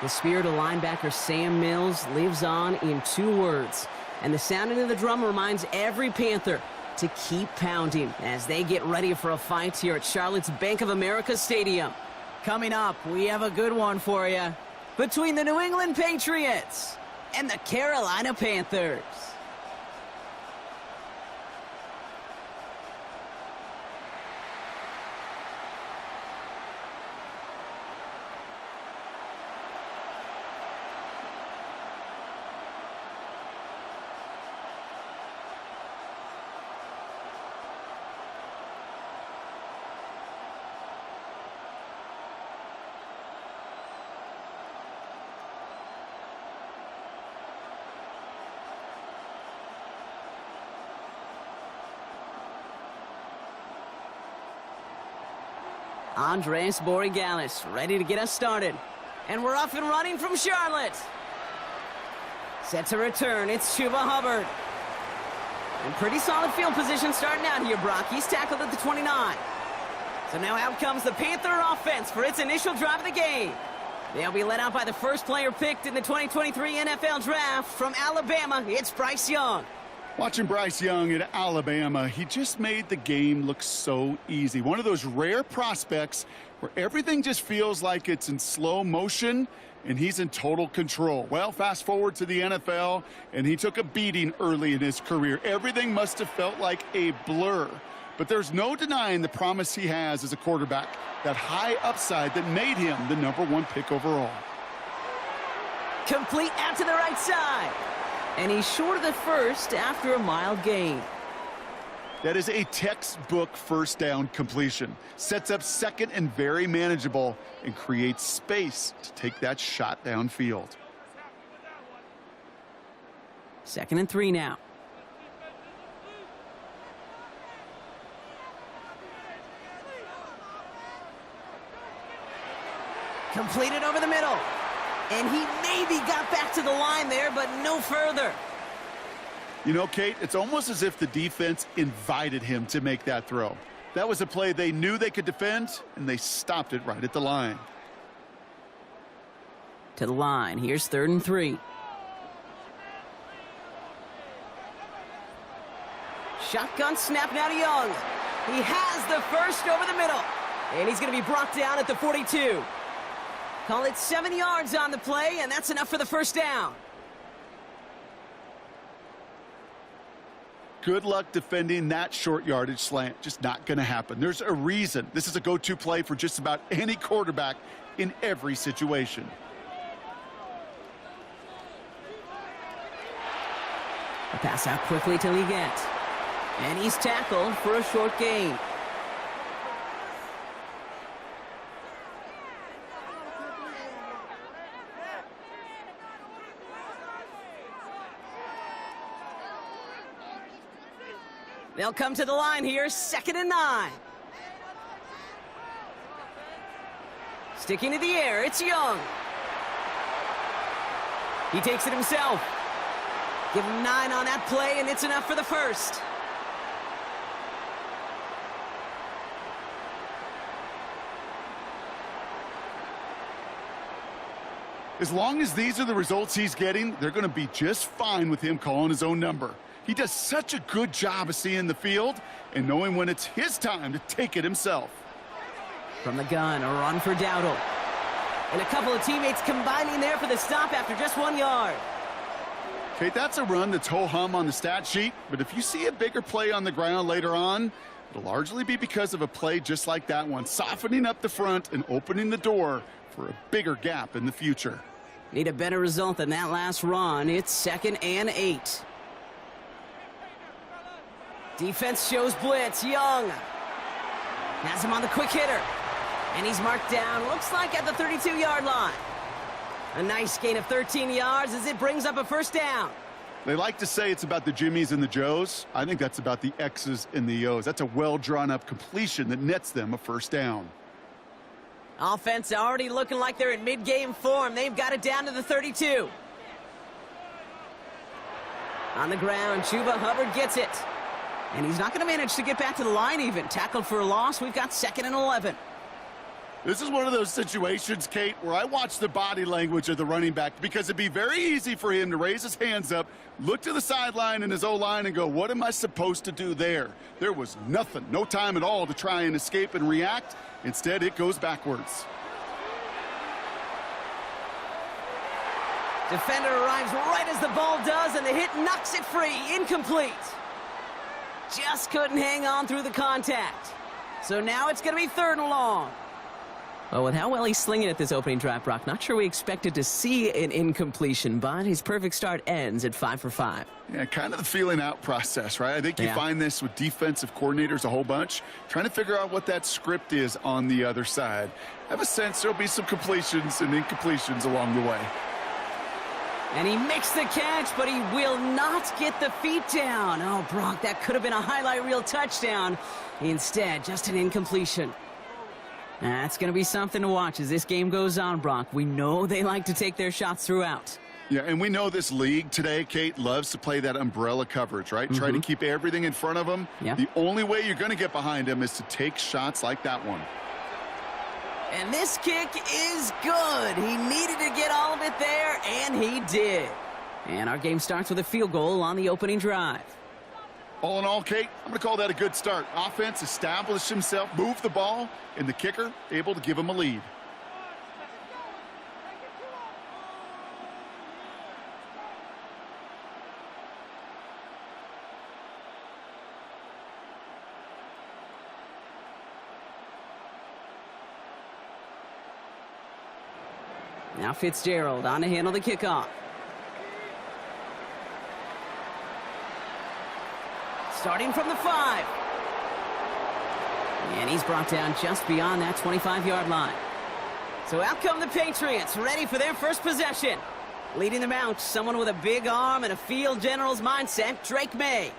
The spirit of linebacker Sam Mills lives on in 2 words. And the sounding of the drum reminds every Panther to keep pounding as they get ready for a fight here at Charlotte's Bank of America Stadium. Coming up, we have a good one for you between the New England Patriots and the Carolina Panthers. Andres Borregalis ready to get us started. And we're off and running from Charlotte. Set to return, it's Chuba Hubbard. And pretty solid field position starting out here, Brock. He's tackled at the 29. So now out comes the Panther offense for its initial drive of the game. They'll be led out by the first player picked in the 2023 NFL Draft from Alabama. It's Bryce Young. Watching Bryce Young at Alabama, he just made the game look so easy. One of those rare prospects where everything just feels like it's in slow motion and he's in total control. Well, fast forward to the NFL, and he took a beating early in his career. Everything must have felt like a blur. But there's no denying the promise he has as a quarterback, that high upside that made him the #1 pick overall. Complete out to the right side. And he's short of the first after a mild gain. That is a textbook first down completion. Sets up second and very manageable and creates space to take that shot downfield. 2nd and 3 now. Completed over the middle. And he maybe got back to the line there, but no further. You know, Kate, it's almost as if the defense invited him to make that throw. That was a play they knew they could defend, and they stopped it right at the line. To the line. Here's 3rd and 3. Shotgun snap now to Young. He has the first over the middle. And he's going to be brought down at the 42. Call it 7 yards on the play, and that's enough for the first down. Good luck defending that short yardage slant. Just not going to happen. There's a reason. This is a go-to play for just about any quarterback in every situation. A pass out quickly till he gets. And he's tackled for a short gain. They'll come to the line here, 2nd and 9. Sticking to the air, it's Young. He takes it himself. Give him 9 on that play, and it's enough for the first. As long as these are the results he's getting, they're going to be just fine with him calling his own number. He does such a good job of seeing the field and knowing when it's his time to take it himself. From the gun, a run for Dowdle. And a couple of teammates combining there for the stop after just 1 yard. Okay, that's a run that's ho-hum on the stat sheet, but if you see a bigger play on the ground later on, it'll largely be because of a play just like that one, softening up the front and opening the door for a bigger gap in the future. Need a better result than that last run. It's 2nd and 8. Defense shows blitz. Young has him on the quick hitter. And he's marked down, looks like at the 32-yard line. A nice gain of 13 yards as it brings up a first down. They like to say it's about the Jimmies and the Joes. I think that's about the X's and the O's. That's a well-drawn-up completion that nets them a first down. Offense already looking like they're in mid-game form. They've got it down to the 32. On the ground, Chuba Hubbard gets it. And he's not going to manage to get back to the line even. Tackled for a loss. We've got 2nd and 11. This is one of those situations, Kate, where I watch the body language of the running back because it'd be very easy for him to raise his hands up, look to the sideline in his O-line and go, what am I supposed to do there? There was nothing, no time at all to try and escape and react. Instead, it goes backwards. Defender arrives right as the ball does, and the hit knocks it free. Incomplete. Just couldn't hang on through the contact. So now it's going to be 3rd and long. Well, with how well he's slinging at this opening drive, Brock, not sure we expected to see an incompletion, but his perfect start ends at 5 for 5. Yeah, kind of the feeling out process, right? I think you find this with defensive coordinators a whole bunch, trying to figure out what that script is on the other side. I have a sense there'll be some completions and incompletions along the way. And he makes the catch, but he will not get the feet down. Oh, Brock, that could have been a highlight reel touchdown. Instead, just an incompletion. That's going to be something to watch as this game goes on, Brock. We know they like to take their shots throughout. Yeah, and we know this league today, Kate, loves to play that umbrella coverage, right? Try to keep everything in front of them. Yeah. The only way you're going to get behind them is to take shots like that one. And this kick is good. He needed to get all of it there, and he did. And our game starts with a field goal on the opening drive. All in all, Kate, I'm going to call that a good start. Offense established himself, moved the ball, and the kicker able to give him a lead. Now Fitzgerald on to handle the kickoff. Starting from the 5. And he's brought down just beyond that 25-yard line. So out come the Patriots, ready for their first possession. Leading them out, someone with a big arm and a field general's mindset, Drake May.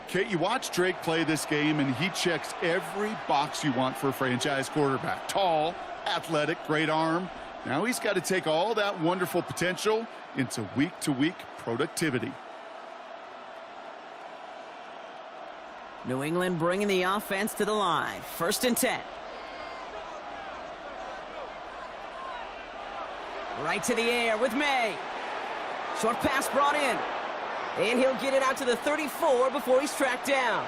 Kate, you watch Drake play this game, and he checks every box you want for a franchise quarterback. Tall, athletic, great arm. Now he's got to take all that wonderful potential into week-to-week productivity. New England bringing the offense to the line. 1st and 10. Right to the air with May. Short pass brought in. And he'll get it out to the 34 before he's tracked down.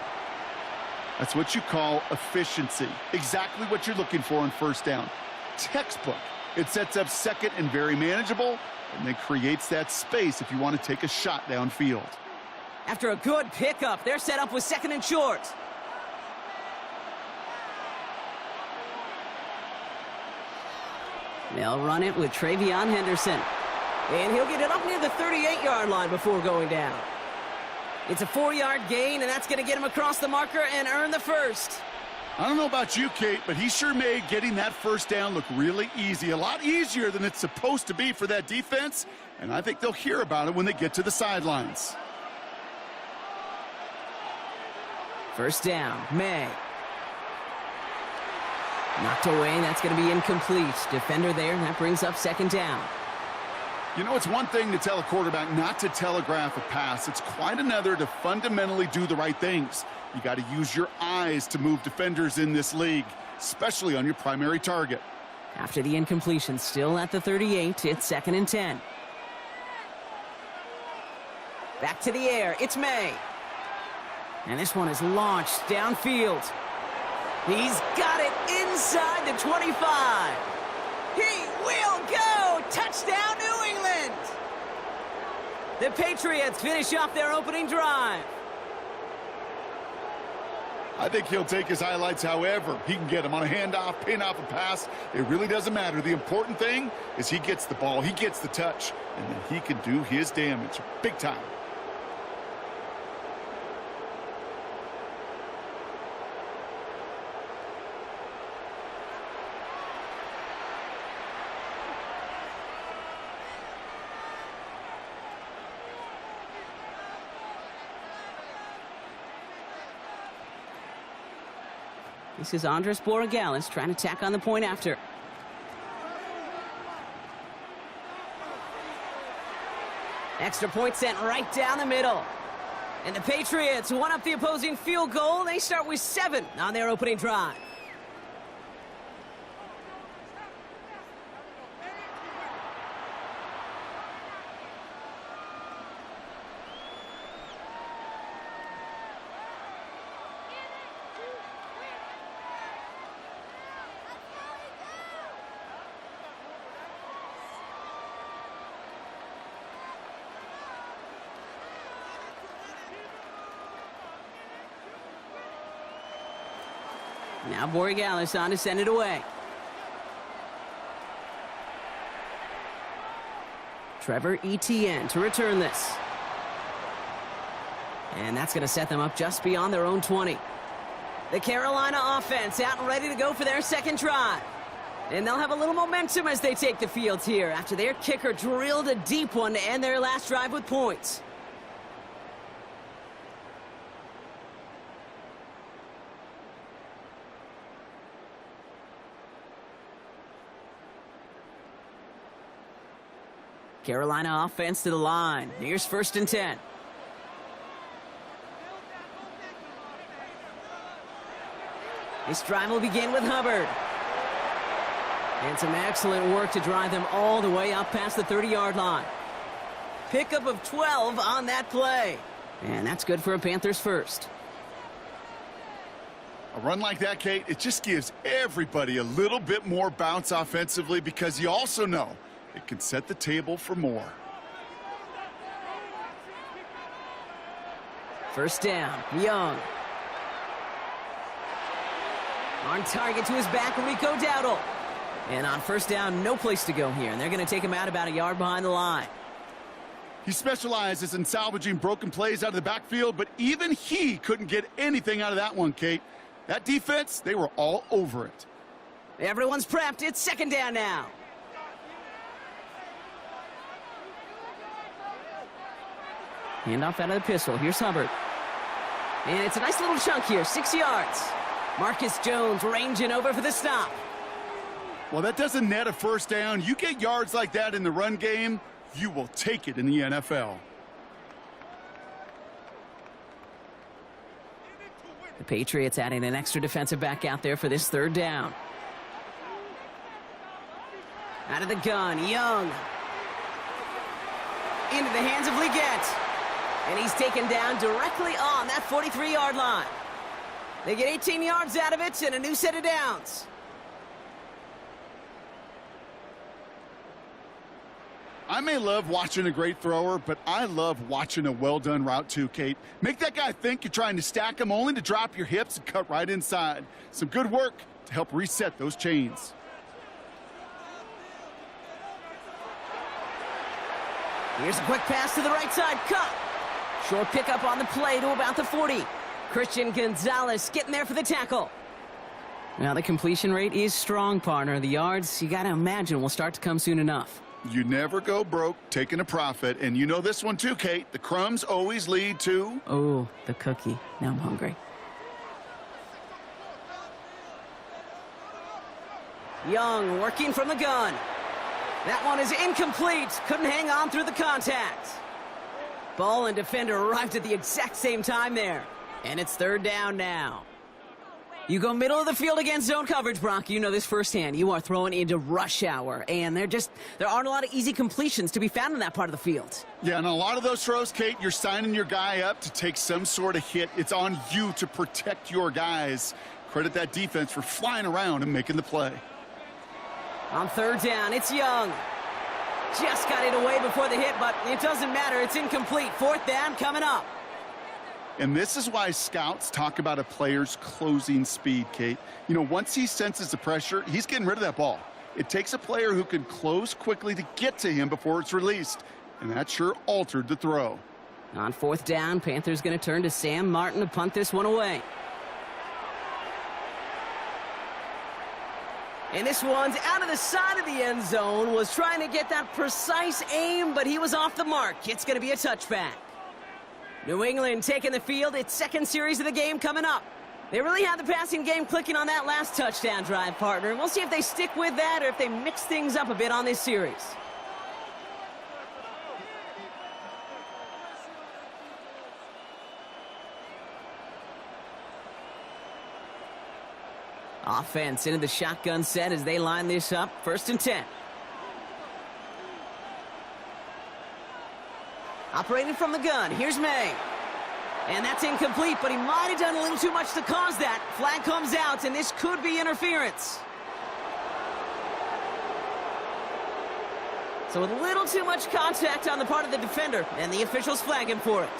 That's what you call efficiency. Exactly what you're looking for on 1st down. Textbook. It sets up 2nd and very manageable, and then creates that space if you want to take a shot downfield. After a good pickup, they're set up with 2nd and short. They'll run it with Travion Henderson. And he'll get it up near the 38-yard line before going down. It's a 4-yard gain, and that's going to get him across the marker and earn the first. I don't know about you, Kate, but he sure made getting that 1st down look really easy. A lot easier than it's supposed to be for that defense, and I think they'll hear about it when they get to the sidelines. 1st down, May. Knocked away, that's going to be incomplete. Defender there, and that brings up 2nd down. You know, it's one thing to tell a quarterback not to telegraph a pass. It's quite another to fundamentally do the right things. You got to use your eyes to move defenders in this league, especially on your primary target. After the incompletion, still at the 38, it's 2nd and 10. Back to the air, it's May. And this one is launched downfield. He's got it inside the 25. He will go! Touchdown, New England! The Patriots finish off their opening drive. I think he'll take his highlights however he can get them on a handoff, pin off a pass. It really doesn't matter. The important thing is he gets the ball, he gets the touch, and then he can do his damage big time. This is Andres Borregales trying to tack on the point after. Extra point sent right down the middle. And the Patriots one up the opposing field goal. They start with 7 on their opening drive. Now Borregales on to send it away. Trevor Etienne to return this. And that's going to set them up just beyond their own 20. The Carolina offense out and ready to go for their second drive. And they'll have a little momentum as they take the field here after their kicker drilled a deep one to end their last drive with points. Carolina offense to the line. Here's 1st and 10. This drive will begin with Hubbard. And some excellent work to drive them all the way up past the 30-yard line. Pickup of 12 on that play. And that's good for a Panthers first. A run like that, Kate, it just gives everybody a little bit more bounce offensively because you also know it can set the table for more. 1st down, Young. On target to his back, Rico Dowdle. And on 1st down, no place to go here. And they're going to take him out about a yard behind the line. He specializes in salvaging broken plays out of the backfield, but even he couldn't get anything out of that one, Kate. That defense, they were all over it. Everyone's prepped. It's 2nd down now. Handoff out of the pistol. Here's Hubbard. And it's a nice little chunk here, 6 yards. Marcus Jones ranging over for the stop. Well, that doesn't net a 1st down. You get yards like that in the run game, you will take it in the NFL. The Patriots adding an extra defensive back out there for this 3rd down. Out of the gun, Young. Into the hands of Leggett. And he's taken down directly on that 43-yard line. They get 18 yards out of it and a new set of downs. I may love watching a great thrower, but I love watching a well-done route too, Kate. Make that guy think you're trying to stack him only to drop your hips and cut right inside. Some good work to help reset those chains. Here's a quick pass to the right side. Cut. Short pickup on the play to about the 40. Christian Gonzalez getting there for the tackle. Now the completion rate is strong, partner. The yards, you got to imagine, will start to come soon enough. You never go broke taking a profit, and you know this one too, Kate. The crumbs always lead to... Oh, the cookie. Now I'm hungry. Young working from the gun. That one is incomplete. Couldn't hang on through the contact. Ball and defender arrived at the exact same time there. And it's 3rd down now. You go middle of the field against zone coverage, Brock. You know this firsthand. You are throwing into rush hour, and there aren't a lot of easy completions to be found in that part of the field. Yeah, and a lot of those throws, Kate, you're signing your guy up to take some sort of hit. It's on you to protect your guys. Credit that defense for flying around and making the play. On 3rd down, it's Young. Just got it away before the hit, but it doesn't matter. It's incomplete. 4th down coming up. And this is why scouts talk about a player's closing speed, Kate. You know, once he senses the pressure, he's getting rid of that ball. It takes a player who can close quickly to get to him before it's released. And that sure altered the throw. On 4th down, Panthers going to turn to Sam Martin to punt this one away. And this one's out of the side of the end zone. Was trying to get that precise aim, but he was off the mark. It's going to be a touchback. New England taking the field. Its 2nd series of the game coming up. They really had the passing game clicking on that last touchdown drive, partner. And we'll see if they stick with that or if they mix things up a bit on this series. Offense into the shotgun set as they line this up. 1st and 10. Operating from the gun. Here's May. And that's incomplete, but he might have done a little too much to cause that. Flag comes out, and this could be interference. So with a little too much contact on the part of the defender, and the officials flag him for it.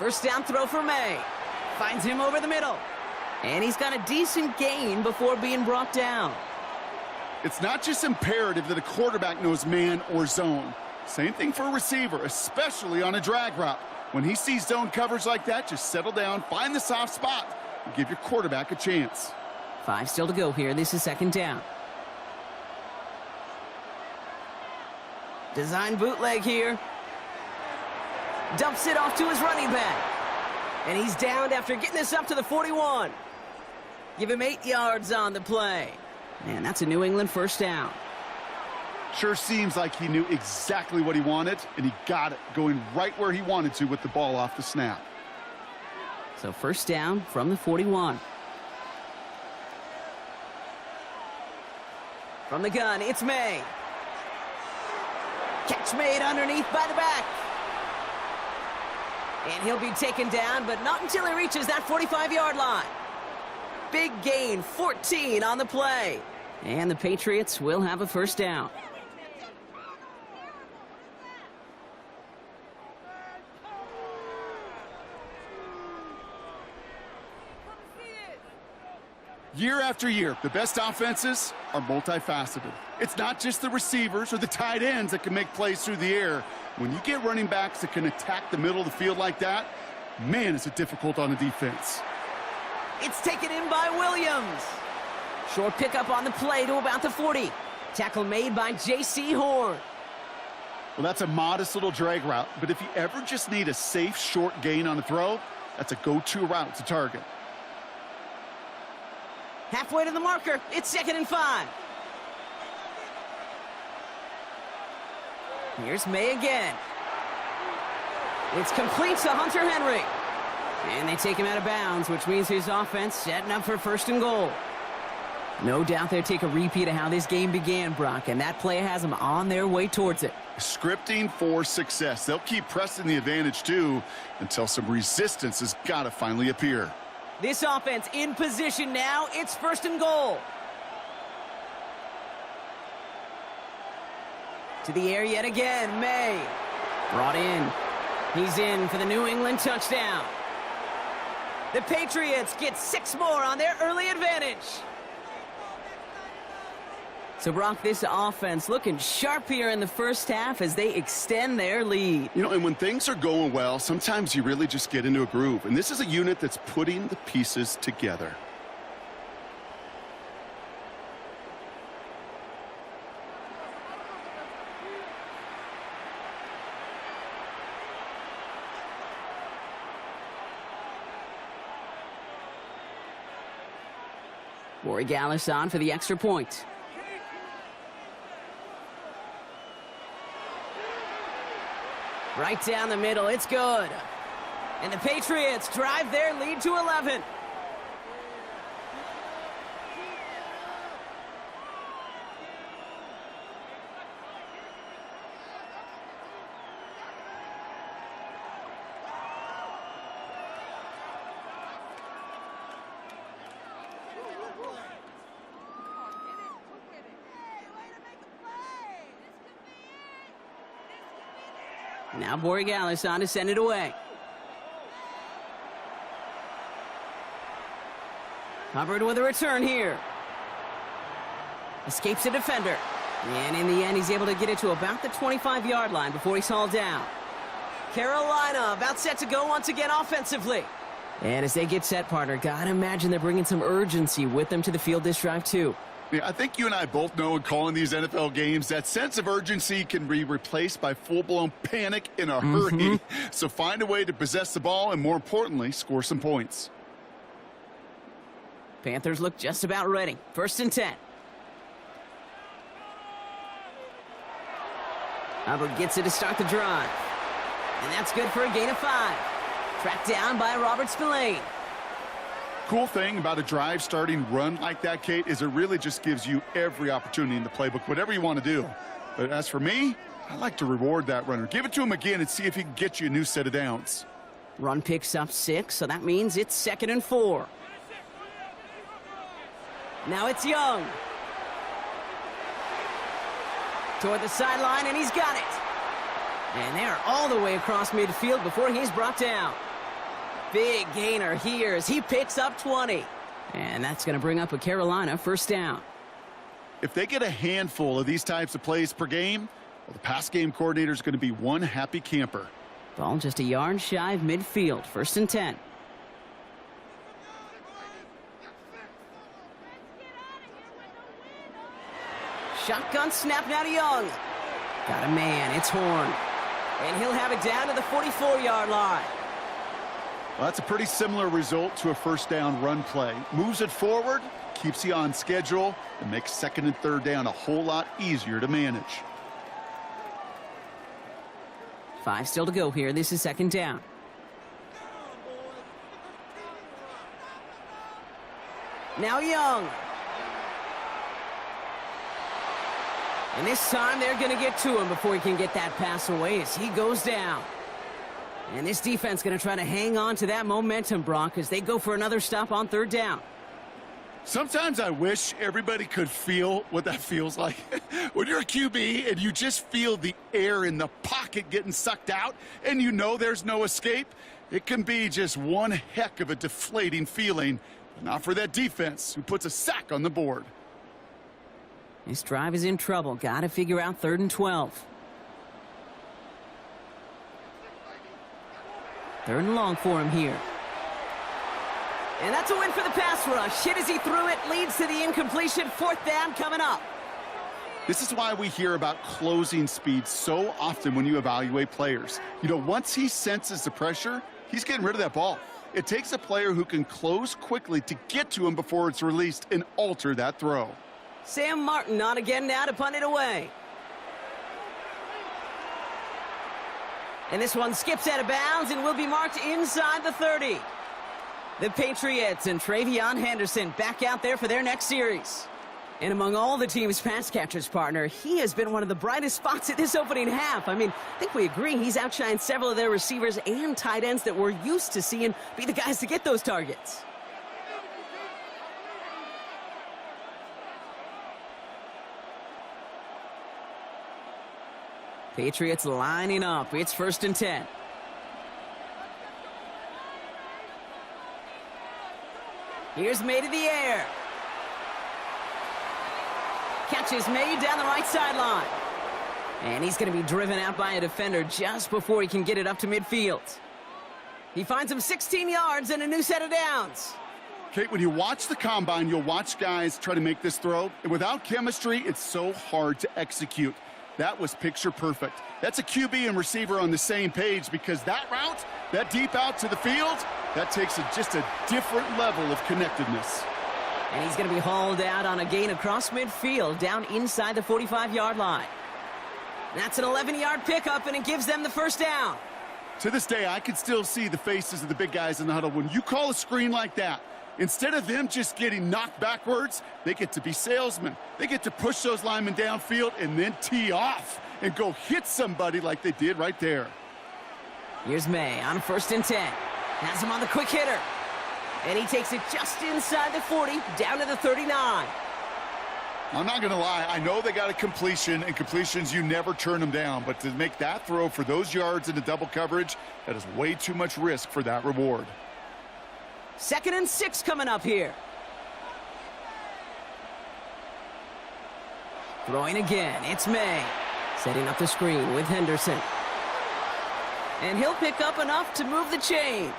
First down throw for May. Finds him over the middle. And he's got a decent gain before being brought down. It's not just imperative that a quarterback knows man or zone. Same thing for a receiver, especially on a drag route. When he sees zone coverage like that, just settle down, find the soft spot, and give your quarterback a chance. 5 still to go here. This is second down. Design bootleg here. Dumps it off to his running back. And he's downed after getting this up to the 41. Give him 8 yards on the play. And that's a New England first down. Sure seems like he knew exactly what he wanted, and he got it, going right where he wanted to with the ball off the snap. So first down from the 41. From the gun, it's May. Catch made underneath by the back. And he'll be taken down, but not until he reaches that 45-yard line. Big gain, 14 on the play. And the Patriots will have a first down. Year after year, the best offenses are multifaceted. It's not just the receivers or the tight ends that can make plays through the air. When you get running backs that can attack the middle of the field like that, man, is it difficult on the defense. It's taken in by Williams. Short pickup on the play to about the 40. Tackle made by J.C. Horn. Well, that's a modest little drag route, but if you ever just need a safe, short gain on a throw, that's a go-to route to target. Halfway to the marker. It's 2nd and 5. Here's May again. It's complete to Hunter Henry. And they take him out of bounds, which means his offense setting up for 1st and goal. No doubt they'll take a repeat of how this game began, Brock, and that play has them on their way towards it. Scripting for success. They'll keep pressing the advantage, too, until some resistance has got to finally appear. This offense in position now. It's 1st and goal. To the air yet again. May. Brought in. He's in for the New England touchdown. The Patriots get 6 more on their early advantage. So, Brock, this offense looking sharp here in the first half as they extend their lead. You know, and when things are going well, sometimes you really just get into a groove. And this is a unit that's putting the pieces together. Gallis on for the extra point. Right down the middle, it's good. And the Patriots drive their lead to 11. Now Gallis on to send it away. Hubbard with a return here. Escapes a defender. And in the end, he's able to get it to about the 25-yard line before he's hauled down. Carolina about set to go once again offensively. And as they get set, partner, gotta imagine they're bringing some urgency with them to the field this drive, too. Yeah, I think you and I both know in calling these NFL games, that sense of urgency can be replaced by full-blown panic in a hurry. So find a way to possess the ball and, more importantly, score some points. Panthers look just about ready. 1st and 10. Hubbard gets it to start the drive. And that's good for a gain of 5. Tracked down by Robert Spillane. Cool thing about a drive starting run like that, Kate, is it really just gives you every opportunity in the playbook, whatever you want to do. But as for me, I like to reward that runner. Give it to him again and see if he can get you a new set of downs. Run picks up 6, so that means it's 2nd and 4. Now it's Young. Toward the sideline, and he's got it. And they are all the way across midfield before he's brought down. Big gainer here as he picks up 20. And that's going to bring up a Carolina first down. If they get a handful of these types of plays per game, well, the pass game coordinator is going to be one happy camper. Ball just a yard shy of midfield. 1st and 10. Shotgun snap now to Young. Got a man. It's Horn. And he'll have it down to the 44-yard line. Well, that's a pretty similar result to a first down run play. Moves it forward, keeps you on schedule, and makes 2nd and 3rd down a whole lot easier to manage. 5 still to go here. This is 2nd down. Now Young. And this time they're going to get to him before he can get that pass away as he goes down. And this defense going to try to hang on to that momentum, Brock, as they go for another stop on 3rd down. Sometimes I wish everybody could feel what that feels like. When you're a QB and you just feel the air in the pocket getting sucked out and you know there's no escape, it can be just one heck of a deflating feeling. Not for that defense who puts a sack on the board. This drive is in trouble. Got to figure out 3rd and 12. 3rd and long for him here. And that's a win for the pass rush. Hit as he threw it, leads to the incompletion. 4th down coming up. This is why we hear about closing speed so often when you evaluate players. You know, once he senses the pressure, he's getting rid of that ball. It takes a player who can close quickly to get to him before it's released and alter that throw. Sam Martin on again now to punt it away. And this one skips out of bounds and will be marked inside the 30. The Patriots and Travion Henderson back out there for their next series. And among all the team's pass catchers, partner, he has been one of the brightest spots at this opening half. I mean, I think we agree he's outshined several of their receivers and tight ends that we're used to seeing be the guys to get those targets. Patriots lining up. It's 1st and 10. Here's May to the air. Catch is made down the right sideline. And he's going to be driven out by a defender just before he can get it up to midfield. He finds him 16 yards and a new set of downs. Kate, when you watch the combine, you'll watch guys try to make this throw. And without chemistry, it's so hard to execute. That was picture perfect. That's a QB and receiver on the same page because that route, that deep out to the field, that takes just a different level of connectedness. And he's going to be hauled out on a gain across midfield down inside the 45-yard line. That's an 11-yard pickup, and it gives them the first down. To this day, I can still see the faces of the big guys in the huddle. When you call a screen like that, instead of them just getting knocked backwards, they get to be salesmen. They get to push those linemen downfield and then tee off and go hit somebody like they did right there. Here's May on 1st and 10. Has him on the quick hitter. And he takes it just inside the 40, down to the 39. I'm not going to lie. I know they got a completion, and completions, you never turn them down. But to make that throw for those yards into double coverage, that is way too much risk for that reward. 2nd and 6 coming up here. Throwing again, it's May. Setting up the screen with Henderson. And he'll pick up enough to move the chains.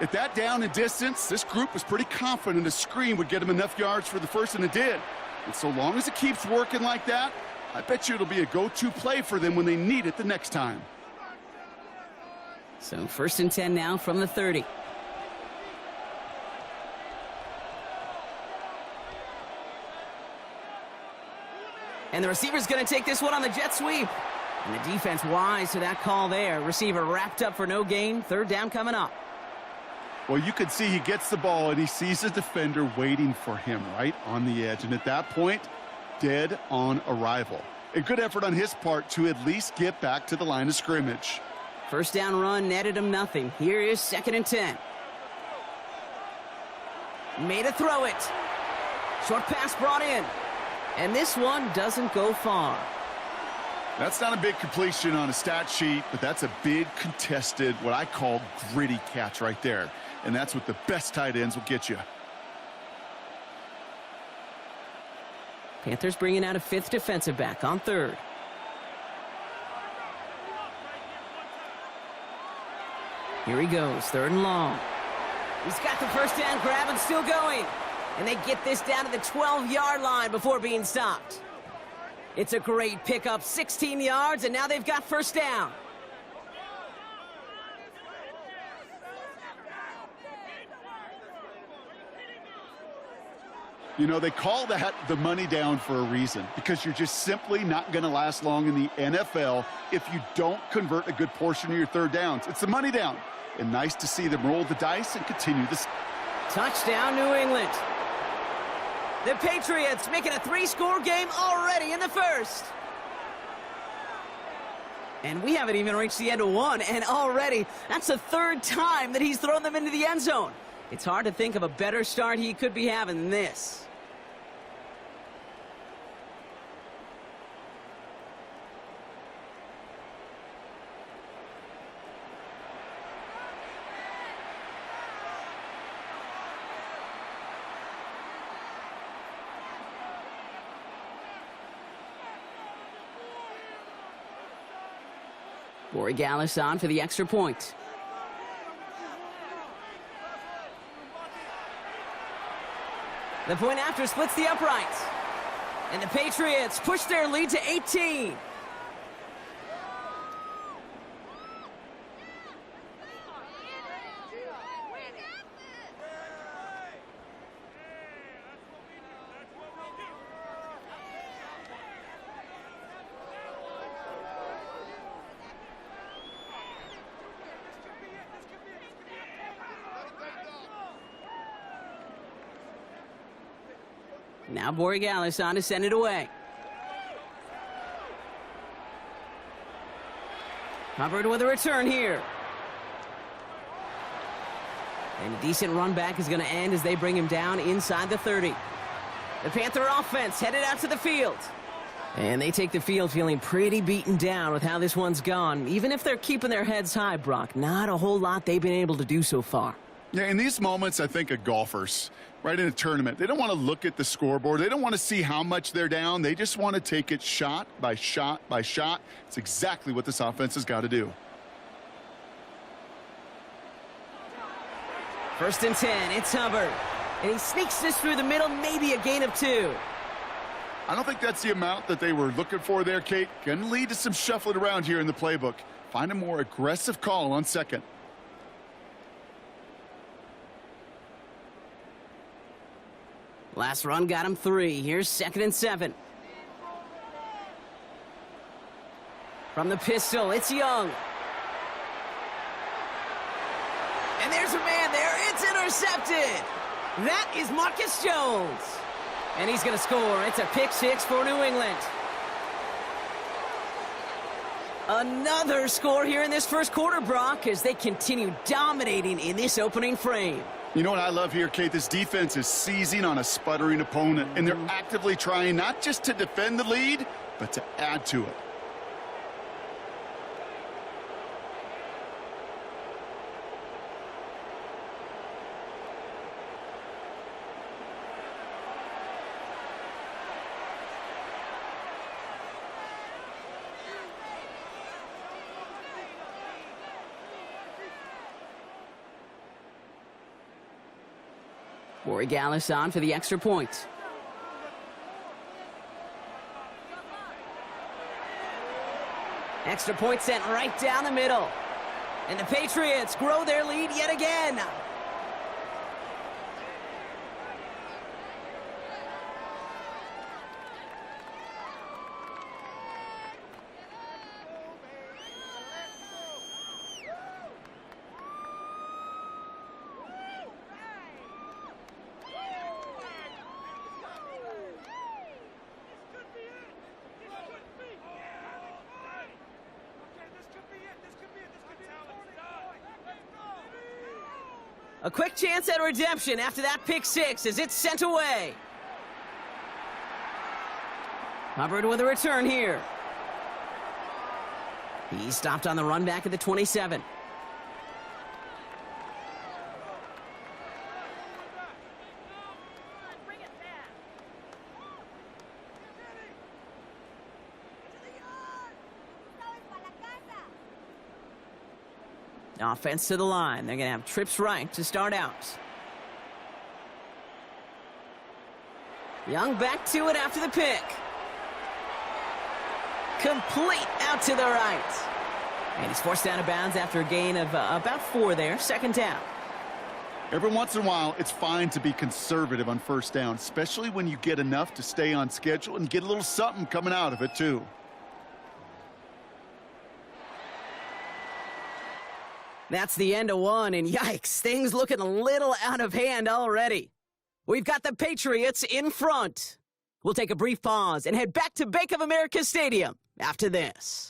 At that down and distance, this group was pretty confident a screen would get him enough yards for the first, and it did. And so long as it keeps working like that, I bet you it'll be a go-to play for them when they need it the next time. So 1st and 10 now from the 30. And the receiver's going to take this one on the jet sweep. And the defense wise to that call there. Receiver wrapped up for no gain. 3rd down coming up. Well, you can see he gets the ball and he sees the defender waiting for him right on the edge. And at that point, dead on arrival. A good effort on his part to at least get back to the line of scrimmage. 1st down run netted him nothing. Here is 2nd and 10. Made a throw it. Short pass brought in. And this one doesn't go far. That's not a big completion on a stat sheet, but that's a big contested, what I call gritty catch right there. And that's what the best tight ends will get you. Panthers bringing out a 5th defensive back on 3rd. Here he goes, 3rd and long. He's got the first down grab and still going. And they get this down to the 12-yard line before being stopped. It's a great pickup, 16 yards, and now they've got first down. You know, they call that the money down for a reason, because you're just simply not going to last long in the NFL if you don't convert a good portion of your 3rd downs. It's the money down. And nice to see them roll the dice and continue this. Touchdown, New England. The Patriots making a 3-score game already in the 1st. And we haven't even reached the end of 1, and already that's the 3rd time that he's thrown them into the end zone. It's hard to think of a better start he could be having than this. Gallis on for the extra point. The point after splits the uprights. And the Patriots push their lead to 18. Now Gallis on to send it away. Hubbard with a return here. And a decent run back is going to end as they bring him down inside the 30. The Panther offense headed out to the field. And they take the field feeling pretty beaten down with how this one's gone. Even if they're keeping their heads high, Brock, not a whole lot they've been able to do so far. Yeah, in these moments, I think of golfers, right, in a tournament. They don't want to look at the scoreboard. They don't want to see how much they're down. They just want to take it shot by shot by shot. It's exactly what this offense has got to do. 1st and 10, it's Hubbard. And he sneaks this through the middle, maybe a gain of 2. I don't think that's the amount that they were looking for there, Kate. Going to lead to some shuffling around here in the playbook. Find a more aggressive call on 2nd. Last run got him 3. Here's 2nd and 7. From the pistol, it's Young. And there's a man there. It's intercepted. That is Marcus Jones. And he's going to score. It's a pick 6 for New England. Another score here in this 1st quarter, Brock, as they continue dominating in this opening frame. You know what I love here, Kate? This defense is seizing on a sputtering opponent, and they're actively trying not just to defend the lead, but to add to it. Gallis on for the extra point. Extra point sent right down the middle. And the Patriots grow their lead yet again. A quick chance at redemption after that pick 6 as it's sent away. Hubbard with a return here. He stopped on the run back at the 27. Offense to the line. They're going to have trips right to start out. Young back to it after the pick. Complete out to the right. And he's forced out of bounds after a gain of about 4 there. Second down. Every once in a while, it's fine to be conservative on first down, especially when you get enough to stay on schedule and get a little something coming out of it, too. That's the end of one, and yikes, things looking a little out of hand already. We've got the Patriots in front. We'll take a brief pause and head back to Bank of America Stadium after this.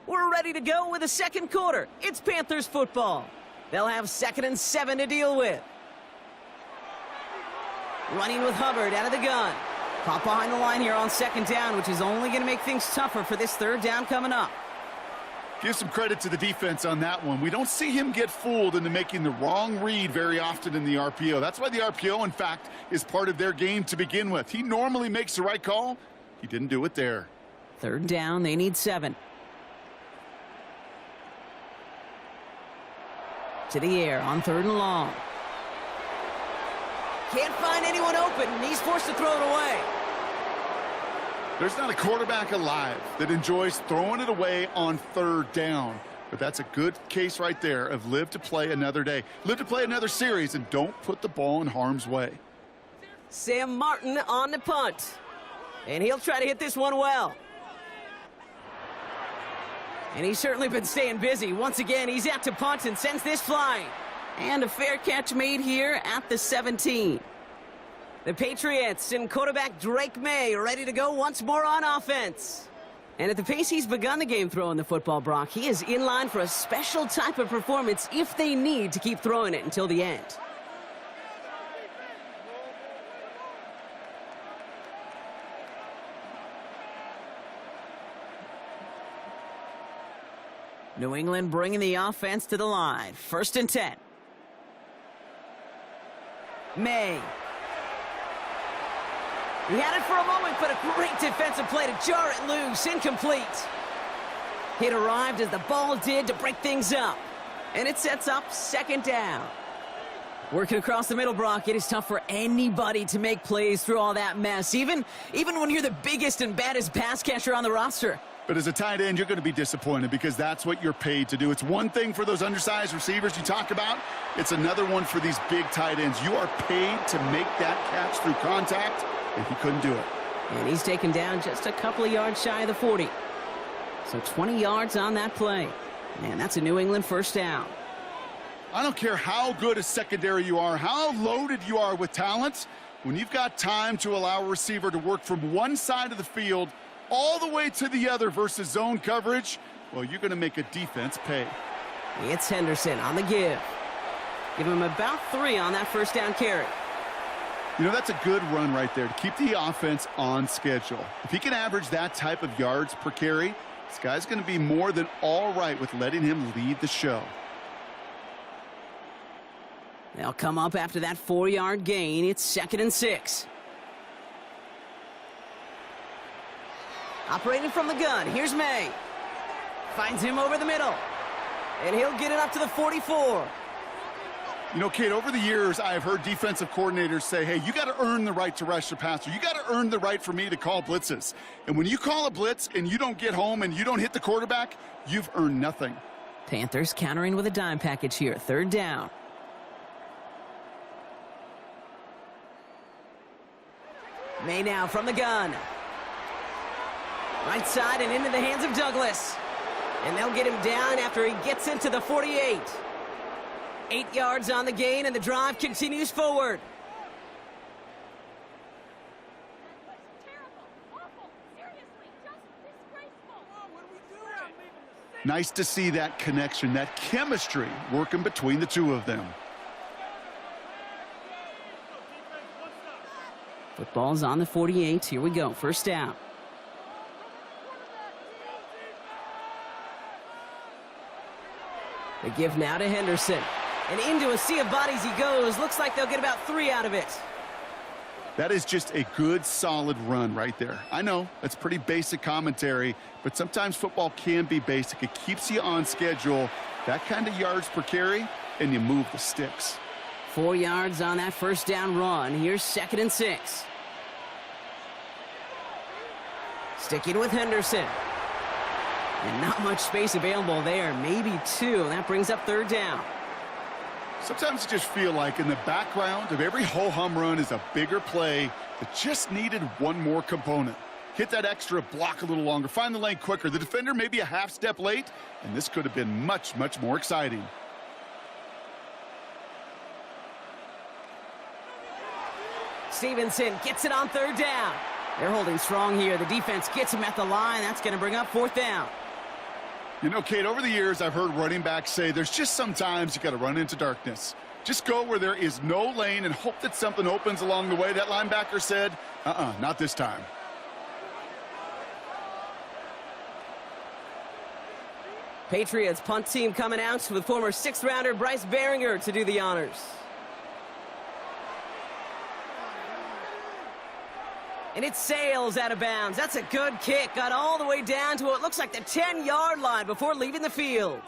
We're ready to go with the second quarter. It's Panthers football. They'll have 2nd and 7 to deal with. Running with Hubbard out of the gun. Pop behind the line here on 2nd down, which is only going to make things tougher for this 3rd down coming up. Give some credit to the defense on that one. We don't see him get fooled into making the wrong read very often in the RPO. That's why the RPO, in fact, is part of their game to begin with. He normally makes the right call. He didn't do it there. 3rd down, they need 7. To the air on 3rd and long. Can't find anyone open, and he's forced to throw it away. There's not a quarterback alive that enjoys throwing it away on 3rd down. But that's a good case right there of live to play another day. Live to play another series, and don't put the ball in harm's way. Sam Martin on the punt. And he'll try to hit this one well. And he's certainly been staying busy. Once again, he's out to punt and sends this flying. And a fair catch made here at the 17. The Patriots and quarterback Drake May ready to go once more on offense. And at the pace he's begun the game throwing the football, Brock, he is in line for a special type of performance if they need to keep throwing it until the end. New England bringing the offense to the line. 1st and 10. May. He had it for a moment, but a great defensive play to jar it loose. Incomplete. It arrived as the ball did to break things up. And it sets up 2nd down. Working across the middle, Brock, it is tough for anybody to make plays through all that mess, even when you're the biggest and baddest pass catcher on the roster. But as a tight end, you're going to be disappointed because that's what you're paid to do. It's one thing for those undersized receivers you talk about. It's another one for these big tight ends. You are paid to make that catch through contact, and he couldn't do it. And he's taken down just a couple of yards shy of the 40. So 20 yards on that play. And that's a New England 1st down. I don't care how good a secondary you are, how loaded you are with talent. When you've got time to allow a receiver to work from one side of the field all the way to the other versus zone coverage, well, you're going to make a defense pay. It's Henderson on the give. Give him about 3 on that 1st down carry. You know, that's a good run right there to keep the offense on schedule. If he can average that type of yards per carry, this guy's going to be more than all right with letting him lead the show. They'll come up after that 4-yard gain. It's 2nd and 6. Operating from the gun, here's May. Finds him over the middle. And he'll get it up to the 44. You know, Kate, over the years, I've heard defensive coordinators say, hey, you got to earn the right to rush the passer. You got to earn the right for me to call blitzes. And when you call a blitz and you don't get home and you don't hit the quarterback, you've earned nothing. Panthers countering with a dime package here. 3rd down. May now from the gun. Right side and into the hands of Douglas. And they'll get him down after he gets into the 48. 8 yards on the gain, and the drive continues forward. Nice to see that connection, that chemistry working between the two of them. Football's on the 48. Here we go. First down. They give now to Henderson. And into a sea of bodies he goes. Looks like they'll get about 3 out of it. That is just a good, solid run right there. I know, that's pretty basic commentary, but sometimes football can be basic. It keeps you on schedule, that kind of yards per carry, and you move the sticks. 4 yards on that first down run. Here's 2nd and 6. Sticking with Henderson. And not much space available there. Maybe 2. That brings up 3rd down. Sometimes you just feel like in the background of every ho-hum run is a bigger play that just needed one more component. Hit that extra block a little longer, find the lane quicker. The defender may be a half step late, and this could have been much, much more exciting. Stevenson gets it on 3rd down. They're holding strong here. The defense gets him at the line. That's going to bring up 4th down. You know, Kate, over the years, I've heard running backs say there's just sometimes you got to run into darkness. Just go where there is no lane and hope that something opens along the way. That linebacker said, not this time. Patriots punt team coming out with former 6th-rounder Bryce Behringer to do the honors. And it sails out of bounds. That's a good kick. Got all the way down to what looks like the 10-yard line before leaving the field.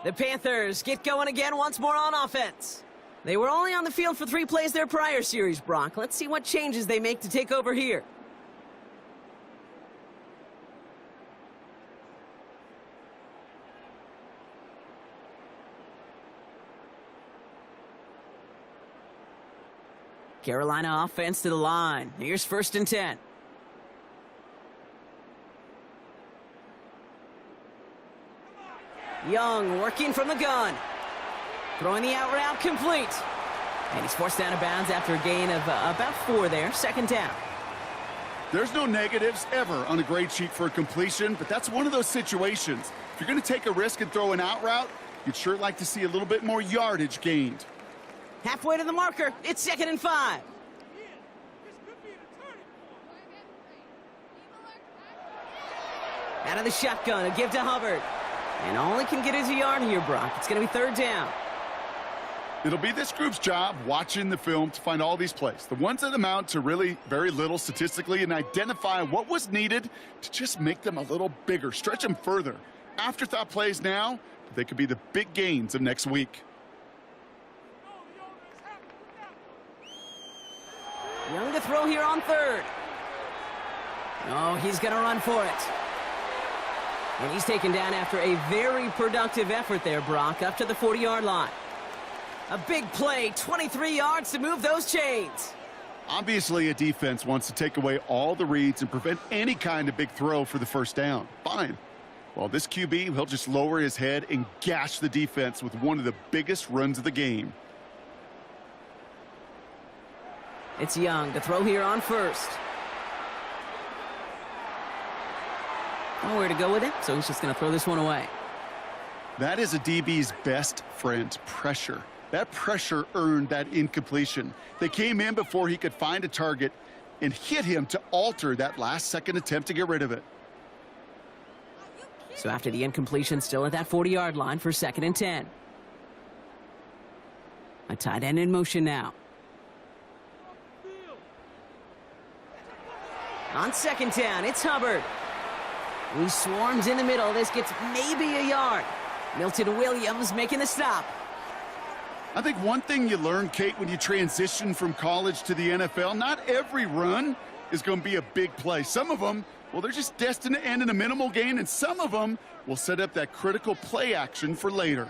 The Panthers get going again once more on offense. They were only on the field for 3 plays their prior series, Brock. Let's see what changes they make to take over here. Carolina offense to the line. Here's 1st and 10. Young working from the gun. Throwing the out route complete. And he's forced out of bounds after a gain of about 4 there. 2nd down. There's no negatives ever on a grade sheet for a completion, but that's one of those situations. If you're going to take a risk and throw an out route, you'd sure like to see a little bit more yardage gained. Halfway to the marker. It's 2nd and 5. Out of the shotgun, a give to Hubbard. And all he can get is a yard here, Brock. It's going to be 3rd down. It'll be this group's job watching the film to find all these plays, the ones that amount to really very little statistically, and identify what was needed to just make them a little bigger, stretch them further. Afterthought plays now, but they could be the big gains of next week. Young to throw here on 3rd. Oh, he's going to run for it. And he's taken down after a very productive effort there, Brock, up to the 40-yard line. A big play, 23 yards to move those chains. Obviously, a defense wants to take away all the reads and prevent any kind of big throw for the 1st down. Fine. Well, this QB, he'll just lower his head and gash the defense with one of the biggest runs of the game. It's Young to throw here on 1st. Nowhere to go with it, so he's just going to throw this one away. That is a DB's best friend, pressure. That pressure earned that incompletion. They came in before he could find a target and hit him to alter that last-second attempt to get rid of it. So after the incompletion, still at that 40-yard line for 2nd and 10. A tight end in motion now. On 2nd down, it's Hubbard. He swarms in the middle. This gets maybe a yard. Milton Williams making the stop. I think one thing you learn, Kate, when you transition from college to the NFL, not every run is going to be a big play. Some of them, well, they're just destined to end in a minimal gain, and some of them will set up that critical play action for later.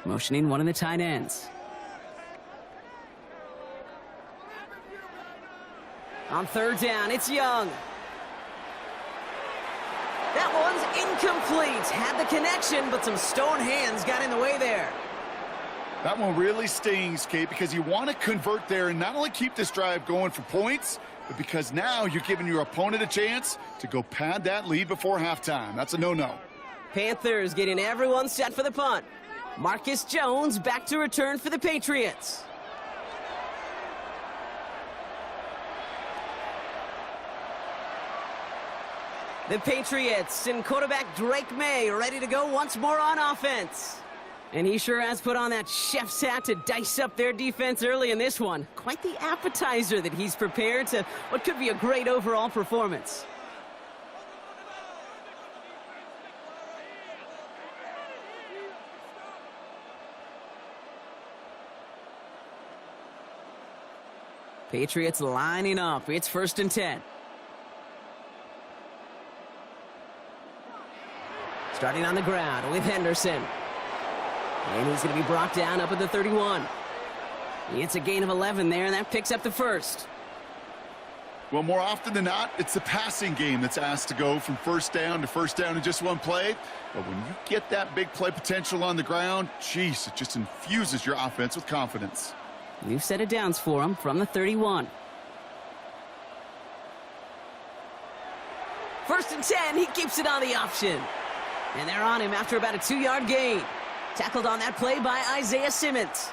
Motioning one of the tight ends. On 3rd down, it's Young. That one's incomplete. Had the connection, but some stone hands got in the way there. That one really stings, Kate, because you want to convert there and not only keep this drive going for points, but because now you're giving your opponent a chance to go pad that lead before halftime. That's a no-no. Panthers getting everyone set for the punt. Marcus Jones back to return for the Patriots. The Patriots and quarterback Drake May ready to go once more on offense. And he sure has put on that chef's hat to dice up their defense early in this one. Quite the appetizer that he's prepared to what could be a great overall performance. Patriots lining up. It's 1st and 10. Starting on the ground with Henderson. And he's going to be brought down up at the 31. It's a gain of 11 there, and that picks up the first. Well, more often than not, it's the passing game that's asked to go from first down to first down in just one play. But when you get that big play potential on the ground, geez, it just infuses your offense with confidence. New set of downs for him from the 31. 1st and 10, he keeps it on the option. And they're on him after about a 2-yard gain. Tackled on that play by Isaiah Simmons.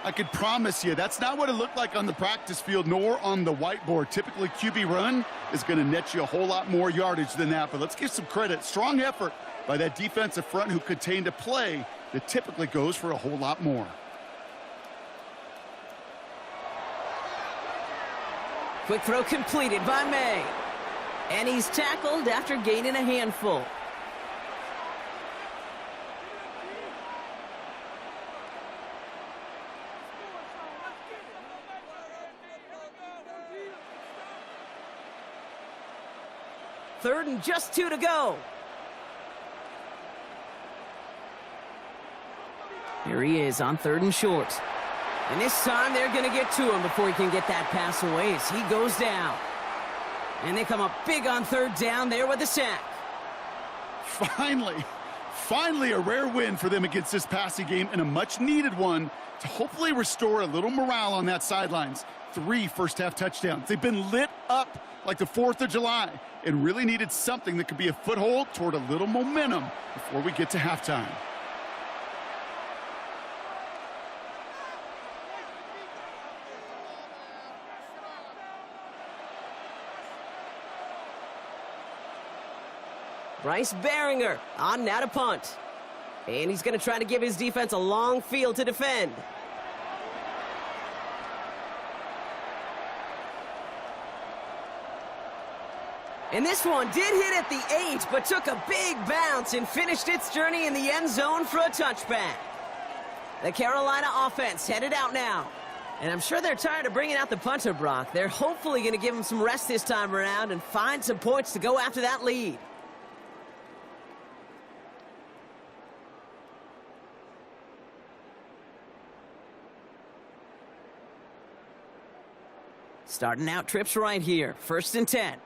I could promise you that's not what it looked like on the practice field nor on the whiteboard. Typically, QB run is going to net you a whole lot more yardage than that. But let's give some credit. Strong effort by that defensive front who contained a play that typically goes for a whole lot more. Quick throw completed by May. And he's tackled after gaining a handful. Third and just 2 to go. Here he is on 3rd and short. And this time they're going to get to him before he can get that pass away as he goes down. And they come up big on 3rd down there with the sack. Finally a rare win for them against this passing game, and a much-needed one to hopefully restore a little morale on that sidelines. 3 first-half touchdowns. They've been lit up like the 4th of July and really needed something that could be a foothold toward a little momentum before we get to halftime. Bryce Behringer on now to punt. And he's going to try to give his defense a long field to defend. And this one did hit at the 8, but took a big bounce and finished its journey in the end zone for a touchback. The Carolina offense headed out now. And I'm sure they're tired of bringing out the punter, Brock. They're hopefully going to give him some rest this time around and find some points to go after that lead. Starting out trips right here. 1st and 10.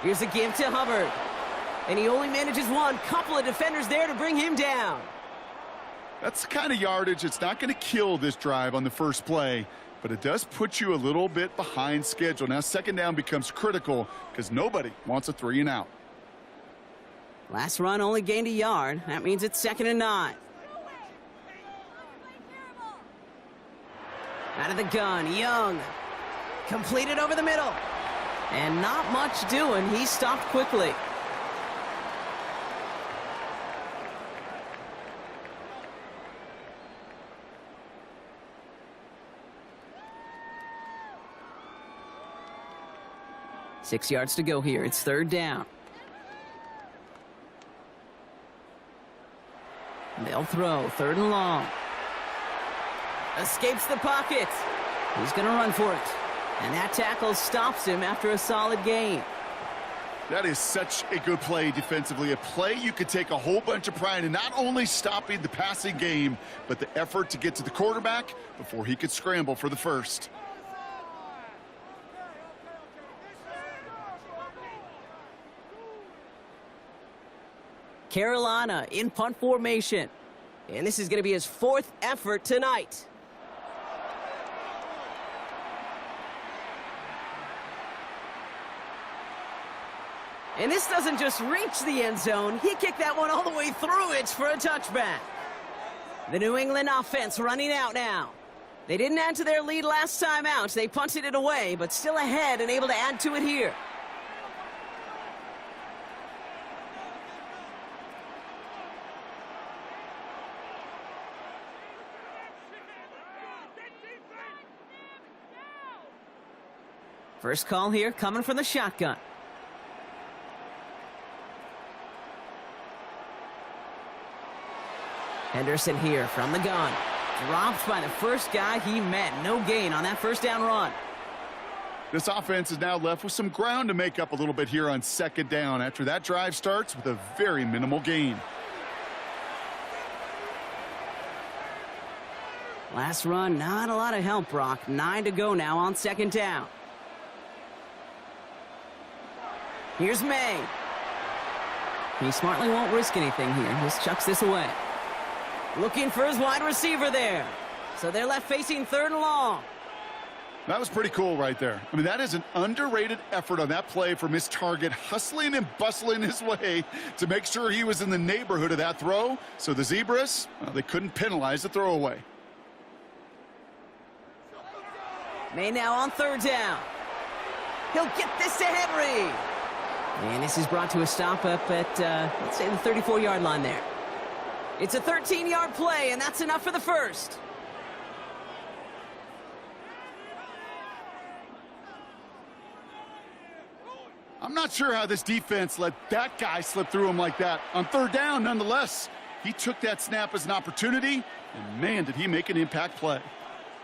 Here's a give to Hubbard. And he only manages one. Couple of defenders there to bring him down. That's the kind of yardage it's not going to kill this drive on the first play, but it does put you a little bit behind schedule. Now 2nd down becomes critical because nobody wants a 3 and out. Last run only gained a yard. That means it's 2nd and 9. Out of the gun, Young. Completed over the middle. And not much doing. He stopped quickly. Six yards to go here. It's 3rd down. They'll throw. 3rd and long. Escapes the pocket. He's going to run for it. And that tackle stops him after a solid gain. That is such a good play defensively. A play you could take a whole bunch of pride in, not only stopping the passing game, but the effort to get to the quarterback before he could scramble for the first. Carolina in punt formation. And this is going to be his 4th effort tonight. And this doesn't just reach the end zone. He kicked that one all the way through it for a touchback. The New England offense running out now. They didn't add to their lead last time out. They punted it away, but still ahead and able to add to it here. First call here coming from the shotgun. Henderson here from the gun. Dropped by the first guy he met. No gain on that first down run. This offense is now left with some ground to make up a little bit here on 2nd down after that drive starts with a very minimal gain. Last run, not a lot of help, Brock. 9 to go now on 2nd down. Here's May. He smartly won't risk anything here. Just chucks this away. Looking for his wide receiver there. So they're left facing 3rd and long. That was pretty cool right there. I mean, that is an underrated effort on that play from his target, hustling and bustling his way to make sure he was in the neighborhood of that throw. So the Zebras, well, they couldn't penalize the throwaway. May now on 3rd down. He'll get this to Henry. And this is brought to a stop up at, let's say, the 34-yard line there. It's a 13-yard play, and that's enough for the first. I'm not sure how this defense let that guy slip through him like that. On 3rd down, nonetheless, he took that snap as an opportunity, and man, did he make an impact play.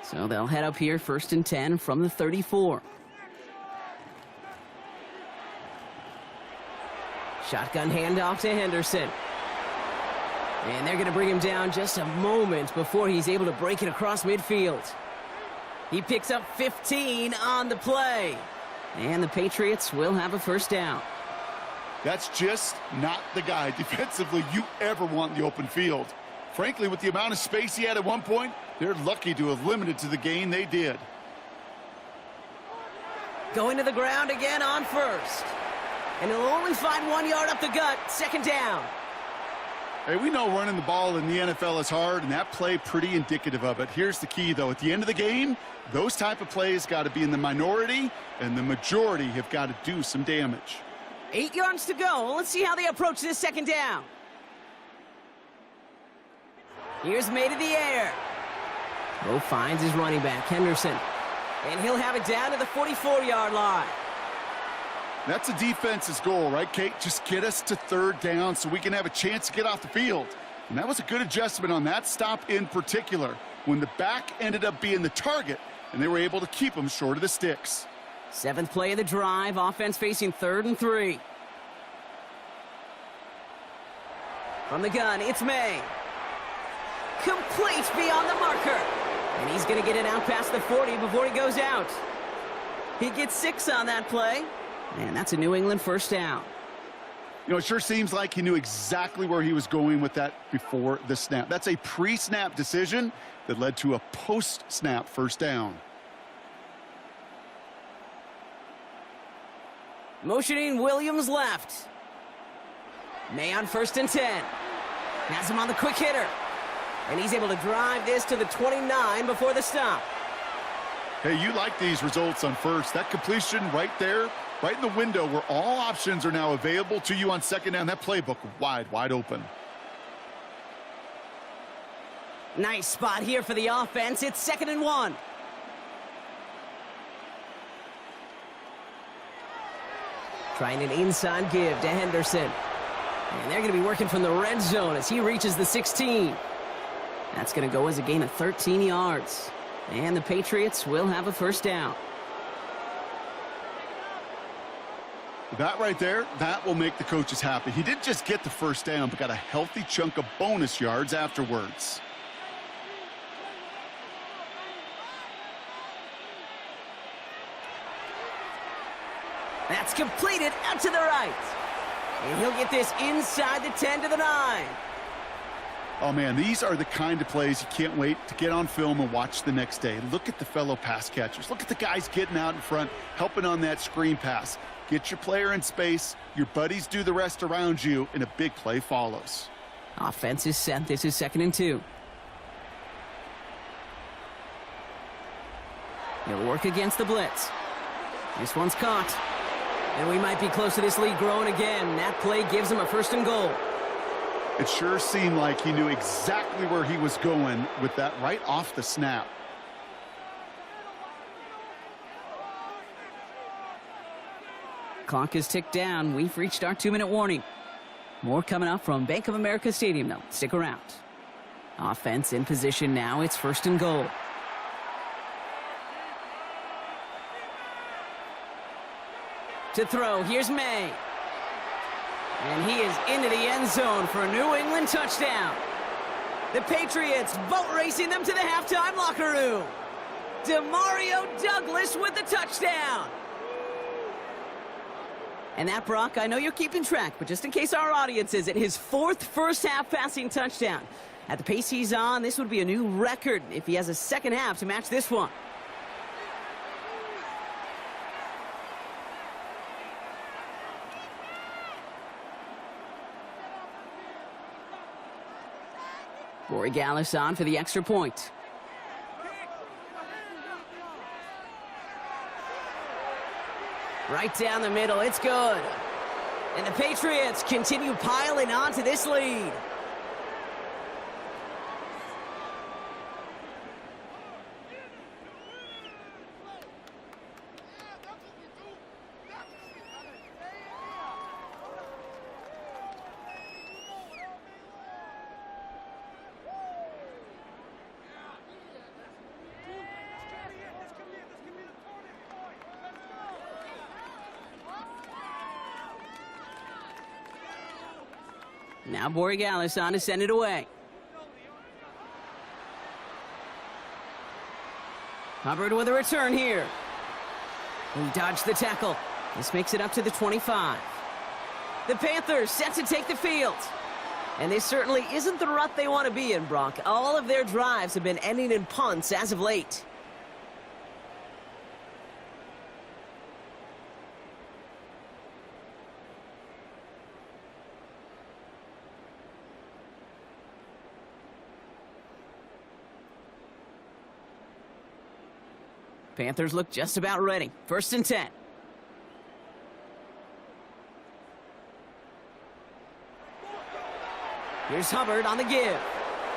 So they'll head up here 1st and 10 from the 34. Shotgun handoff to Henderson. And they're going to bring him down just a moment before he's able to break it across midfield. He picks up 15 on the play. And the Patriots will have a 1st down. That's just not the guy defensively you ever want in the open field. Frankly, with the amount of space he had at one point, they're lucky to have limited to the gain they did. Going to the ground again on 1st. And he'll only find 1 yard up the gut, 2nd down. Hey, we know running the ball in the NFL is hard, and that play pretty indicative of it. Here's the key, though. At the end of the game, those type of plays got to be in the minority, and the majority have got to do some damage. 8 yards to go. Let's see how they approach this 2nd down. Here's May to the air. Bo finds his running back, Henderson. And he'll have it down to the 44-yard line. That's a defense's goal, right, Kate? Just get us to 3rd down so we can have a chance to get off the field. And that was a good adjustment on that stop in particular, when the back ended up being the target, and they were able to keep him short of the sticks. 7th play of the drive, offense facing 3rd and 3. From the gun, it's May. Complete beyond the marker. And he's going to get it out past the 40 before he goes out. He gets 6 on that play. And that's a New England 1st down. You know, it sure seems like he knew exactly where he was going with that before the snap. That's a pre-snap decision that led to a post-snap 1st down. Motioning Williams left. May on 1st and 10. Has him on the quick hitter. And he's able to drive this to the 29 before the stop. Hey, you like these results on 1st. That completion right there, right in the window where all options are now available to you on 2nd down. That playbook wide open. Nice spot here for the offense. It's 2nd and 1. Trying an inside give to Henderson. And they're going to be working from the red zone as he reaches the 16. That's going to go as a gain of 13 yards. And the Patriots will have a 1st down. That right there, that will make the coaches happy. He didn't just get the 1st down, but got a healthy chunk of bonus yards afterwards. That's completed out to the right. And he'll get this inside the 10 to the 9. Oh, man, these are the kind of plays you can't wait to get on film and watch the next day. Look at the fellow pass catchers. Look at the guys getting out in front, helping on that screen pass. Get your player in space, your buddies do the rest around you, and a big play follows. Offense is set. This is 2nd and 2. He'll work against the blitz. This one's caught. And we might be close to this lead growing again. That play gives him a 1st and goal. It sure seemed like he knew exactly where he was going with that right off the snap. Clock is ticked down. We've reached our 2-minute warning. More coming up from Bank of America Stadium, though. Stick around. Offense in position now. It's 1st and goal. To throw, here's May. And he is into the end zone for a New England touchdown. The Patriots boat racing them to the halftime locker room. Demario Douglas with the touchdown. And that, Brock, I know you're keeping track, but just in case our audience isn't, his 4th first-half passing touchdown. At the pace he's on, this would be a new record if he has a second half to match this one. Borregales on for the extra point. Right down the middle, it's good. And the Patriots continue piling on to this lead. Now Borregales on to send it away. Hubbard with a return here. He dodged the tackle. This makes it up to the 25. The Panthers set to take the field. And this certainly isn't the rut they want to be in, Brock. All of their drives have been ending in punts as of late. Panthers look just about ready. 1st and 10. Here's Hubbard on the give.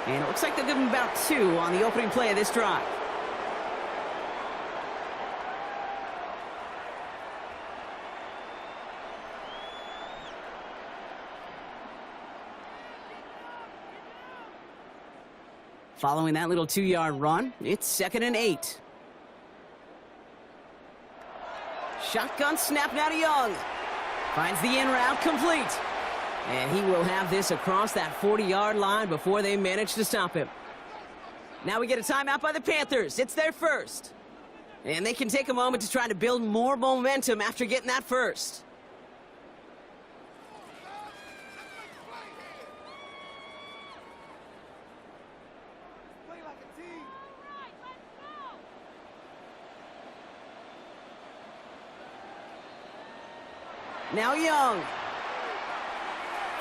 And it looks like they'll give him about 2 on the opening play of this drive. Following that little 2-yard run, it's 2nd and 8. Shotgun snap now to Young. Finds the in route complete. And he will have this across that 40-yard line before they manage to stop him. Now we get a timeout by the Panthers. It's their first. And they can take a moment to try to build more momentum after getting that first. Now Young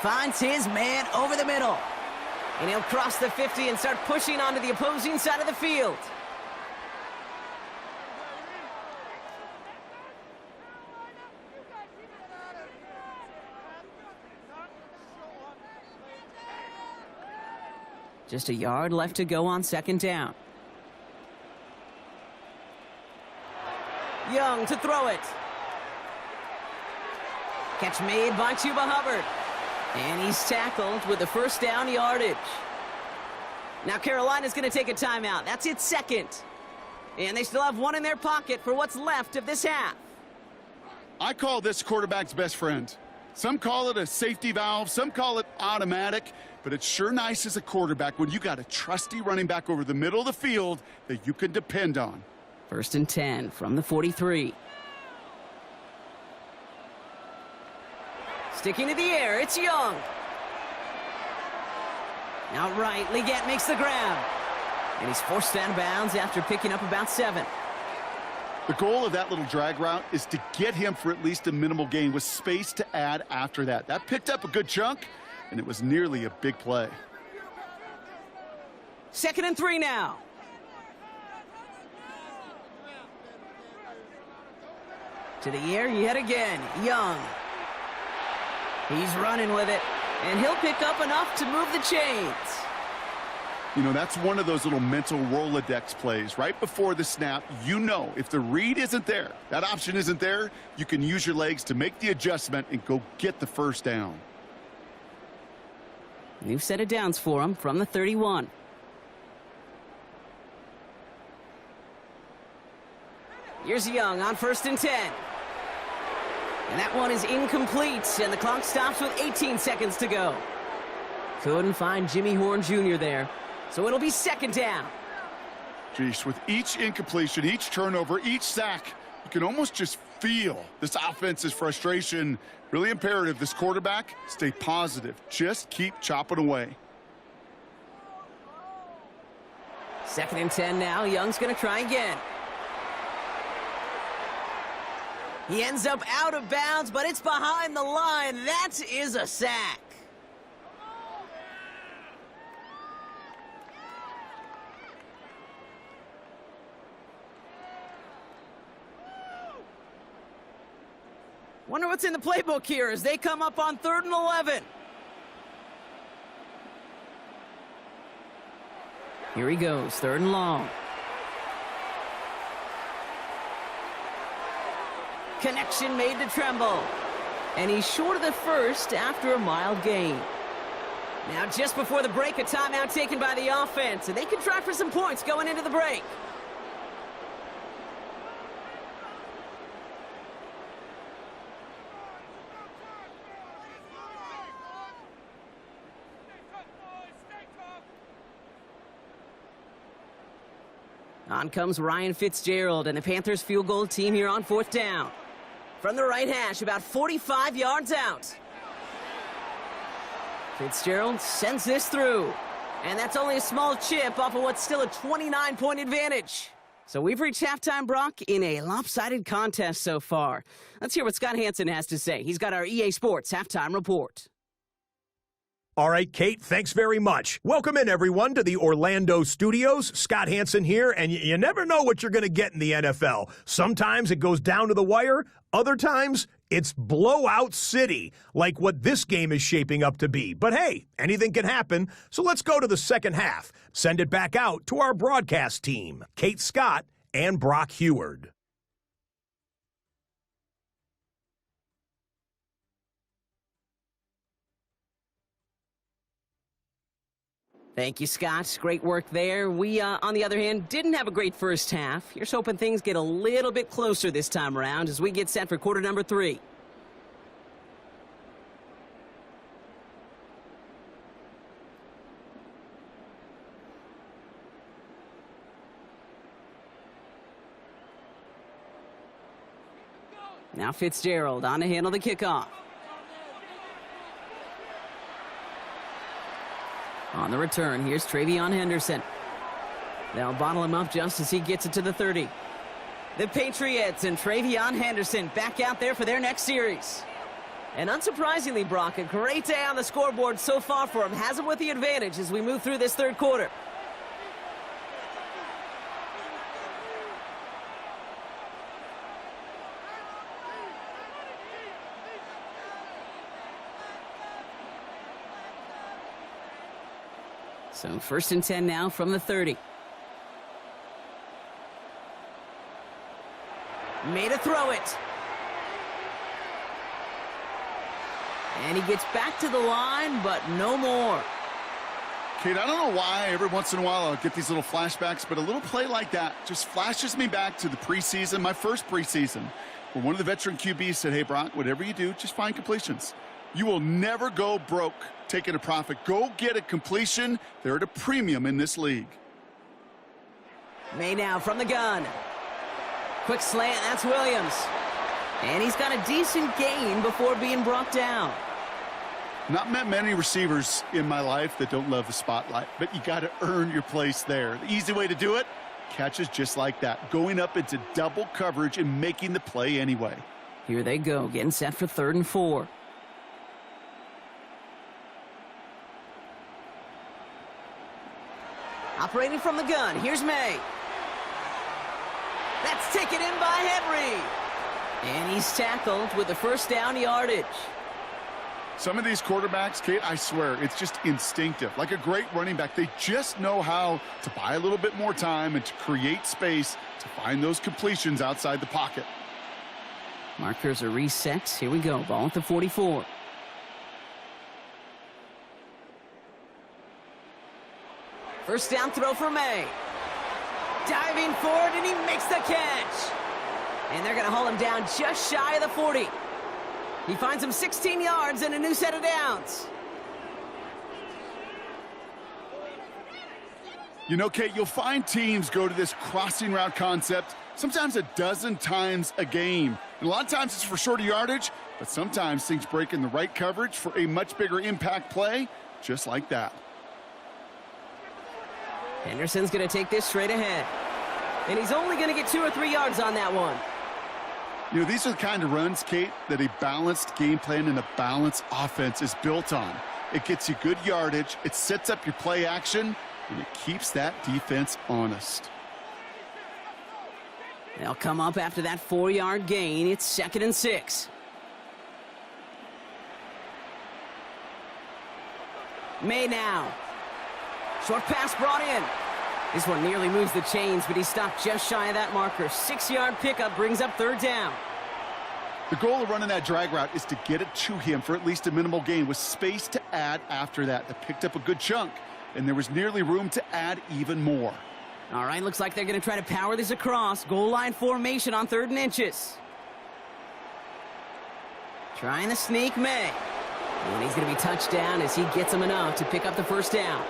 finds his man over the middle. And he'll cross the 50 and start pushing onto the opposing side of the field. Just a yard left to go on 2nd down. Young to throw it. Catch made by Chuba Hubbard. And he's tackled with the 1st down yardage. Now Carolina's going to take a timeout. That's its 2nd. And they still have 1 in their pocket for what's left of this half. I call this quarterback's best friend. Some call it a safety valve. Some call it automatic. But it's sure nice as a quarterback when you got a trusty running back over the middle of the field that you can depend on. 1st and 10 from the 43. Sticking to the air, it's Young. Outright, Leggett makes the grab. And he's forced out of bounds after picking up about 7. The goal of that little drag route is to get him for at least a minimal gain with space to add after that. That picked up a good chunk, and it was nearly a big play. 2nd and 3 now. To the air yet again, Young. He's running with it, and he'll pick up enough to move the chains. You know, that's one of those little mental Rolodex plays. Right before the snap, you know if the read isn't there, that option isn't there, you can use your legs to make the adjustment and go get the first down. New set of downs for him from the 31. Here's Young on 1st and 10. And that one is incomplete, and the clock stops with 18 seconds to go. Couldn't find Jimmy Horn Jr. there, so it'll be 2nd down. Geez, with each incompletion, each turnover, each sack, you can almost just feel this offense's frustration. Really imperative, this quarterback, stay positive. Just keep chopping away. 2nd and 10 now. Young's going to try again. He ends up out of bounds, but it's behind the line. That is a sack. Wonder what's in the playbook here as they come up on 3rd and 11. Here he goes, 3rd and long. Connection made to Tremble. And he's short of the first after a mild gain. Now just before the break, a timeout taken by the offense, and they can try for some points going into the break. On comes Ryan Fitzgerald and the Panthers field goal team here on 4th down. From the right hash, about 45 yards out. Fitzgerald sends this through. And that's only a small chip off of what's still a 29-point advantage. So we've reached halftime, Brock, in a lopsided contest so far. Let's hear what Scott Hansen has to say. He's got our EA Sports halftime report. All right, Kate, thanks very much. Welcome in, everyone, to the Orlando studios. Scott Hansen here, and you never know what you're going to get in the NFL. Sometimes it goes down to the wire. Other times, it's blowout city, like what this game is shaping up to be. But hey, anything can happen, so let's go to the second half. Send it back out to our broadcast team, Kate Scott and Brock Heward. Thank you, Scott. Great work there. We, on the other hand, didn't have a great first half. Here's hoping things get a little bit closer this time around as we get set for quarter number 3. Now Fitzgerald on to handle the kickoff. On the return, here's Travion Henderson. They'll bottle him up just as he gets it to the 30. The Patriots and Travion Henderson back out there for their next series. And unsurprisingly, Brock, a great day on the scoreboard so far for him. Has him with the advantage as we move through this third quarter. So 1st and 10 now from the 30. Made a throw it. And he gets back to the line, but no more. Kate, I don't know why every once in a while I'll get these little flashbacks, but a little play like that just flashes me back to the preseason, my first preseason, where one of the veteran QBs said, hey, Brock, whatever you do, just find completions. You will never go broke taking a profit. Go get a completion. They're at a premium in this league. May now from the gun. Quick slant, that's Williams. And he's got a decent gain before being brought down. Not met many receivers in my life that don't love the spotlight, but you got to earn your place there. The easy way to do it, catches just like that, going up into double coverage and making the play anyway. Here they go, getting set for 3rd and 4. Operating from the gun, here's May. That's taken in by Henry. And he's tackled with the 1st down yardage. Some of these quarterbacks, Kate, I swear, it's just instinctive. Like a great running back, they just know how to buy a little bit more time and to create space to find those completions outside the pocket. Markers are reset. Here we go, ball at the 44. First down throw for May. Diving forward, and he makes the catch. And they're going to haul him down just shy of the 40. He finds him 16 yards and a new set of downs. You know, Kate, you'll find teams go to this crossing route concept sometimes a dozen times a game. And a lot of times it's for shorter yardage, but sometimes things break in the right coverage for a much bigger impact play, just like that. Henderson's going to take this straight ahead. And he's only going to get 2 or 3 yards on that one. You know, these are the kind of runs, Kate, that a balanced game plan and a balanced offense is built on. It gets you good yardage, it sets up your play action, and it keeps that defense honest. They'll come up after that 4-yard gain. It's 2nd and 6. May now. Short pass brought in. This one nearly moves the chains, but he stopped just shy of that marker. 6-yard pickup brings up 3rd down. The goal of running that drag route is to get it to him for at least a minimal gain with space to add after that. They picked up a good chunk, and there was nearly room to add even more. All right, looks like they're going to try to power this across. Goal line formation on 3rd and inches. Trying to sneak May. And he's going to be touched down as he gets him enough to pick up the 1st down.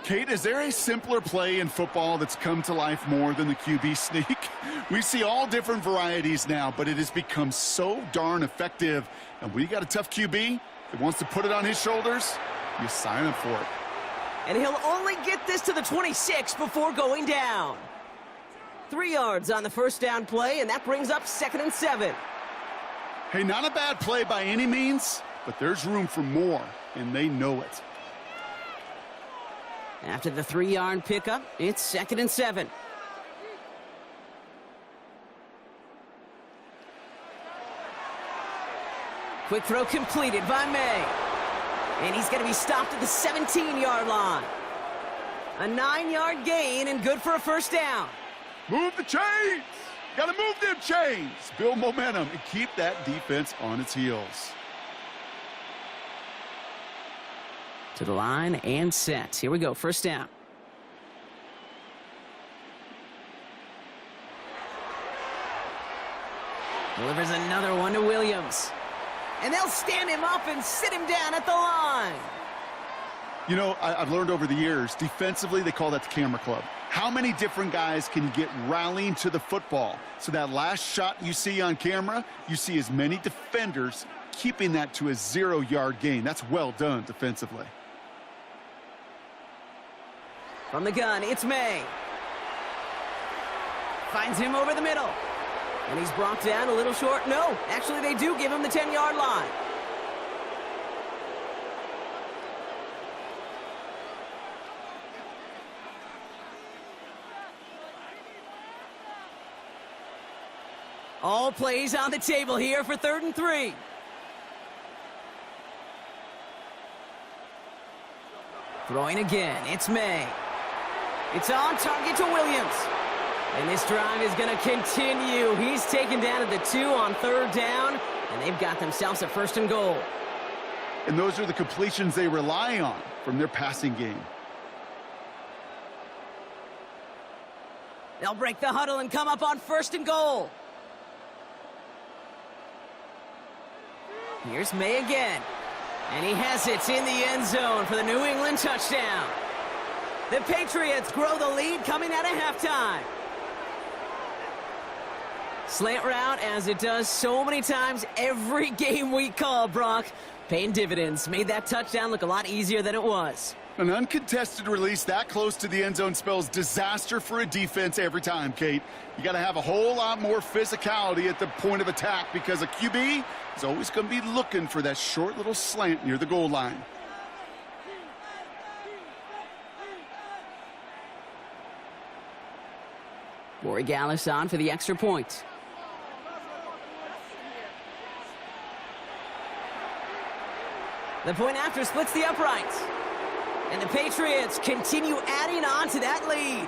Kate, is there a simpler play in football that's come to life more than the QB sneak? We see all different varieties now, but it has become so darn effective. And when you got a tough QB that wants to put it on his shoulders, you sign up for it. And he'll only get this to the 26 before going down. 3 yards on the 1st down play, and that brings up 2nd and 7. Hey, not a bad play by any means, but there's room for more, and they know it. After the 3-yard pickup, it's 2nd and 7. Quick throw completed by May. And he's going to be stopped at the 17-yard line. A 9-yard gain and good for a 1st down. Move the chains! Got to move them chains! Build momentum and keep that defense on its heels. To the line and set. Here we go, 1st down. Delivers another one to Williams. And they'll stand him up and sit him down at the line. You know, I've learned over the years, defensively, they call that the camera club. How many different guys can you get rallying to the football? So that last shot you see on camera, you see as many defenders keeping that to a 0-yard gain. That's well done defensively. From the gun, it's May. Finds him over the middle. And he's brought down a little short. No, actually they do give him the 10-yard line. All plays on the table here for 3rd and 3. Throwing again, it's May. It's on target to Williams. And this drive is going to continue. He's taken down at the 2 on 3rd down, and they've got themselves a 1st and goal. And those are the completions they rely on from their passing game. They'll break the huddle and come up on 1st and goal. Here's May again. And he has it in the end zone for the New England touchdown. The Patriots grow the lead coming out of halftime. Slant route, as it does so many times every game we call, Brock. Paying dividends. Made that touchdown look a lot easier than it was. An uncontested release that close to the end zone spells disaster for a defense every time, Kate. You got to have a whole lot more physicality at the point of attack because a QB is always going to be looking for that short little slant near the goal line. Borregales on for the extra point. The point after splits the uprights. And the Patriots continue adding on to that lead.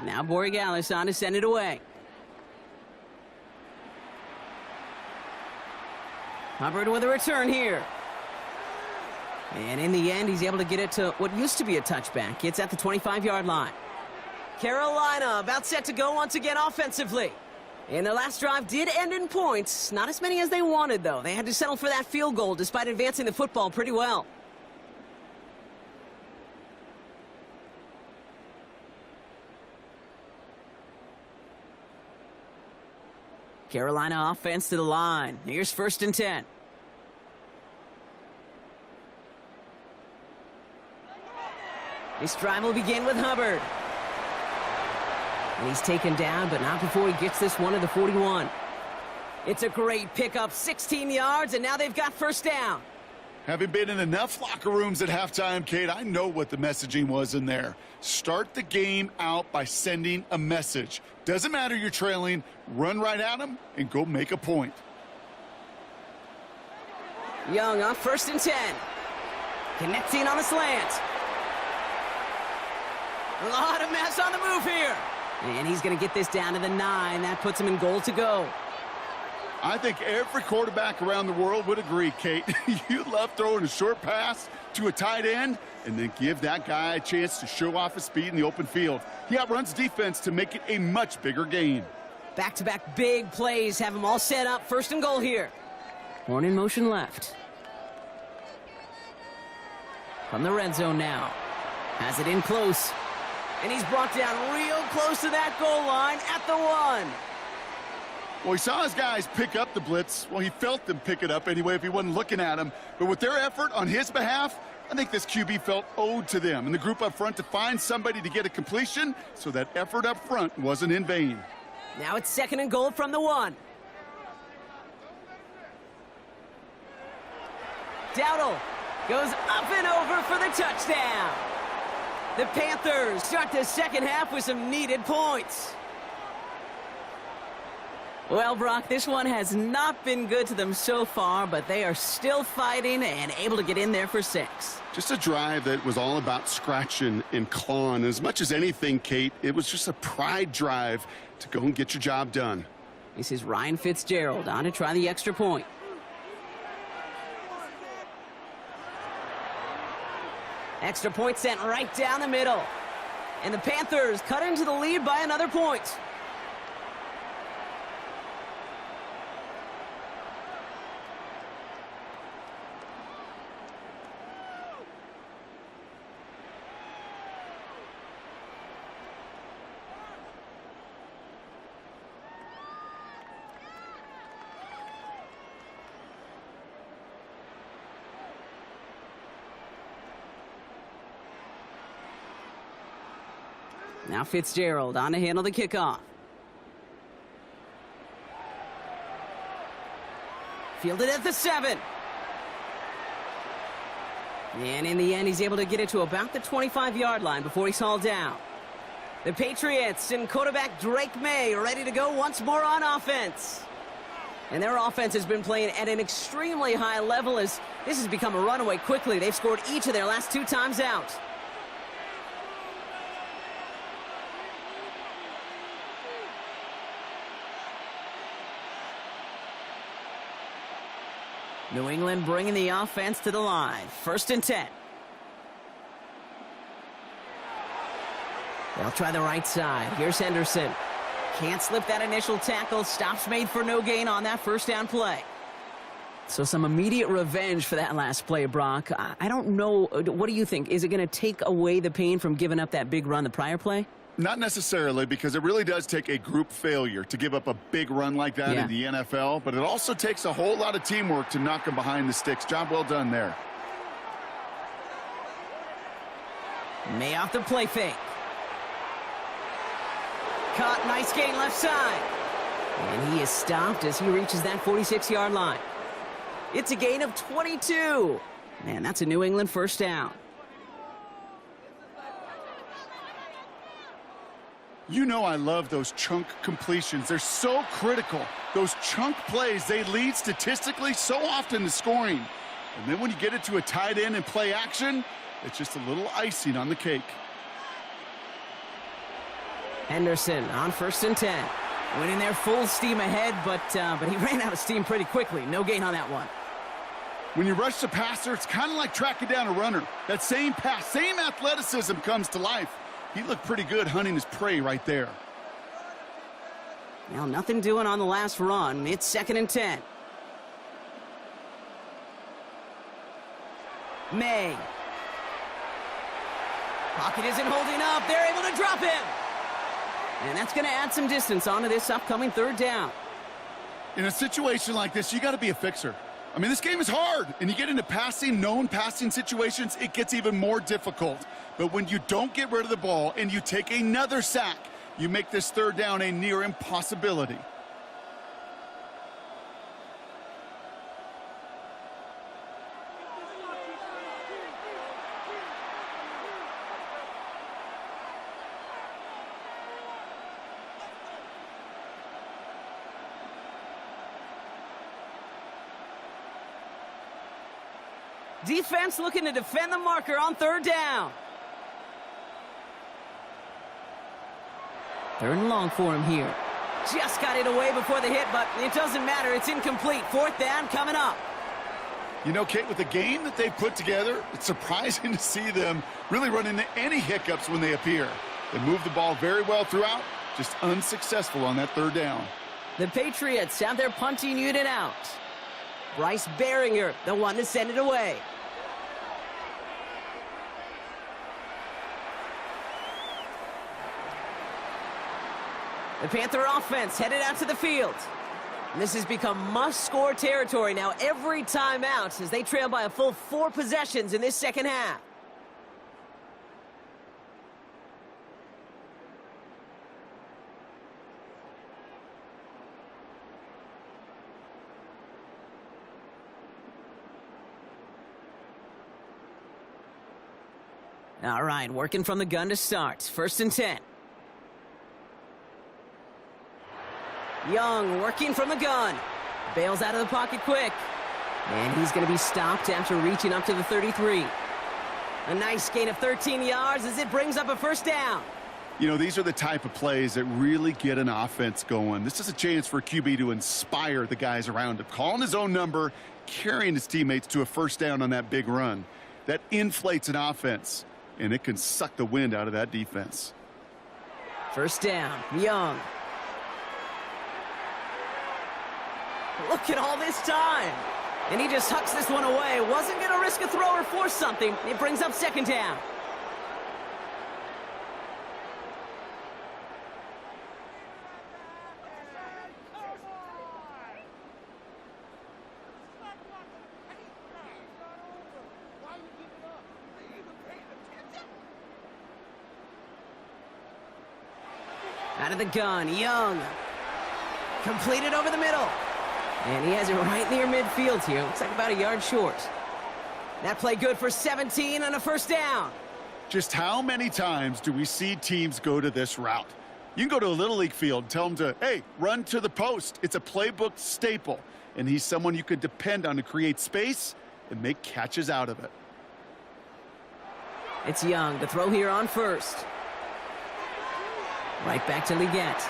Now Borregales on to send it away. Hubbard with a return here. And in the end, he's able to get it to what used to be a touchback. It's at the 25-yard line. Carolina about set to go once again offensively. And their last drive did end in points. Not as many as they wanted, though. They had to settle for that field goal despite advancing the football pretty well. Carolina offense to the line. Here's 1st and 10. This drive will begin with Hubbard. And he's taken down, but not before he gets this one to the 41. It's a great pickup, 16 yards, and now they've got 1st down. Having been in enough locker rooms at halftime, Kate, I know what the messaging was in there. Start the game out by sending a message. Doesn't matter you're trailing, run right at them and go make a point. Young on 1st and 10. Connecting on the slant. A lot of mess on the move here. And he's going to get this down to the 9. That puts him in goal to go. I think every quarterback around the world would agree, Kate. You love throwing a short pass to a tight end and then give that guy a chance to show off his speed in the open field. He outruns defense to make it a much bigger game. Back-to-back big plays have them all set up. 1st and goal here. Horn in motion left. From the red zone now. Has it in close. And he's brought down real close to that goal line at the 1. Well, he saw his guys pick up the blitz. Well, he felt them pick it up anyway if he wasn't looking at him. But with their effort on his behalf, I think this QB felt owed to them and the group up front to find somebody to get a completion, so that effort up front wasn't in vain. Now it's 2nd and goal from the 1. Dowdle goes up and over for the touchdown. The Panthers start the second half with some needed points. Well, Brock, this one has not been good to them so far, but they are still fighting and able to get in there for 6. Just a drive that was all about scratching and clawing. As much as anything, Kate, it was just a pride drive to go and get your job done. This is Ryan Fitzgerald on to try the extra point. Extra point sent right down the middle. And the Panthers cut into the lead by another point. Now Fitzgerald on to handle the kickoff. Fielded at the 7. And in the end, he's able to get it to about the 25-yard line before he's hauled down. The Patriots and quarterback Drake May ready to go once more on offense. And their offense has been playing at an extremely high level as this has become a runaway quickly. They've scored each of their last 2 times out. New England bringing the offense to the line. 1st and 10. They'll try the right side. Here's Henderson. Can't slip that initial tackle. Stops made for no gain on that 1st down play. So some immediate revenge for that last play, Brock. I don't know. What do you think? Is it going to take away the pain from giving up that big run the prior play? Not necessarily, because it really does take a group failure to give up a big run like that in the NFL. But it also takes a whole lot of teamwork to knock them behind the sticks. Job well done there. May off the play fake. Caught, nice gain left side. And he is stopped as he reaches that 46-yard line. It's a gain of 22. Man, that's a New England 1st down. You know I love those chunk completions. They're so critical. Those chunk plays, they lead statistically so often to scoring. And then when you get it to a tight end and play action, it's just a little icing on the cake. Henderson on 1st and 10. Went in there full steam ahead, but he ran out of steam pretty quickly. No gain on that one. When you rush the passer, it's kind of like tracking down a runner. That same pass, same athleticism comes to life. He looked pretty good hunting his prey right there. Well, nothing doing on the last run. It's 2nd and 10. May. Pocket isn't holding up. They're able to drop him. And that's going to add some distance onto this upcoming 3rd down. In a situation like this, you got to be a fixer. I mean, this game is hard, and you get into passing, known passing situations, it gets even more difficult. But when you don't get rid of the ball and you take another sack, you make this 3rd down a near impossibility. Defense looking to defend the marker on 3rd down. 3rd and long for him here. Just got it away before the hit, but it doesn't matter. It's incomplete. 4th down coming up. You know, Kate, with the game that they put together, it's surprising to see them really run into any hiccups when they appear. They move the ball very well throughout, just unsuccessful on that 3rd down. The Patriots have their punting unit out. Bryce Behringer, the one to send it away. The Panther offense headed out to the field. And this has become must-score territory now every time out as they trail by a full 4 possessions in this 2nd half. All right, working from the gun to start. 1st and 10. Young working from the gun. Bails out of the pocket quick. And he's going to be stopped after reaching up to the 33. A nice gain of 13 yards as it brings up a 1st down. You know, these are the type of plays that really get an offense going. This is a chance for a QB to inspire the guys around him. Calling his own number, carrying his teammates to a 1st down on that big run. That inflates an offense, and it can suck the wind out of that defense. 1st down, Young. Look at all this time. And he just hucks this one away. Wasn't going to risk a throw or force something. It brings up 2nd down. Out of the gun, Young. Completed over the middle. And he has it right near midfield here. Looks like about a yard short. That play good for 17 on a 1st down. Just how many times do we see teams go to this route? You can go to a Little League field and tell them to, hey, run to the post. It's a playbook staple. And he's someone you could depend on to create space and make catches out of it. It's Young to throw here on 1st. Right back to Leggett.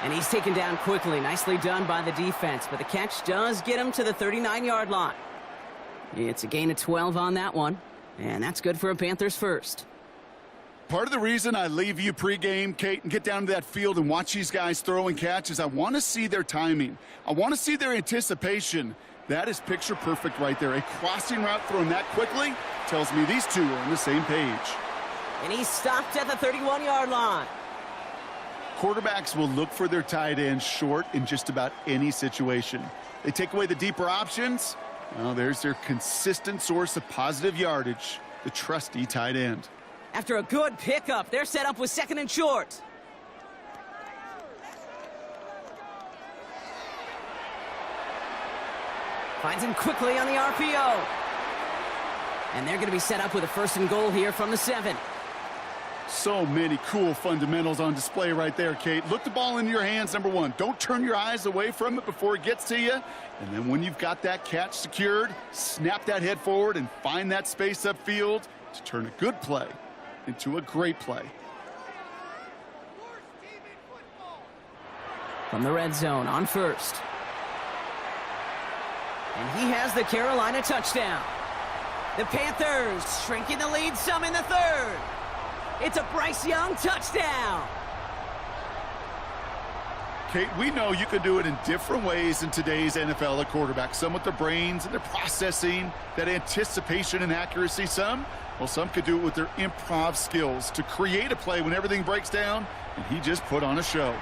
And he's taken down quickly. Nicely done by the defense. But the catch does get him to the 39-yard line. It's a gain of 12 on that one, and that's good for a Panthers first. Part of the reason I leave you pregame, Kate, and get down to that field and watch these guys throw and catch is I want to see their timing. I want to see their anticipation. That is picture perfect right there. A crossing route thrown that quickly tells me these two are on the same page. And he's stopped at the 31-yard line. Quarterbacks will look for their tight end short in just about any situation. They take away the deeper options. Well, there's their consistent source of positive yardage, the trusty tight end. After a good pickup, they're set up with 2nd and short. Finds him quickly on the RPO. And they're going to be set up with a 1st and goal here from the 7. So many cool fundamentals on display right there, Kate. Look the ball into your hands, number one. Don't turn your eyes away from it before it gets to you. And then when you've got that catch secured, snap that head forward and find that space upfield to turn a good play into a great play. From the red zone on 1st. And he has the Carolina touchdown. The Panthers shrinking the lead some in the 3rd. It's a Bryce Young touchdown. Kate, we know you can do it in different ways in today's NFL at quarterback. Some with their brains and their processing, that anticipation and accuracy. Some could do it with their improv skills to create a play when everything breaks down, and he just put on a show.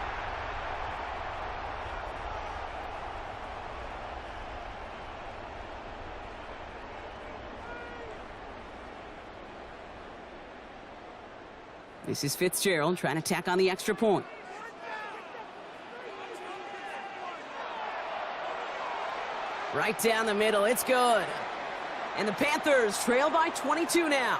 This is Fitzgerald trying to tack on the extra point. Right down the middle, it's good. And the Panthers trail by 22 now.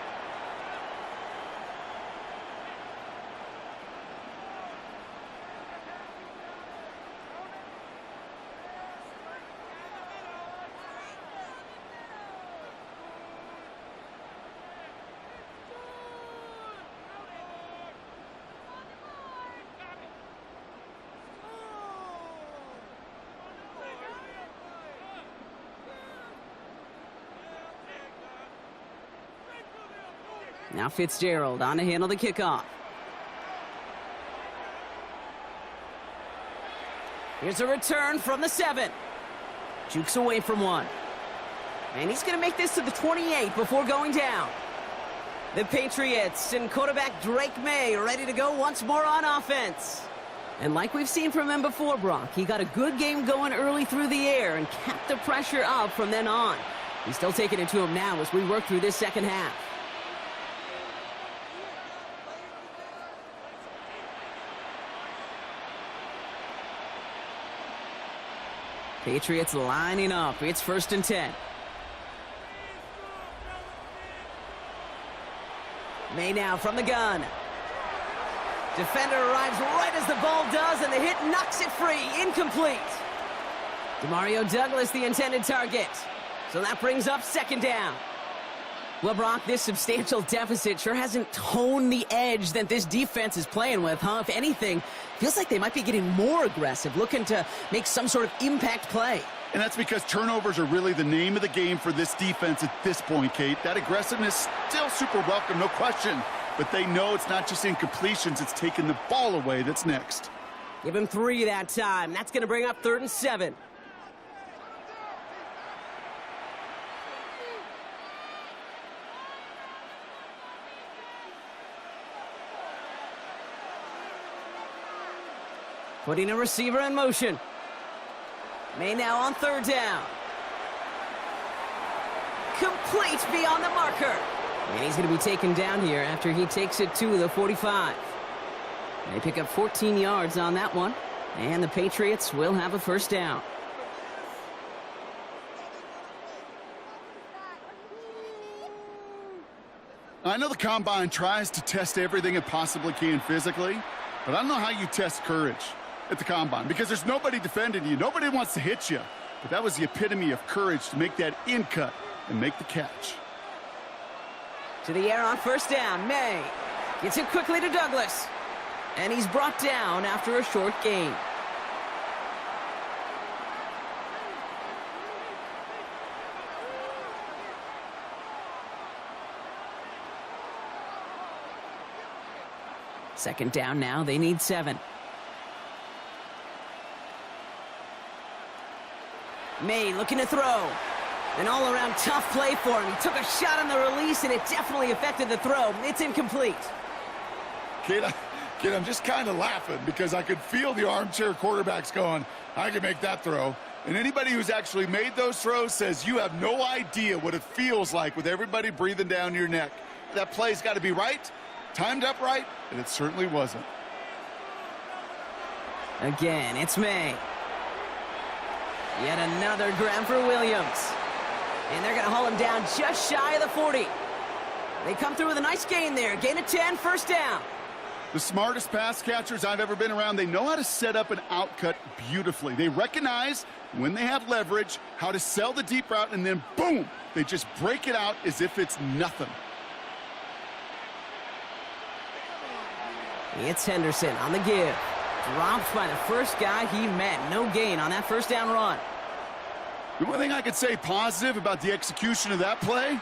Now Fitzgerald on to handle the kickoff. Here's a return from the 7. Jukes away from one. And he's going to make this to the 28 before going down. The Patriots and quarterback Drake May ready to go once more on offense. And like we've seen from him before, Brock, he got a good game going early through the air and kept the pressure up from then on. He's still taking it to him now as we work through this second half. Patriots lining up. It's 1st and 10. May now from the gun. Defender arrives right as the ball does, and the hit knocks it free. Incomplete. Demario Douglas, the intended target. So that brings up 2nd down. Well, Brock, this substantial deficit sure hasn't honed the edge that this defense is playing with, huh? If anything, feels like they might be getting more aggressive, looking to make some sort of impact play. And that's because turnovers are really the name of the game for this defense at this point, Kate. That aggressiveness still super welcome, no question. But they know it's not just incompletions, it's taking the ball away that's next. Give him 3 that time. That's going to bring up 3rd and 7. Putting a receiver in motion. May now on 3rd down. Complete beyond the marker. And he's going to be taken down here after he takes it to the 45. They pick up 14 yards on that one. And the Patriots will have a 1st down. I know the Combine tries to test everything it possibly can physically, but I don't know how you test courage at the Combine, because there's nobody defending you. Nobody wants to hit you. But that was the epitome of courage to make that in cut and make the catch. To the air on 1st down. May gets it quickly to Douglas. And he's brought down after a short gain. Second down now, they need 7. May looking to throw. An all-around tough play for him. He took a shot on the release, and it definitely affected the throw. It's incomplete. Kid, I'm just kind of laughing because I could feel the armchair quarterbacks going, I can make that throw. And anybody who's actually made those throws says you have no idea what it feels like with everybody breathing down your neck. That play's got to be right, timed up right, and it certainly wasn't. Again, it's May. Yet another grab for Williams. And they're going to haul him down just shy of the 40. They come through with a nice gain there. Gain of 10, first down. The smartest pass catchers I've ever been around, they know how to set up an outcut beautifully. They recognize when they have leverage, how to sell the deep route, and then boom, they just break it out as if it's nothing. It's Henderson on the give. Dropped by the first guy he met. No gain on that first down run. The one thing I could say positive about the execution of that play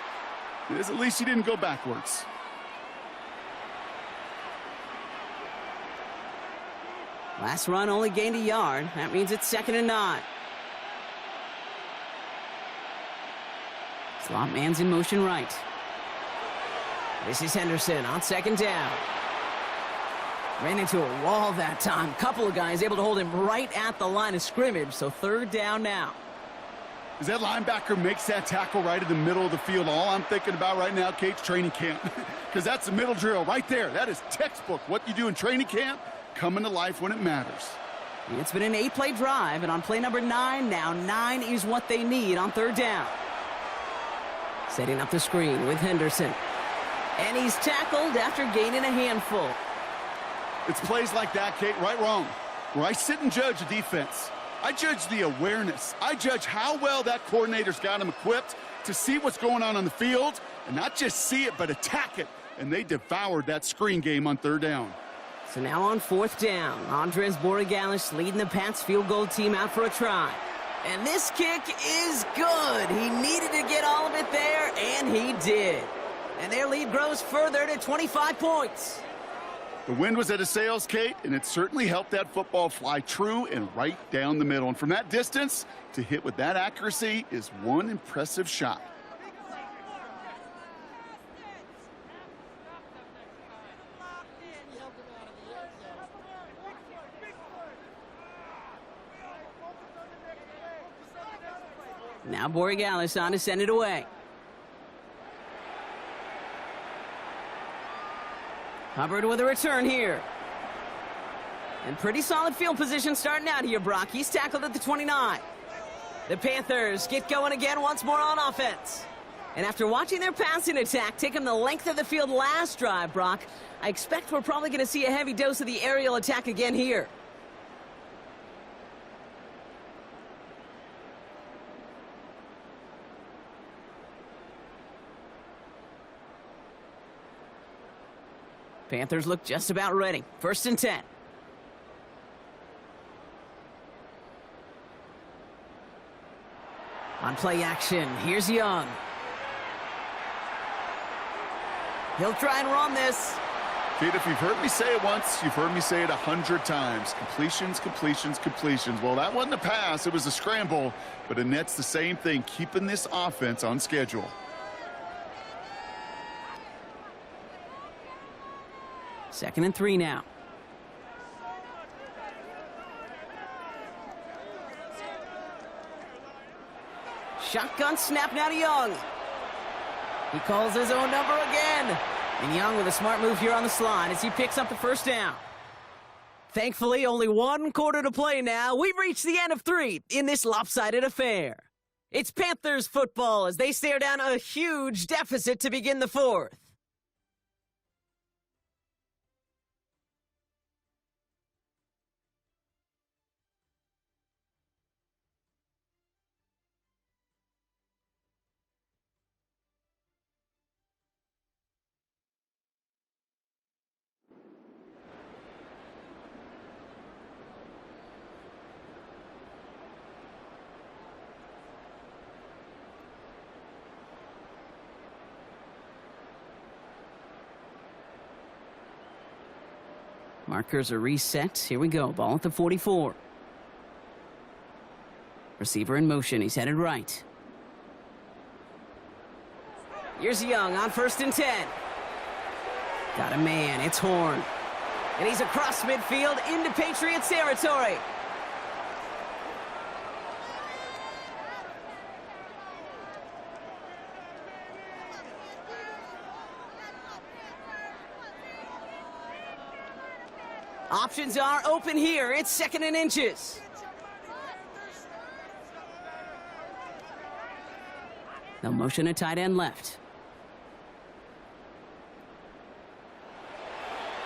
is at least he didn't go backwards. Last run only gained a yard. That means it's 2nd and 9. Slot man's in motion right. This is Henderson on 2nd down. Ran into a wall that time. Couple of guys able to hold him right at the line of scrimmage, so 3rd down now. As that linebacker makes that tackle right in the middle of the field, all I'm thinking about right now, Kate's training camp. Because that's the middle drill right there. That is textbook. What you do in training camp, coming to life when it matters. It's been an 8-play drive, and on play number 9 now, 9 is what they need on 3rd down. Setting up the screen with Henderson. And he's tackled after gaining a handful. It's plays like that, Kate, right, wrong, where I sit and judge a defense. I judge the awareness. I judge how well that coordinator's got him equipped to see what's going on the field, and not just see it, but attack it. And they devoured that screen game on 3rd down. So now on 4th down, Andres Borregales leading the Pats field goal team out for a try. And this kick is good. He needed to get all of it there, and he did. And their lead grows further to 25 points. The wind was at his sails, Kate, and it certainly helped that football fly true and right down the middle. And from that distance, to hit with that accuracy is one impressive shot. Now Borregales on to send it away. Hubbard with a return here. And pretty solid field position starting out here, Brock. He's tackled at the 29. The Panthers get going again once more on offense. And after watching their passing attack take them the length of the field last drive, Brock, I expect we're probably going to see a heavy dose of the aerial attack again here. Panthers look just about ready. 1st and 10. On play action, here's Young. He'll try and run this. Kate, if you've heard me say it once, you've heard me say it 100 times. Completions, completions, completions. Well, that wasn't a pass. It was a scramble. But Annette's the same thing, keeping this offense on schedule. 2nd and 3 now. Shotgun snap now to Young. He calls his own number again. And Young with a smart move here on the slide as he picks up the 1st down. Thankfully, only 1 quarter to play now. We've reached the end of 3 in this lopsided affair. It's Panthers football as they stare down a huge deficit to begin the 4th. Markers are reset. Here we go. Ball at the 44. Receiver in motion. He's headed right. Here's Young on 1st and 10. Got a man. It's Horn. And he's across midfield into Patriots territory. Options are open here. It's 2nd and inches. They'll motion a tight end left.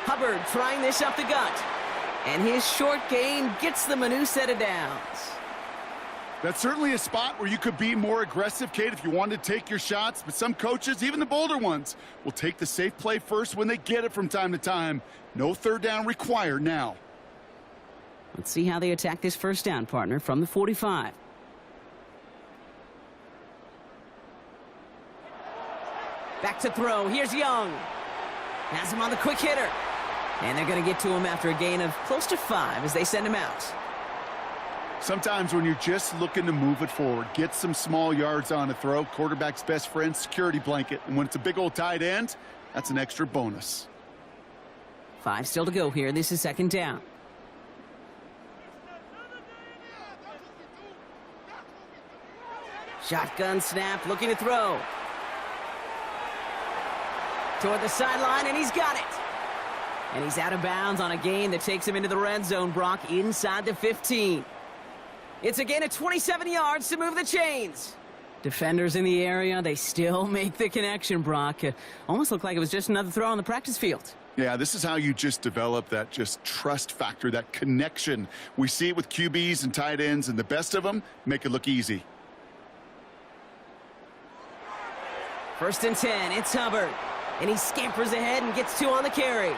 Hubbard trying this up the gut. And his short gain gets them a new set of downs. That's certainly a spot where you could be more aggressive, Kate, if you wanted to take your shots. But some coaches, even the bolder ones, will take the safe play first when they get it from time to time. No 3rd down required now. Let's see how they attack this 1st down, partner, from the 45. Back to throw. Here's Young. Has him on the quick hitter. And they're going to get to him after a gain of close to 5 as they send him out. Sometimes when you're just looking to move it forward, get some small yards on a throw, quarterback's best friend, security blanket. And when it's a big old tight end, that's an extra bonus. 5 still to go here. This is 2nd down. Shotgun snap, looking to throw. Toward the sideline, and he's got it. And he's out of bounds on a gain that takes him into the red zone, Brock, inside the 15. It's a gain of 27 yards to move the chains. Defenders in the area, they still make the connection, Brock. Almost looked like it was just another throw on the practice field. Yeah, this is how you just develop that just trust factor, that connection. We see it with QBs and tight ends, and the best of them make it look easy. 1st and 10, it's Hubbard. And he scampers ahead and gets 2 on the carry.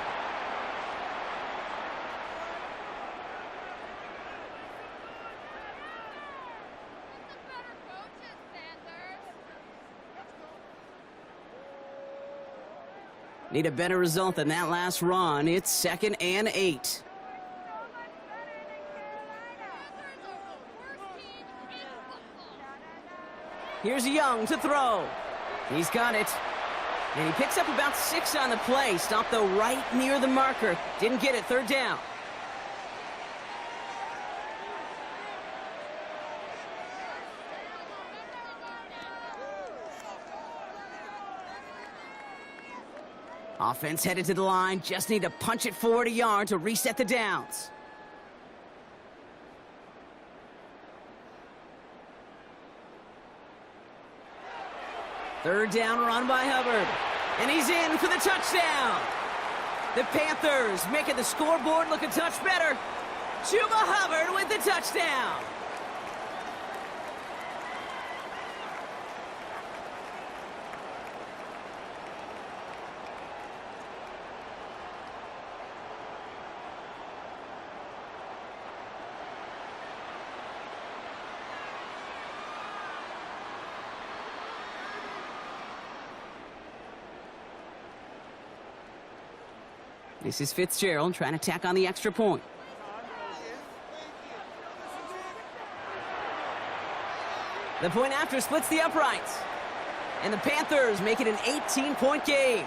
Need a better result than that last run. It's 2nd and 8. Here's Young to throw. He's got it. And he picks up about 6 on the play. Stopped, though, right near the marker. Didn't get it. 3rd down. Offense headed to the line. Just need to punch it forward a yard to reset the downs. Third down run by Hubbard. And he's in for the touchdown. The Panthers making the scoreboard look a touch better. Chuba Hubbard with the touchdown. This is Fitzgerald trying to tack on the extra point. The point after splits the uprights. And the Panthers make it an 18-point game.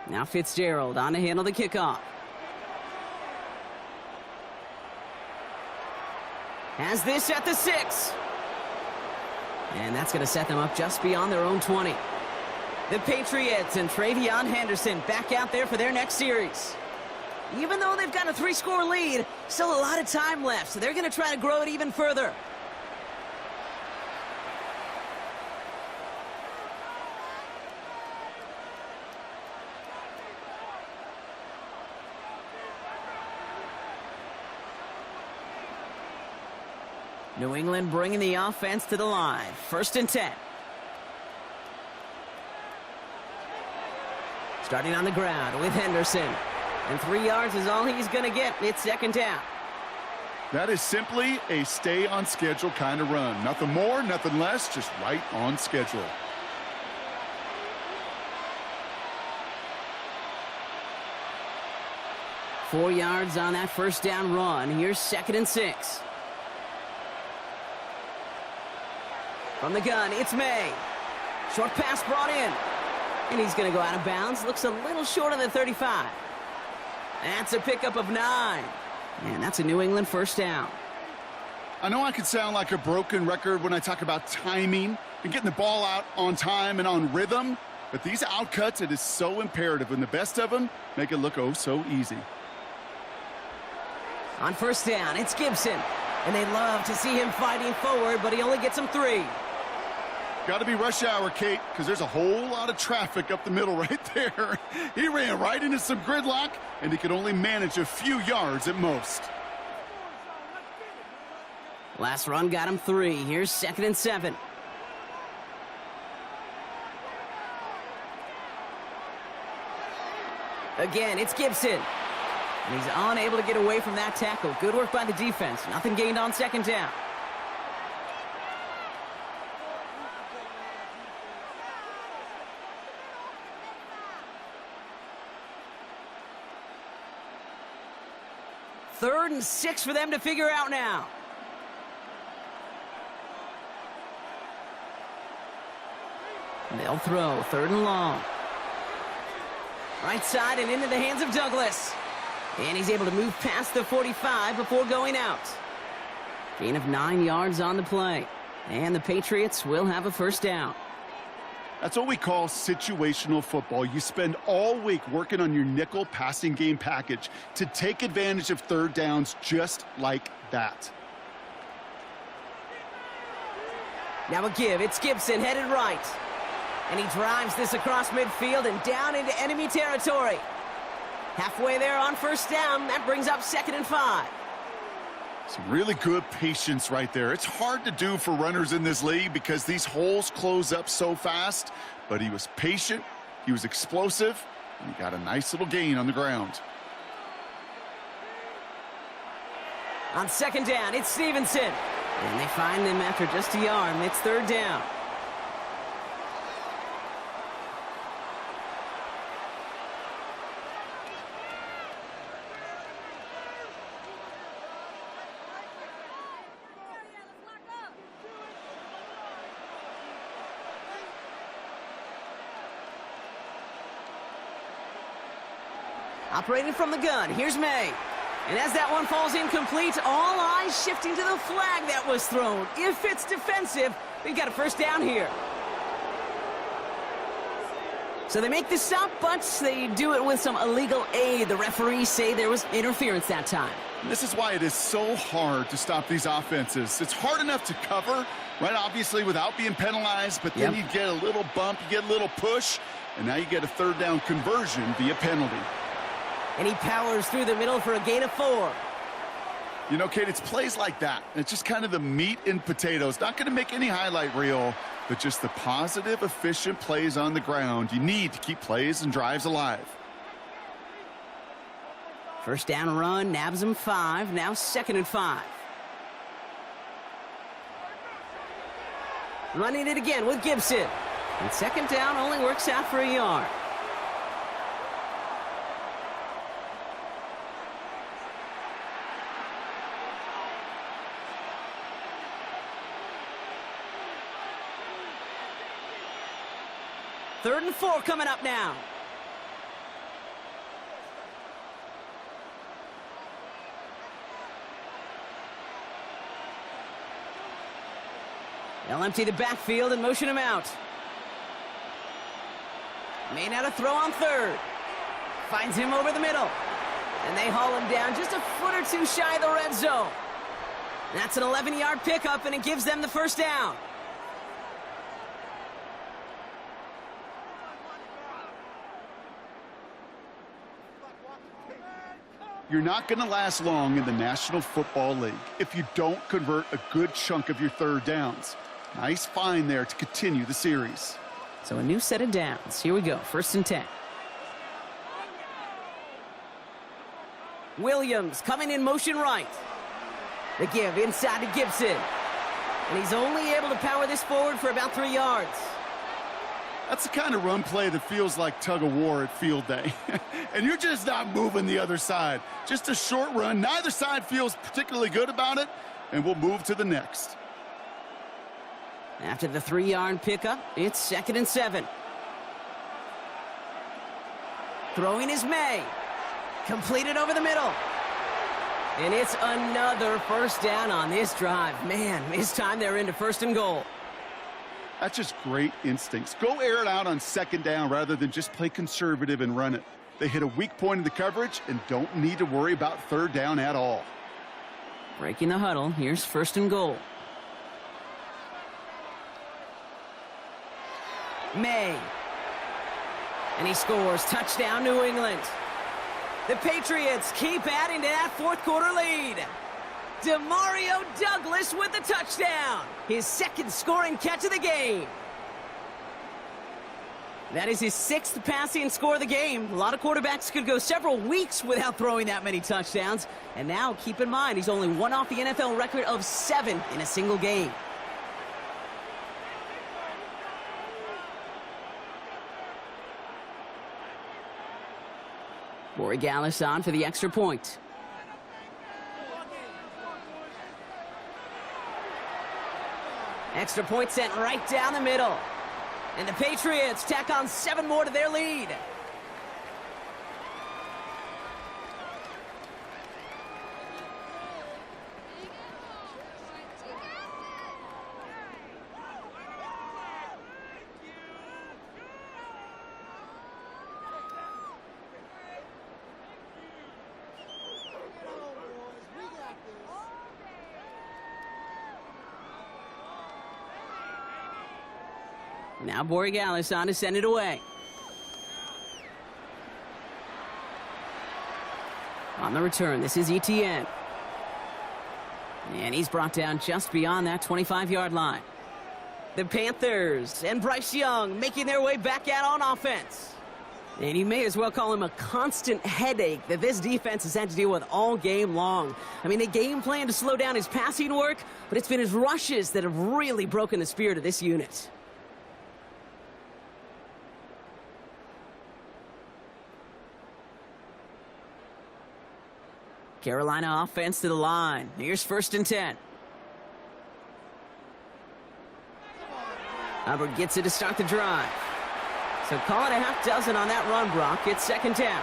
Now Fitzgerald on to handle the kickoff. Has this at the 6. And that's going to set them up just beyond their own 20. The Patriots and Travion Henderson back out there for their next series. Even though they've got a 3-score lead, still a lot of time left, so they're going to try to grow it even further. New England bringing the offense to the line. 1st and 10. Starting on the ground with Henderson. And 3 yards is all he's going to get. It's 2nd down. That is simply a stay on schedule kind of run. Nothing more, nothing less, just right on schedule. Four yards on that 1st down run. Here's 2nd and 6. From the gun, it's May. Short pass brought in. And he's going to go out of bounds. Looks a little short of the 35. That's a pickup of 9. And that's a New England 1st down. I know I can sound like a broken record when I talk about timing and getting the ball out on time and on rhythm, but these outcuts, it is so imperative, and the best of them make it look oh so easy. On 1st down, it's Gibson. And they love to see him fighting forward, but he only gets them 3. Got to be rush hour, Kate, because there's a whole lot of traffic up the middle right there. He ran right into some gridlock, and he could only manage a few yards at most. Last run got him 3. Here's 2nd and 7. Again, it's Gibson. And he's unable to get away from that tackle. Good work by the defense. Nothing gained on 2nd down. Third and 6 for them to figure out now. And they'll throw 3rd and long. Right side and into the hands of Douglas. And he's able to move past the 45 before going out. Gain of 9 yards on the play. And the Patriots will have a 1st down. That's what we call situational football. You spend all week working on your nickel passing game package to take advantage of 3rd downs just like that. Now a give. It's Gibson headed right. And he drives this across midfield and down into enemy territory. Halfway there on 1st down. That brings up 2nd and 5. Some really good patience right there. It's hard to do for runners in this league because these holes close up so fast. But he was patient, he was explosive, and he got a nice little gain on the ground. On 2nd down, it's Stevenson. And they find him after just a yard, and it's 3rd down. Operating from the gun, here's May. And as that one falls incomplete, all eyes shifting to the flag that was thrown. If it's defensive, we've got a 1st down here. So they make the stop, but they do it with some illegal aid. The referees say there was interference that time. This is why it is so hard to stop these offenses. It's hard enough to cover, right, obviously, without being penalized, but then you get a little bump, you get a little push, and now you get a 3rd down conversion via penalty. And he powers through the middle for a gain of 4. You know, Kate, it's plays like that. It's just kind of the meat and potatoes. Not going to make any highlight reel, but just the positive, efficient plays on the ground. You need to keep plays and drives alive. 1st down run, nabs him 5. Now 2nd and 5. Running it again with Gibson. And 2nd down only works out for a yard. Third and 4 coming up now. They'll empty the backfield and motion him out. May not have throw on 3rd. Finds him over the middle. And they haul him down just a foot or 2 shy of the red zone. That's an 11-yard pickup, and it gives them the 1st down. You're not going to last long in the National Football League if you don't convert a good chunk of your third downs. Nice find there to continue the series. So a new set of downs. Here we go, 1st and 10. Williams coming in motion right. The give inside to Gibson. And he's only able to power this forward for about 3 yards. That's the kind of run play that feels like tug of war at field day. And you're just not moving the other side. Just a short run. Neither side feels particularly good about it. And we'll move to the next. After the 3-yard pickup, it's 2nd and 7. Throwing is May. Completed over the middle. And it's another 1st down on this drive. Man, this time they're into 1st and goal. That's just great instincts. Go air it out on 2nd down rather than just play conservative and run it. They hit a weak point in the coverage and don't need to worry about 3rd down at all. Breaking the huddle. Here's 1st and goal. May. And he scores. Touchdown, New England. The Patriots keep adding to that 4th quarter lead. Demario Douglas with the touchdown. His 2nd scoring catch of the game. That is his 6th passing score of the game. A lot of quarterbacks could go several weeks without throwing that many touchdowns. And now, keep in mind, he's only one off the NFL record of 7 in a single game. Borregales on for the extra point. Extra point sent right down the middle. And the Patriots tack on 7 more to their lead. Now Borregales on to send it away. On the return, this is Etienne. And he's brought down just beyond that 25-yard line. The Panthers and Bryce Young making their way back out on offense. And you may as well call him a constant headache that this defense has had to deal with all game long. I mean, they game plan to slow down his passing work, but it's been his rushes that have really broken the spirit of this unit. Carolina offense to the line. Here's 1st and 10. Hubbard gets it to start the drive. So call it a half dozen on that run, Brock. It's 2nd down.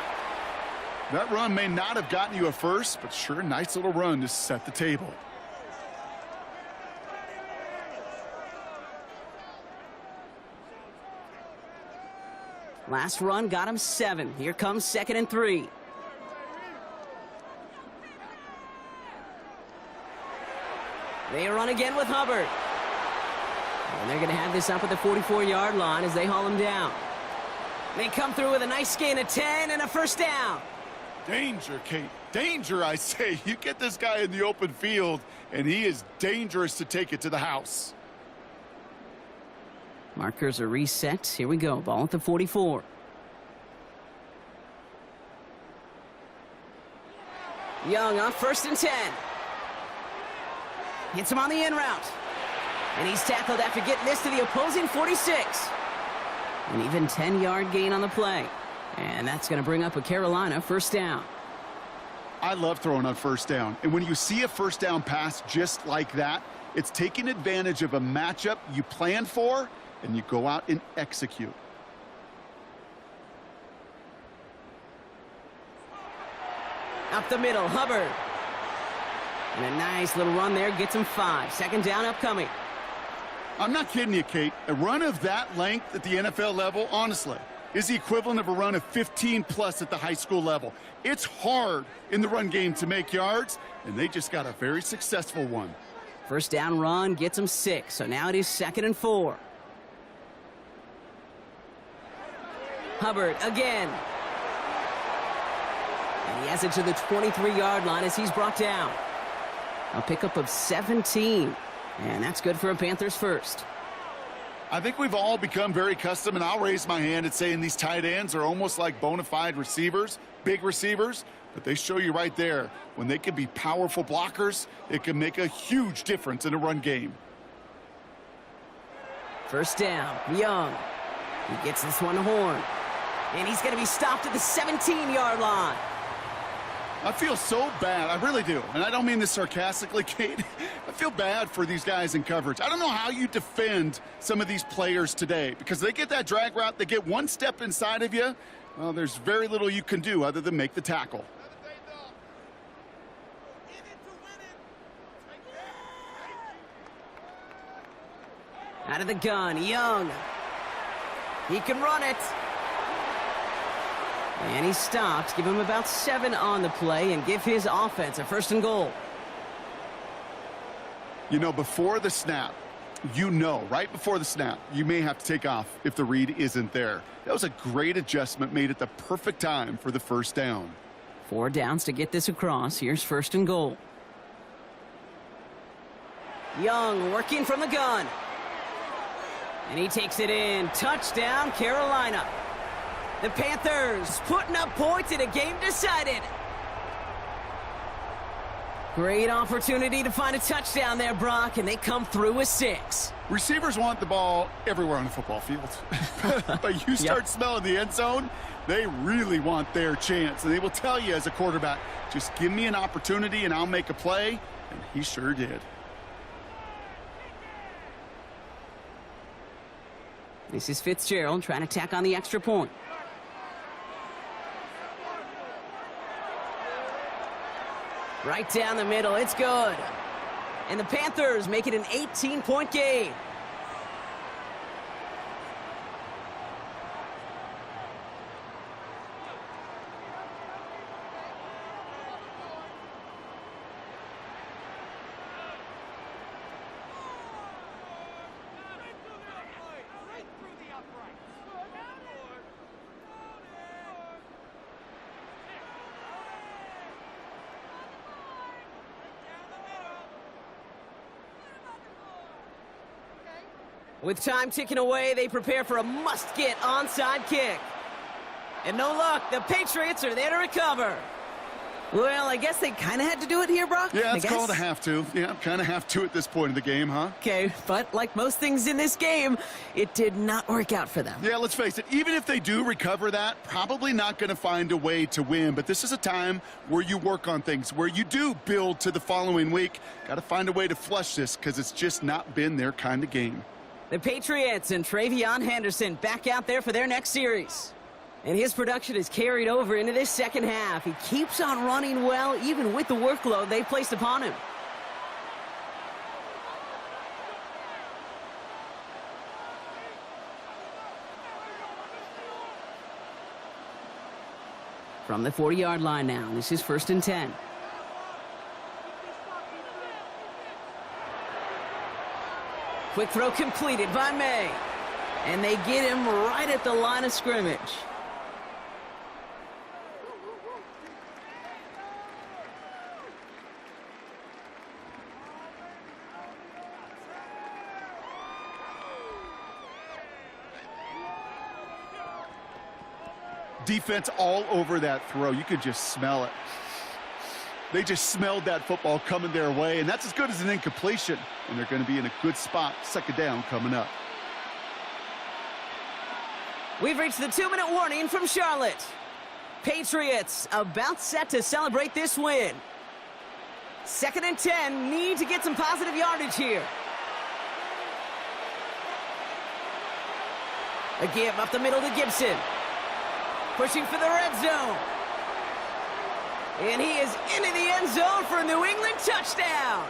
That run may not have gotten you a first, but sure, nice little run to set the table. Last run got him 7. Here comes 2nd and 3. They run again with Hubbard. And they're going to have this up at the 44-yard line as they haul him down. They come through with a nice gain of 10 and a 1st down. Danger, Kate. Danger, I say. You get this guy in the open field, and he is dangerous to take it to the house. Markers are reset. Here we go. Ball at the 44. Young on 1st and 10. Hits him on the in route. And he's tackled after getting this to the opposing 46. An even 10-yard gain on the play. And that's going to bring up a Carolina 1st down. I love throwing on 1st down. And when you see a 1st down pass just like that, it's taking advantage of a matchup you plan for, and you go out and execute. Up the middle, Hubbard. And a nice little run there gets him 5. 2nd down upcoming. I'm not kidding you, Kate. A run of that length at the NFL level, honestly, is the equivalent of a run of 15+ at the high school level. It's hard in the run game to make yards, and they just got a very successful one. 1st down run gets him 6. So now it is 2nd and 4. Hubbard again. And He has it to the 23-yard line as he's brought down. A pickup of 17. And that's good for a Panthers first. I think we've all become very accustomed, and I'll raise my hand at saying these tight ends are almost like bona fide receivers, big receivers, but they show you right there, when they can be powerful blockers, it can make a huge difference in a run game. First down, Young. He gets this one to Horn. And he's going to be stopped at the 17-yard line. I feel so bad. I really do. And I don't mean this sarcastically, Kate. I feel bad for these guys in coverage. I don't know how you defend some of these players today because they get that drag route, they get one step inside of you. Well, there's very little you can do other than make the tackle. Out of the gun, Young. He can run it. And he stops. Give him about 7 on the play and give his offense a 1st and goal. You know, before the snap, right before the snap, you may have to take off if the read isn't there. That was a great adjustment made at the perfect time for the first down. 4 downs to get this across. Here's 1st and goal. Young working from the gun. And he takes it in. Touchdown, Carolina. The Panthers putting up points in a game decided. Great opportunity to find a touchdown there, Brock, and they come through with 6. Receivers want the ball everywhere on the football field. But you start smelling the end zone, they really want their chance. And they will tell you as a quarterback, just give me an opportunity and I'll make a play. And he sure did. This is Fitzgerald trying to tack on the extra point. Right down the middle, it's good. And the Panthers make it an 18-point game. With time ticking away, they prepare for a must-get onside kick. And no luck, the Patriots are there to recover. Well, I guess they kind of had to do it here, Brock. Yeah, it's called a have to. Yeah, kind of have to at this point in the game, huh? Okay, but like most things in this game, it did not work out for them. Yeah, let's face it, even if they do recover that, probably not going to find a way to win. But this is a time where you work on things, where you do build to the following week. Got to find a way to flush this because it's just not been their kind of game. The Patriots and Travion Henderson back out there for their next series. And his production is carried over into this second half. He keeps on running well, even with the workload they placed upon him. From the 40-yard line now, this is 1st and 10. Quick throw completed by May. And they get him right at the line of scrimmage. Defense all over that throw. You could just smell it. They just smelled that football coming their way, and that's as good as an incompletion. And they're going to be in a good spot. 2nd down coming up. We've reached the 2-minute warning from Charlotte. Patriots about set to celebrate this win. 2nd and 10, need to get some positive yardage here. A give up the middle to Gibson. Pushing for the red zone. And he is into the end zone for a New England touchdown.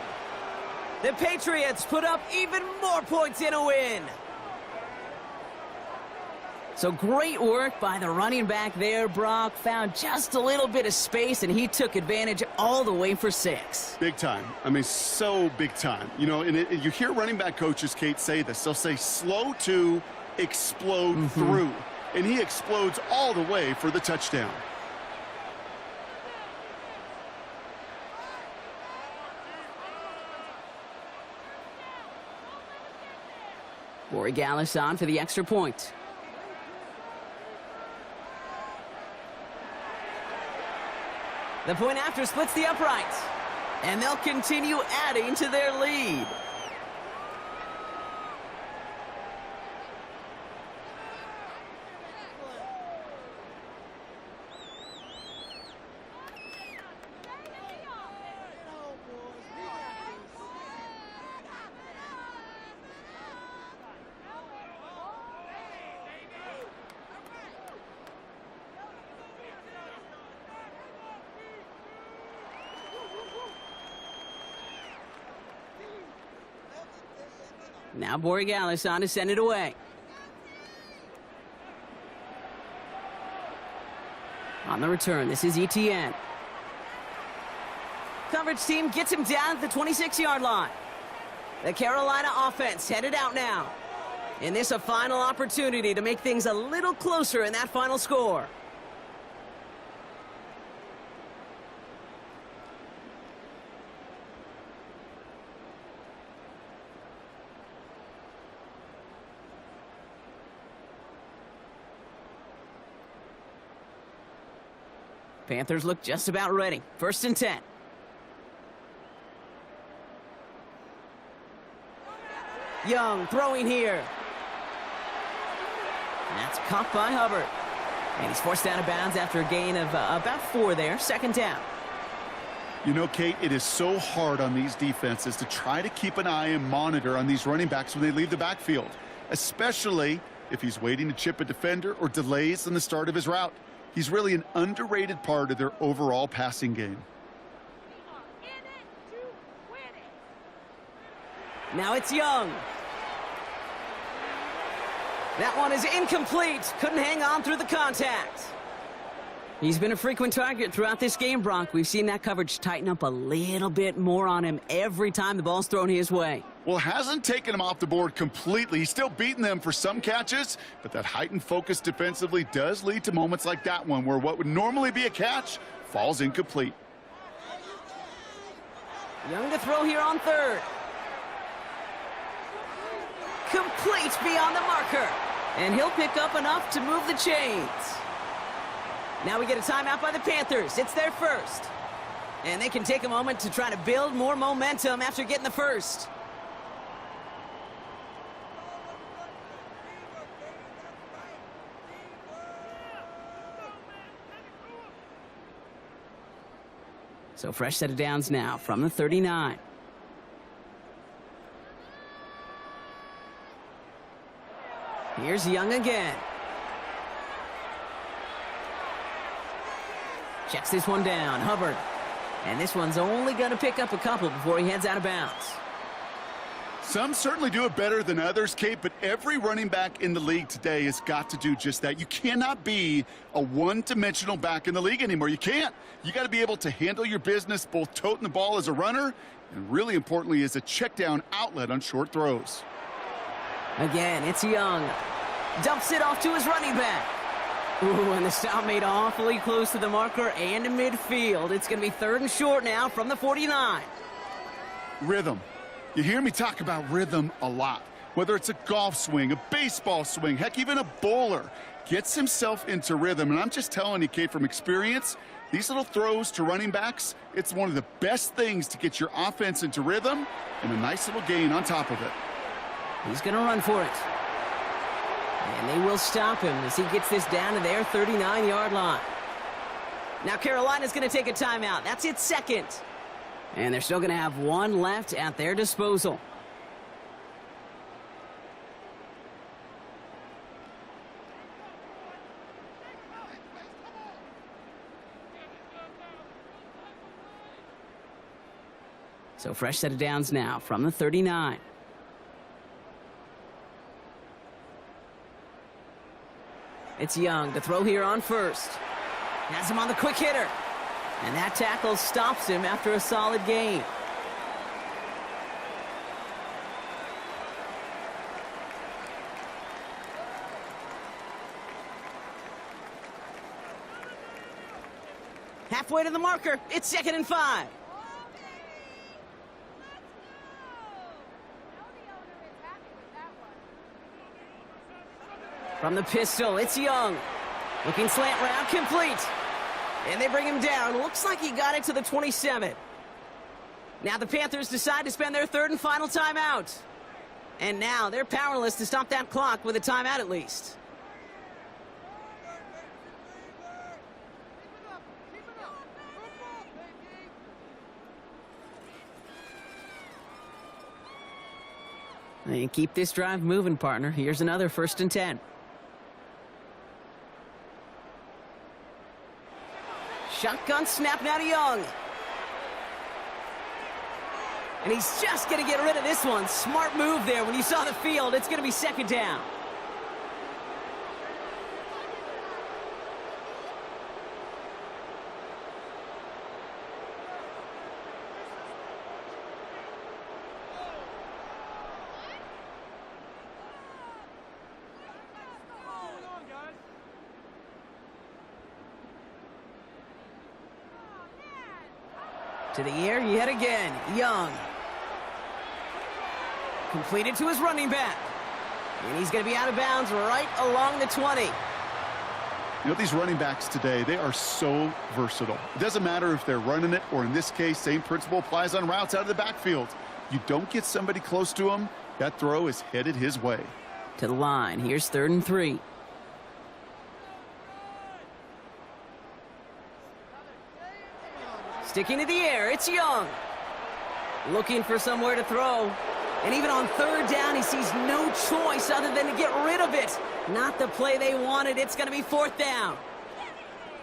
The Patriots put up even more points in a win. So great work by the running back there, Brock. Found just a little bit of space, and he took advantage all the way for 6. Big time. I mean, so big time. You know, and you hear running back coaches, Kate, say this. They'll say slow to explode through. And he explodes all the way for the touchdown. Borregales on for the extra point. The point after splits the uprights. And they'll continue adding to their lead. Now Borregales on to send it away. On the return, this is ETN. Coverage team gets him down at the 26-yard line. The Carolina offense headed out now. And this a final opportunity to make things a little closer in that final score. Panthers look just about ready. 1st and 10. Young throwing here. That's caught by Hubbard. And he's forced out of bounds after a gain of about 4 there. 2nd down. You know, Kate, it is so hard on these defenses to try to keep an eye and monitor on these running backs when they leave the backfield, especially if he's waiting to chip a defender or delays in the start of his route. He's really an underrated part of their overall passing game. Now it's Young. That one is incomplete. Couldn't hang on through the contact. He's been a frequent target throughout this game, Bronk. We've seen that coverage tighten up a little bit more on him every time the ball's thrown his way. Well, hasn't taken him off the board completely. He's still beating them for some catches, but that heightened focus defensively does lead to moments like that one where what would normally be a catch falls incomplete. Young to throw here on 3rd. Complete beyond the marker. And he'll pick up enough to move the chains. Now we get a timeout by the Panthers. It's their first. And they can take a moment to try to build more momentum after getting the first. So fresh set of downs now from the 39. Here's Young again. Checks this one down, Hubbard. And this one's only going to pick up a couple before he heads out of bounds. Some certainly do it better than others, Kate, but every running back in the league today has got to do just that. You cannot be a one-dimensional back in the league anymore. You can't. You got to be able to handle your business, both toting the ball as a runner and really importantly as a check-down outlet on short throws. Again, it's Young. Dumps it off to his running back. Ooh, and the stop made awfully close to the marker and to midfield. It's going to be 3rd and short now from the 49. Rhythm. You hear me talk about rhythm a lot. Whether it's a golf swing, a baseball swing, heck, even a bowler gets himself into rhythm. And I'm just telling you, Kate, from experience, these little throws to running backs, it's one of the best things to get your offense into rhythm and a nice little gain on top of it. He's going to run for it. And they will stop him as he gets this down to their 39-yard line. Now Carolina's going to take a timeout. That's its 2nd. And they're still going to have 1 left at their disposal. So fresh set of downs now from the 39. It's Young to throw here on 1st. Has him on the quick hitter. And that tackle stops him after a solid gain. Halfway to the marker. It's 2nd and 5. From the pistol, it's Young. Looking slant route, complete. And they bring him down. Looks like he got it to the 27. Now the Panthers decide to spend their third and final timeout. And now they're powerless to stop that clock with a timeout at least. And keep this drive moving, partner. Here's another 1st and 10. Shotgun snap now to Young. And he's just going to get rid of this one. Smart move there. When you saw the field, it's going to be 2nd down. To the air yet again. Young. Completed to his running back. And he's going to be out of bounds right along the 20. You know, these running backs today, they are so versatile. It doesn't matter if they're running it, or in this case, same principle applies on routes out of the backfield. You don't get somebody close to him, that throw is headed his way. To the line. Here's 3rd and 3. Sticking to the air, it's Young. Looking for somewhere to throw. And even on 3rd down, he sees no choice other than to get rid of it. Not the play they wanted. It's going to be 4th down.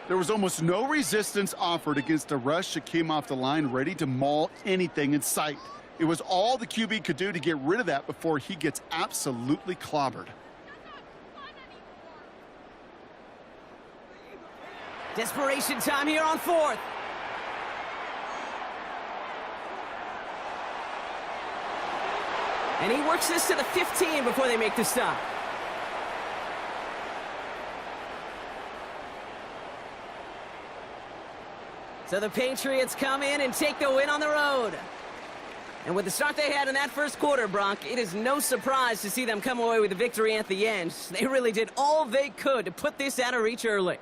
There was almost no resistance offered against a rush that came off the line ready to maul anything in sight. It was all the QB could do to get rid of that before he gets absolutely clobbered. Desperation time here on 4th. And he works this to the 15 before they make the stop. So the Patriots come in and take the win on the road. And with the start they had in that first quarter, Brock, it is no surprise to see them come away with a victory at the end. They really did all they could to put this out of reach early.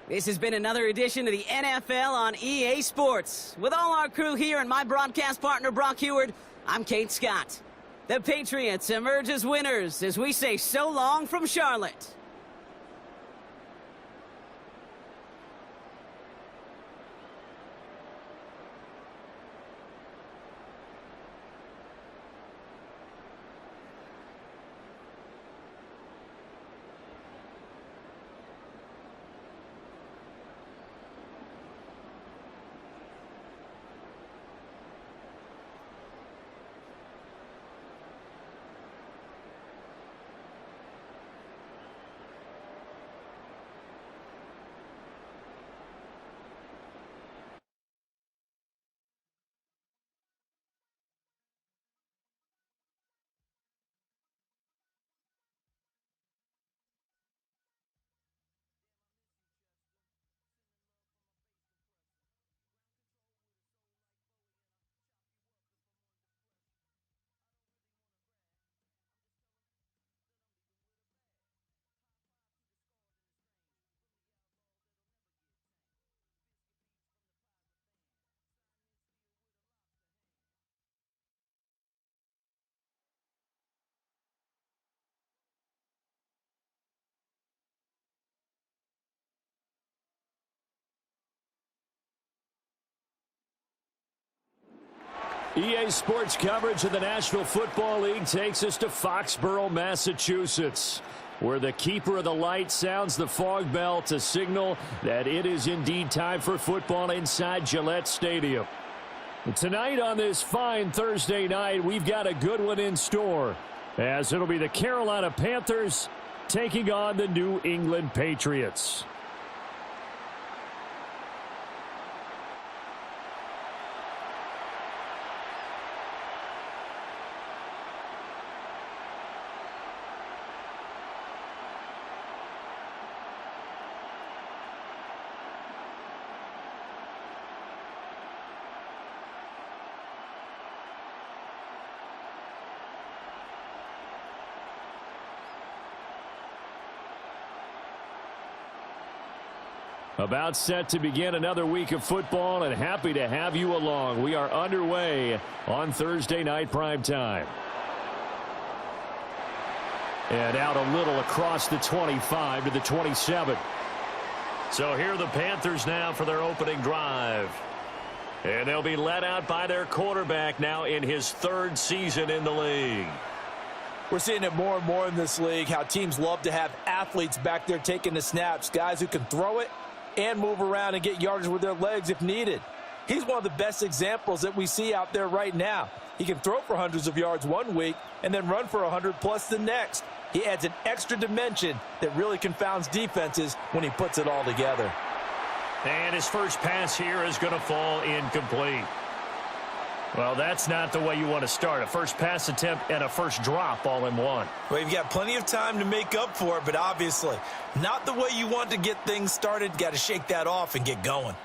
This has been another edition of the NFL on EA Sports. With all our crew here and my broadcast partner, Brock Heward, I'm Kate Scott. The Patriots emerge as winners as we say so long from Charlotte. EA Sports coverage of the National Football League takes us to Foxborough, Massachusetts, where the keeper of the light sounds the fog bell to signal that it is indeed time for football inside Gillette Stadium. Tonight on this fine Thursday night, we've got a good one in store, as it'll be the Carolina Panthers taking on the New England Patriots. About set to begin another week of football, and happy to have you along. We are underway on Thursday night primetime. And out a little across the 25 to the 27. So here are the Panthers now for their opening drive. And they'll be led out by their quarterback now in his third season in the league. We're seeing it more and more in this league, how teams love to have athletes back there taking the snaps, guys who can throw it and move around and get yardage with their legs if needed. He's one of the best examples that we see out there right now. He can throw for hundreds of yards one week and then run for 100+ the next. He adds an extra dimension that really confounds defenses when he puts it all together. And his first pass here is going to fall incomplete. Well, that's not the way you want to start. A first pass attempt and a first drop all in one. Well, you've got plenty of time to make up for it, but obviously not the way you want to get things started. Got to shake that off and get going.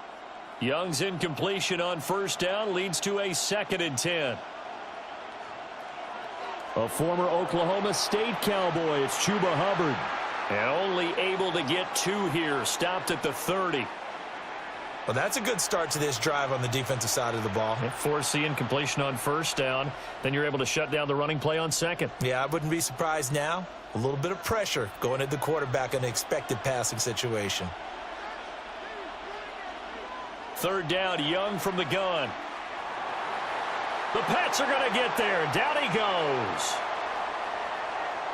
Young's incompletion on first down leads to a 2nd and 10. A former Oklahoma State Cowboy, it's Chuba Hubbard. And only able to get 2 here, stopped at the 30. Well, that's a good start to this drive on the defensive side of the ball. Force the incompletion on first down. Then you're able to shut down the running play on second. Yeah, I wouldn't be surprised now. A little bit of pressure going at the quarterback in an expected passing situation. 3rd down, Young from the gun. The Pats are going to get there. Down he goes.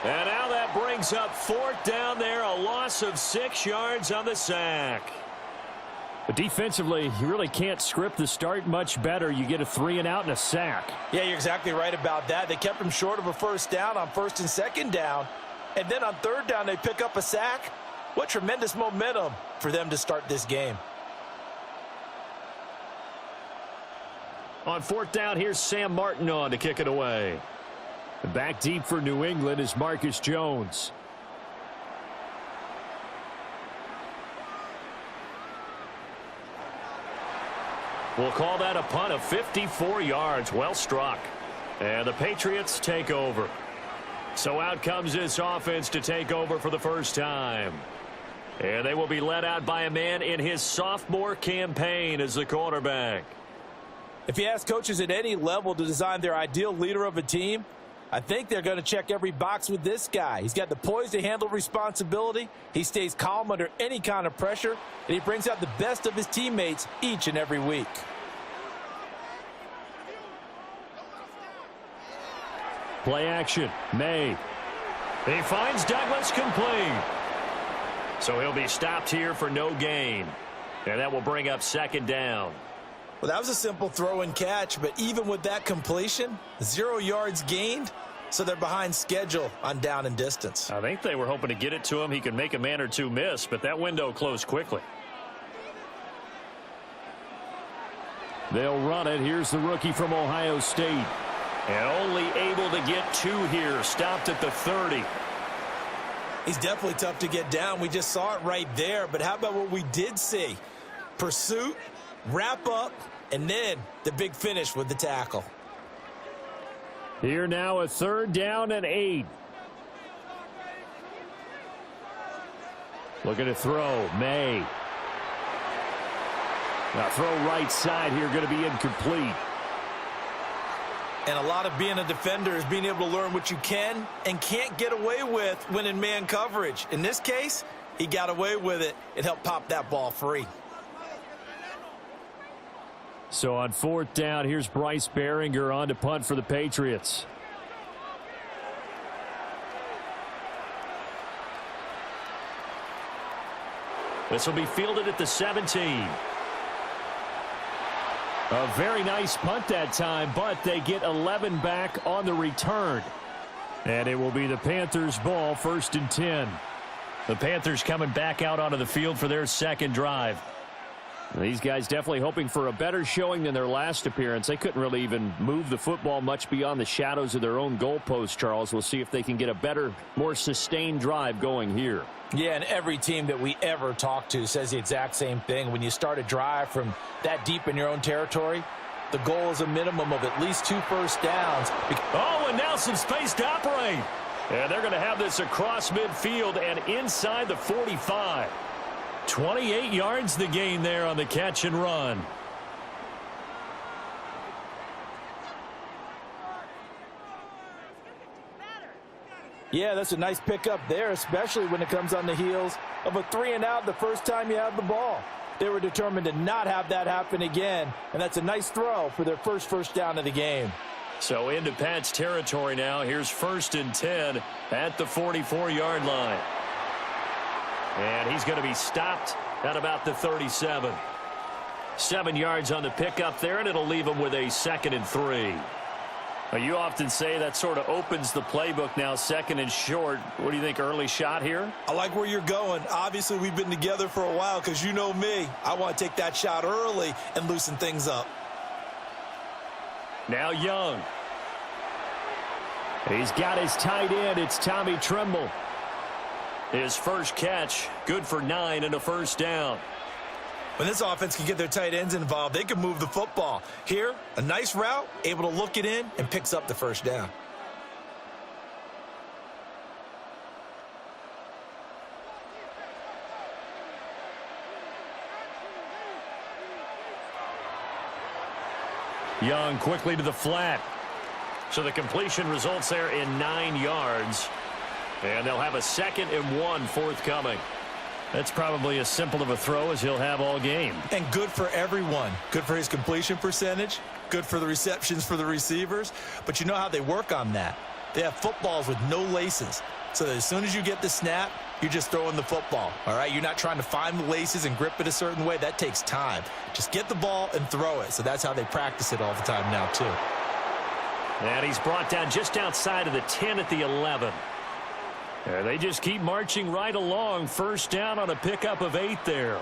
And now that brings up 4th down there. A loss of 6 yards on the sack. But defensively, you really can't script the start much better. You get a 3 and out and a sack. Yeah, you're exactly right about that. They kept him short of a first down on 1st and 2nd down. And then on 3rd down, they pick up a sack. What tremendous momentum for them to start this game. On 4th down, here's Sam Martin on to kick it away. Back deep for New England is Marcus Jones. We'll call that a punt of 54 yards. Well struck. And the Patriots take over. So out comes this offense to take over for the first time. And they will be led out by a man in his sophomore campaign as the quarterback. If you ask coaches at any level to design their ideal leader of a team, I think they're going to check every box with this guy. He's got the poise to handle responsibility. He stays calm under any kind of pressure, and he brings out the best of his teammates each and every week. Play action. May. He finds Douglas complete. So he'll be stopped here for no gain. And that will bring up 2nd down. Well, that was a simple throw and catch, but even with that completion, 0 yards gained, so they're behind schedule on down and distance. I think they were hoping to get it to him. He could make a man or two miss, but that window closed quickly. They'll run it. Here's the rookie from Ohio State. And only able to get 2 here, stopped at the 30. He's definitely tough to get down. We just saw it right there, but how about what we did see? Pursuit, wrap up, and then the big finish with the tackle. Here now a 3rd down and 8. Looking to throw. May. Now throw right side here, going to be incomplete. And a lot of being a defender is being able to learn what you can and can't get away with when in man coverage. In this case, he got away with it and helped pop that ball free. So on 4th down, here's Bryce Behringer on to punt for the Patriots. This will be fielded at the 17. A very nice punt that time, but they get 11 back on the return. And it will be the Panthers' ball, 1st and 10. The Panthers coming back out onto the field for their 2nd drive. These guys definitely hoping for a better showing than their last appearance. They couldn't really even move the football much beyond the shadows of their own goalpost, Charles. We'll see if they can get a better, more sustained drive going here. Yeah, and every team that we ever talk to says the exact same thing. When you start a drive from that deep in your own territory, the goal is a minimum of at least 2 first downs. Oh, and now some space to operate. And they're going to have this across midfield and inside the 45. 28 yards the gain there on the catch and run. Yeah, that's a nice pickup there, especially when it comes on the heels of a 3-and-out the first time you have the ball. They were determined to not have that happen again, and that's a nice throw for their first down of the game. So into Pat's territory now. Here's 1st and 10 at the 44-yard line. And he's going to be stopped at about the 37. 7 yards on the pickup there, and it'll leave him with a 2nd and 3. Now, you often say that sort of opens the playbook now, 2nd and short. What do you think, early shot here? I like where you're going. Obviously, we've been together for a while because you know me. I want to take that shot early and loosen things up. Now Young. He's got his tight end. It's Tommy Tremble. His first catch, good for 9 and a 1st down. When this offense can get their tight ends involved, they can move the football. Here, a nice route, able to look it in, and picks up the 1st down. Young quickly to the flat. So the completion results there in 9 yards. And they'll have a 2nd and 1 forthcoming. That's probably as simple of a throw as he'll have all game. And good for everyone. Good for his completion percentage. Good for the receptions for the receivers. But you know how they work on that. They have footballs with no laces. So that as soon as you get the snap, you're just throwing the football. All right? You're not trying to find the laces and grip it a certain way. That takes time. Just get the ball and throw it. So that's how they practice it all the time now, too. And he's brought down just outside of the 10 at the 11. And they just keep marching right along. 1st down on a pickup of 8 there.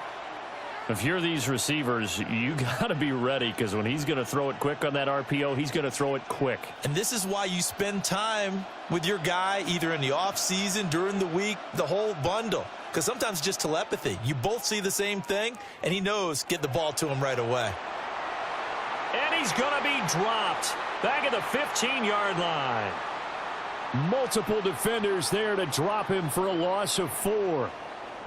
If you're these receivers, you got to be ready, because when he's going to throw it quick on that RPO, he's going to throw it quick. And this is why you spend time with your guy either in the offseason, during the week, the whole bundle. Because sometimes it's just telepathy. You both see the same thing, and he knows get the ball to him right away. And he's going to be dropped back at the 15-yard line. Multiple defenders there to drop him for a loss of 4.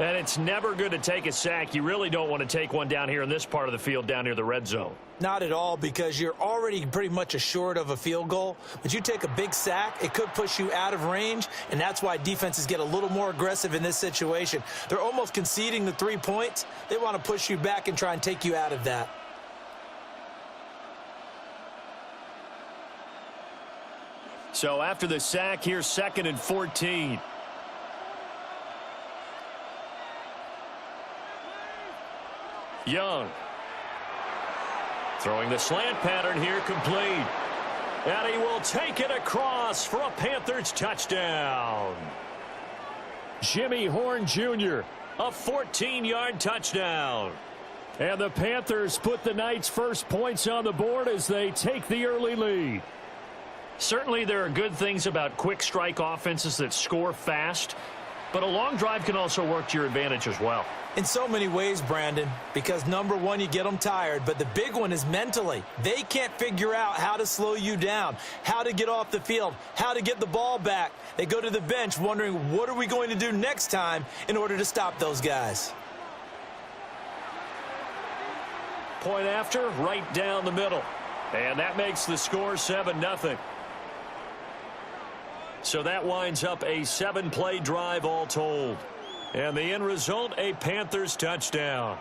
And it's never good to take a sack. You really don't want to take one down here in this part of the field down near the red zone. Not at all, because you're already pretty much assured of a field goal. But you take a big sack, it could push you out of range, and that's why defenses get a little more aggressive in this situation. They're almost conceding the 3 points. They want to push you back and try and take you out of that. So after the sack, here's 2nd and 14. Young. Throwing the slant pattern here, complete. And he will take it across for a Panthers touchdown. Jimmy Horn Jr., a 14-yard touchdown. And the Panthers put the night's first points on the board as they take the early lead. Certainly there are good things about quick strike offenses that score fast, but a long drive can also work to your advantage as well. In so many ways, Brandon, because number one, you get them tired, but the big one is mentally. They can't figure out how to slow you down, how to get off the field, how to get the ball back. They go to the bench wondering, what are we going to do next time in order to stop those guys? Point after, right down the middle. And that makes the score 7-0. So that winds up a 7-play drive all told. And the end result, a Panthers touchdown.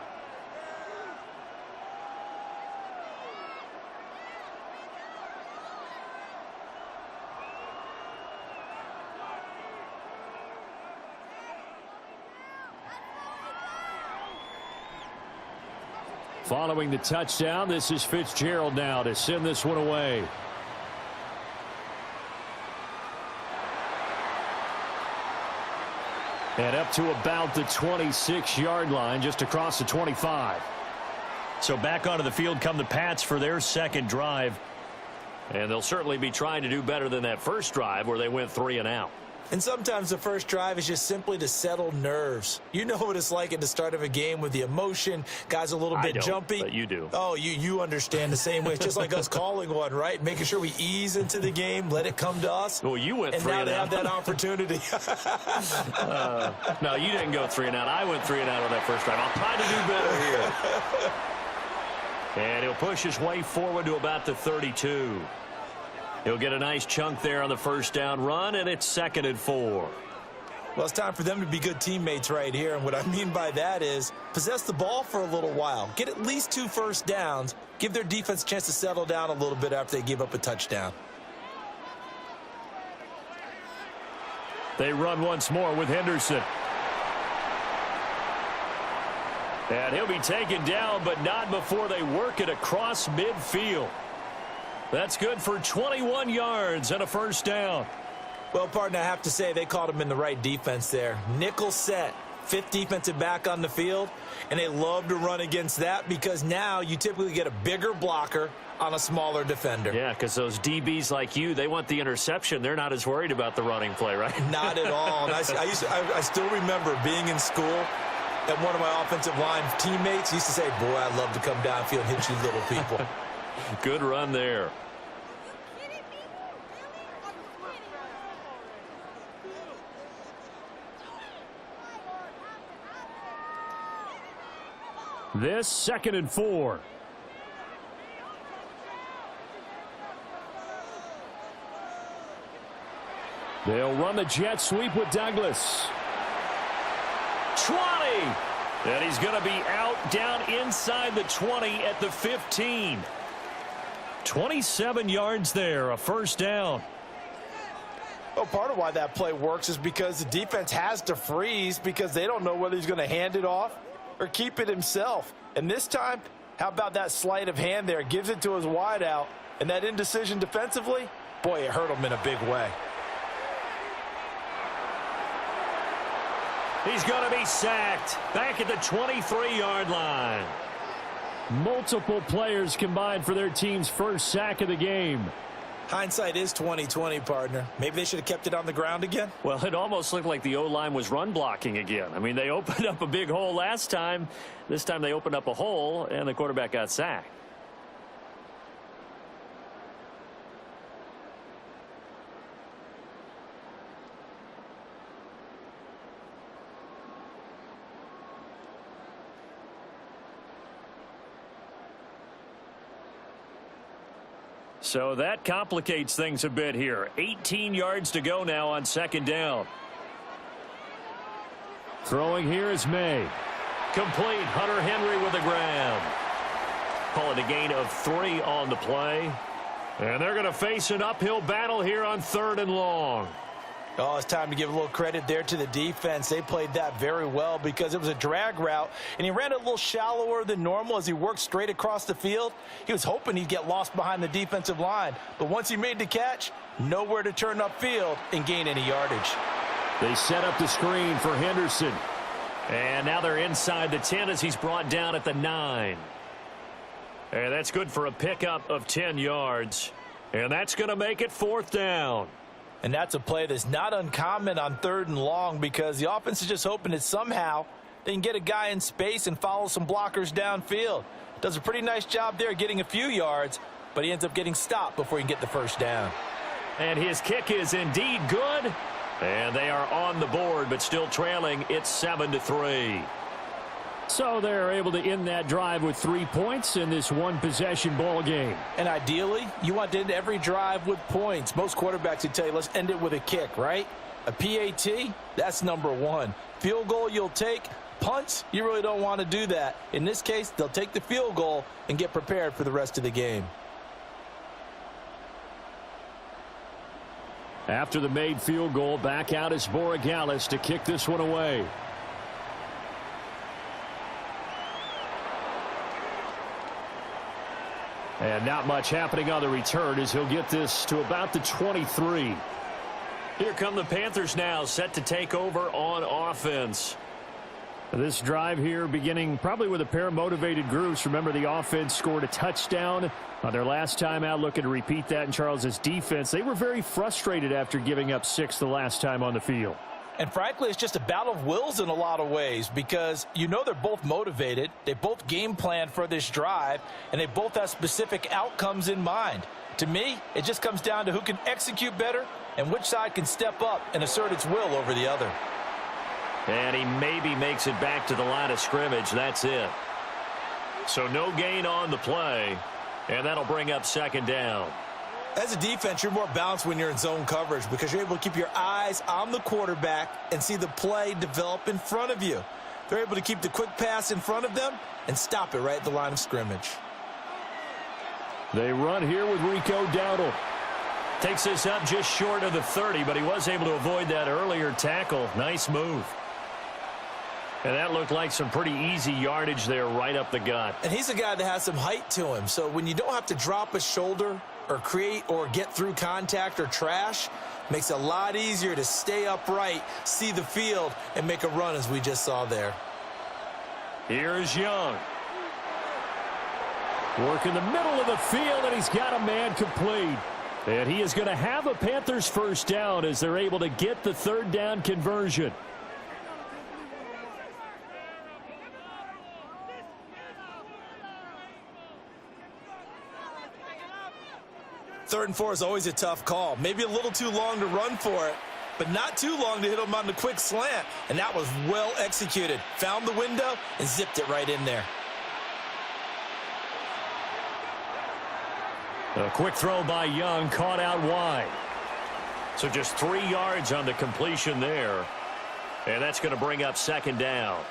Following the touchdown, this is Fitzgerald now to send this one away. And up to about the 26-yard line, just across the 25. So back onto the field come the Pats for their second drive. And they'll certainly be trying to do better than that first drive where they went 3 and out. And sometimes the first drive is just simply to settle nerves. You know what it's like at the start of a game with the emotion. Guys a little bit jumpy. But you do. Oh, you understand the same way. It's just like us calling one, right? Making sure we ease into the game, let it come to us. Well, you went 3 and and now out. they have that opportunity. No, you didn't go 3 and out. I went 3 and out on that first drive. I'll try to do better here. And he'll push his way forward to about the 32. He'll get a nice chunk there on the first down run, and it's 2nd and 4. Well, it's time for them to be good teammates right here. And what I mean by that is possess the ball for a little while. Get at least 2 first downs. Give their defense a chance to settle down a little bit after they give up a touchdown. They run once more with Henderson. And he'll be taken down, but not before they work it across midfield. That's good for 21 yards and a first down. Well, partner, I have to say they caught him in the right defense there. Nickel set, 5th defensive back on the field, and they love to run against that because now you typically get a bigger blocker on a smaller defender. Yeah, because those DBs like you, they want the interception. They're not as worried about the running play, right? Not at all. And I still remember being in school, and one of my offensive line teammates used to say, boy, I love to come downfield and hit you little people. Good run there. This 2nd and 4. They'll run the jet sweep with Douglas. 20. And he's going to be out down inside the 20 at the 15. 27 yards there, a first down. Well, part of why that play works is because the defense has to freeze because they don't know whether he's going to hand it off or keep it himself. And this time, how about that sleight of hand there? Gives it to his wideout. And that indecision defensively, boy, it hurt him in a big way. He's going to be sacked back at the 23-yard line. Multiple players combined for their team's first sack of the game. Hindsight is 20/20, partner. Maybe they should have kept it on the ground again. Well, it almost looked like the O-line was run blocking again. I mean, they opened up a big hole last time. This time they opened up a hole, and the quarterback got sacked. So that complicates things a bit here. 18 yards to go now on 2nd down. Throwing here is May. Complete. Hunter Henry with the grab. Call it a gain of 3 on the play. And they're going to face an uphill battle here on 3rd and long. Oh, it's time to give a little credit there to the defense. They played that very well because it was a drag route, and he ran it a little shallower than normal as he worked straight across the field. He was hoping he'd get lost behind the defensive line, but once he made the catch, nowhere to turn upfield and gain any yardage. They set up the screen for Henderson, and now they're inside the 10 as he's brought down at the 9. And that's good for a pickup of 10 yards, and that's going to make it 4th down. And that's a play that's not uncommon on 3rd and long because the offense is just hoping that somehow they can get a guy in space and follow some blockers downfield. Does a pretty nice job there getting a few yards, but he ends up getting stopped before he can get the first down. And his kick is indeed good. And they are on the board, but still trailing. It's 7-3. So they're able to end that drive with 3 points in this one-possession ball game. And ideally, you want to end every drive with points. Most quarterbacks would tell you, let's end it with a kick, right? A PAT, that's number 1. Field goal you'll take. Punts, you really don't want to do that. In this case, they'll take the field goal and get prepared for the rest of the game. After the made field goal, back out is Borregales to kick this one away. And not much happening on the return as he'll get this to about the 23. Here come the Panthers now, set to take over on offense. This drive here beginning probably with a pair of motivated groups. Remember, the offense scored a touchdown on their last time out, looking to repeat that in Charles's defense. They were very frustrated after giving up 6 the last time on the field. And frankly, it's just a battle of wills in a lot of ways, because you know they're both motivated. They both game plan for this drive, and they both have specific outcomes in mind. To me, it just comes down to who can execute better and which side can step up and assert its will over the other. And he maybe makes it back to the line of scrimmage. That's it. So no gain on the play, and that'll bring up second down. As a defense, you're more balanced when you're in zone coverage because you're able to keep your eyes on the quarterback and see the play develop in front of you. They're able to keep the quick pass in front of them and stop it right at the line of scrimmage. They run here with Rico Dowdle. Takes this up just short of the 30, but he was able to avoid that earlier tackle. Nice move. And that looked like some pretty easy yardage there right up the gut. And he's a guy that has some height to him, so when you don't have to drop a shoulder or create or get through contact or trash, makes it a lot easier to stay upright, see the field, and make a run as we just saw there. Here's Young. Working the middle of the field, and he's got a man complete. And he is going to have a Panthers first down as they're able to get the third down conversion. Third and 4 is always a tough call. Maybe a little too long to run for it, but not too long to hit him on the quick slant. And that was well executed. Found the window and zipped it right in there. A quick throw by Young, caught out wide. So just 3 yards on the completion there. And that's going to bring up second down.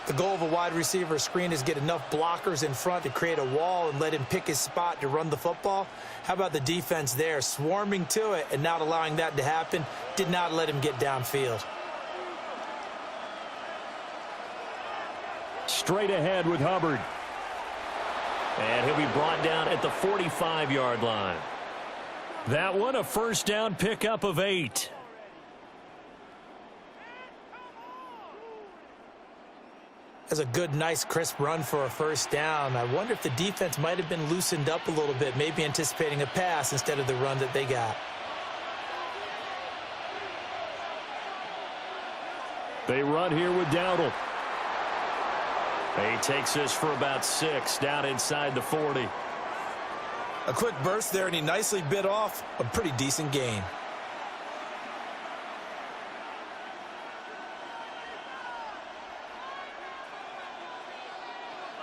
The goal of a wide receiver screen is get enough blockers in front to create a wall and let him pick his spot to run the football. How about the defense there, swarming to it and not allowing that to happen? Did not let him get downfield. Straight ahead with Hubbard. And he'll be brought down at the 45-yard line. That one a first down pickup of 8. That's a good, nice, crisp run for a first down. I wonder if the defense might have been loosened up a little bit, maybe anticipating a pass instead of the run that they got. They run here with Dowdle. He takes this for about 6 down inside the 40. A quick burst there, and he nicely bit off a pretty decent gain.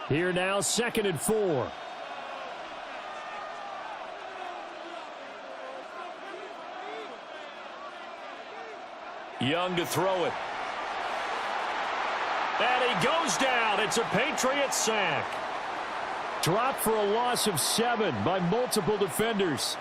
Here now, 2nd and 4. Young to throw it. And he goes down. It's a Patriots sack. Dropped for a loss of 7 by multiple defenders.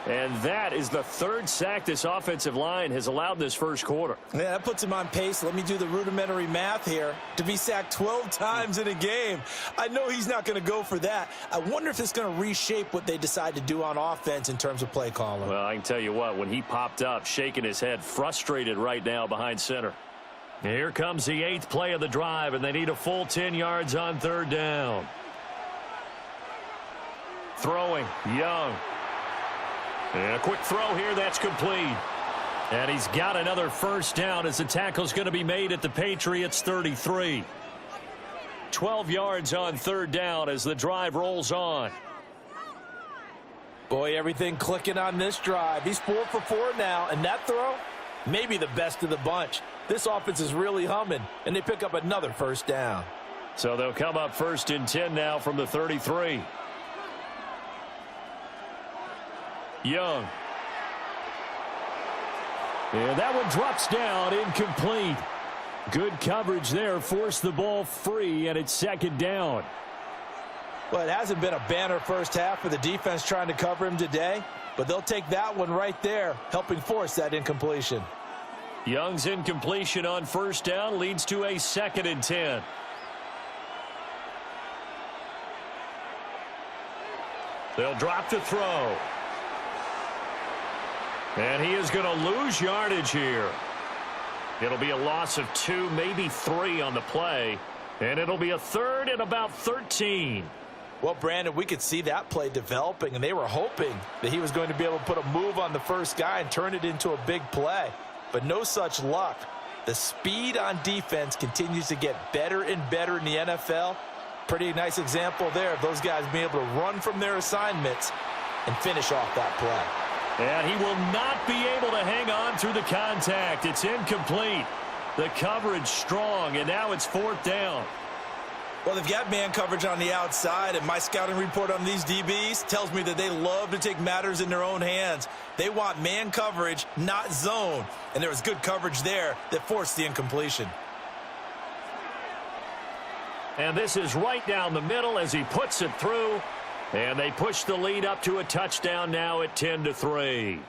And that is the 3rd sack this offensive line has allowed this first quarter. Yeah, that puts him on pace. Let me do the rudimentary math here. To be sacked 12 times in a game. I know he's not going to go for that. I wonder if it's going to reshape what they decide to do on offense in terms of play calling. Well, I can tell you what, when he popped up, shaking his head, frustrated right now behind center. Here comes the 8th play of the drive, and they need a full 10 yards on 3rd down. Throwing, Young. And a quick throw here, that's complete. And he's got another first down as the tackle's going to be made at the Patriots 33. 12 yards on 3rd down as the drive rolls on. Boy, everything clicking on this drive. He's 4 for 4 now, and that throw, maybe the best of the bunch. This offense is really humming, and they pick up another first down. So they'll come up 1st and 10 now from the 33. Young. And that one drops down, incomplete. Good coverage there, forced the ball free, and it's 2nd down. Well, it hasn't been a banner first half for the defense trying to cover him today, but they'll take that one right there, helping force that incompletion. Young's incompletion on first down leads to a 2nd and 10. They'll drop to throw. And he is going to lose yardage here. It'll be a loss of 2, maybe 3 on the play. And it'll be a 3rd and about 13. Well, Brandon, we could see that play developing, and they were hoping that he was going to be able to put a move on the first guy and turn it into a big play. But no such luck. The speed on defense continues to get better and better in the NFL. Pretty nice example there of those guys being able to run from their assignments and finish off that play. And he will not be able to hang on through the contact. It's incomplete. The coverage strong, and now it's 4th down. Well, they've got man coverage on the outside, and my scouting report on these DBs tells me that they love to take matters in their own hands. They want man coverage, not zone, and there was good coverage there that forced the incompletion. And this is right down the middle as he puts it through, and they push the lead up to a touchdown now at 10-3.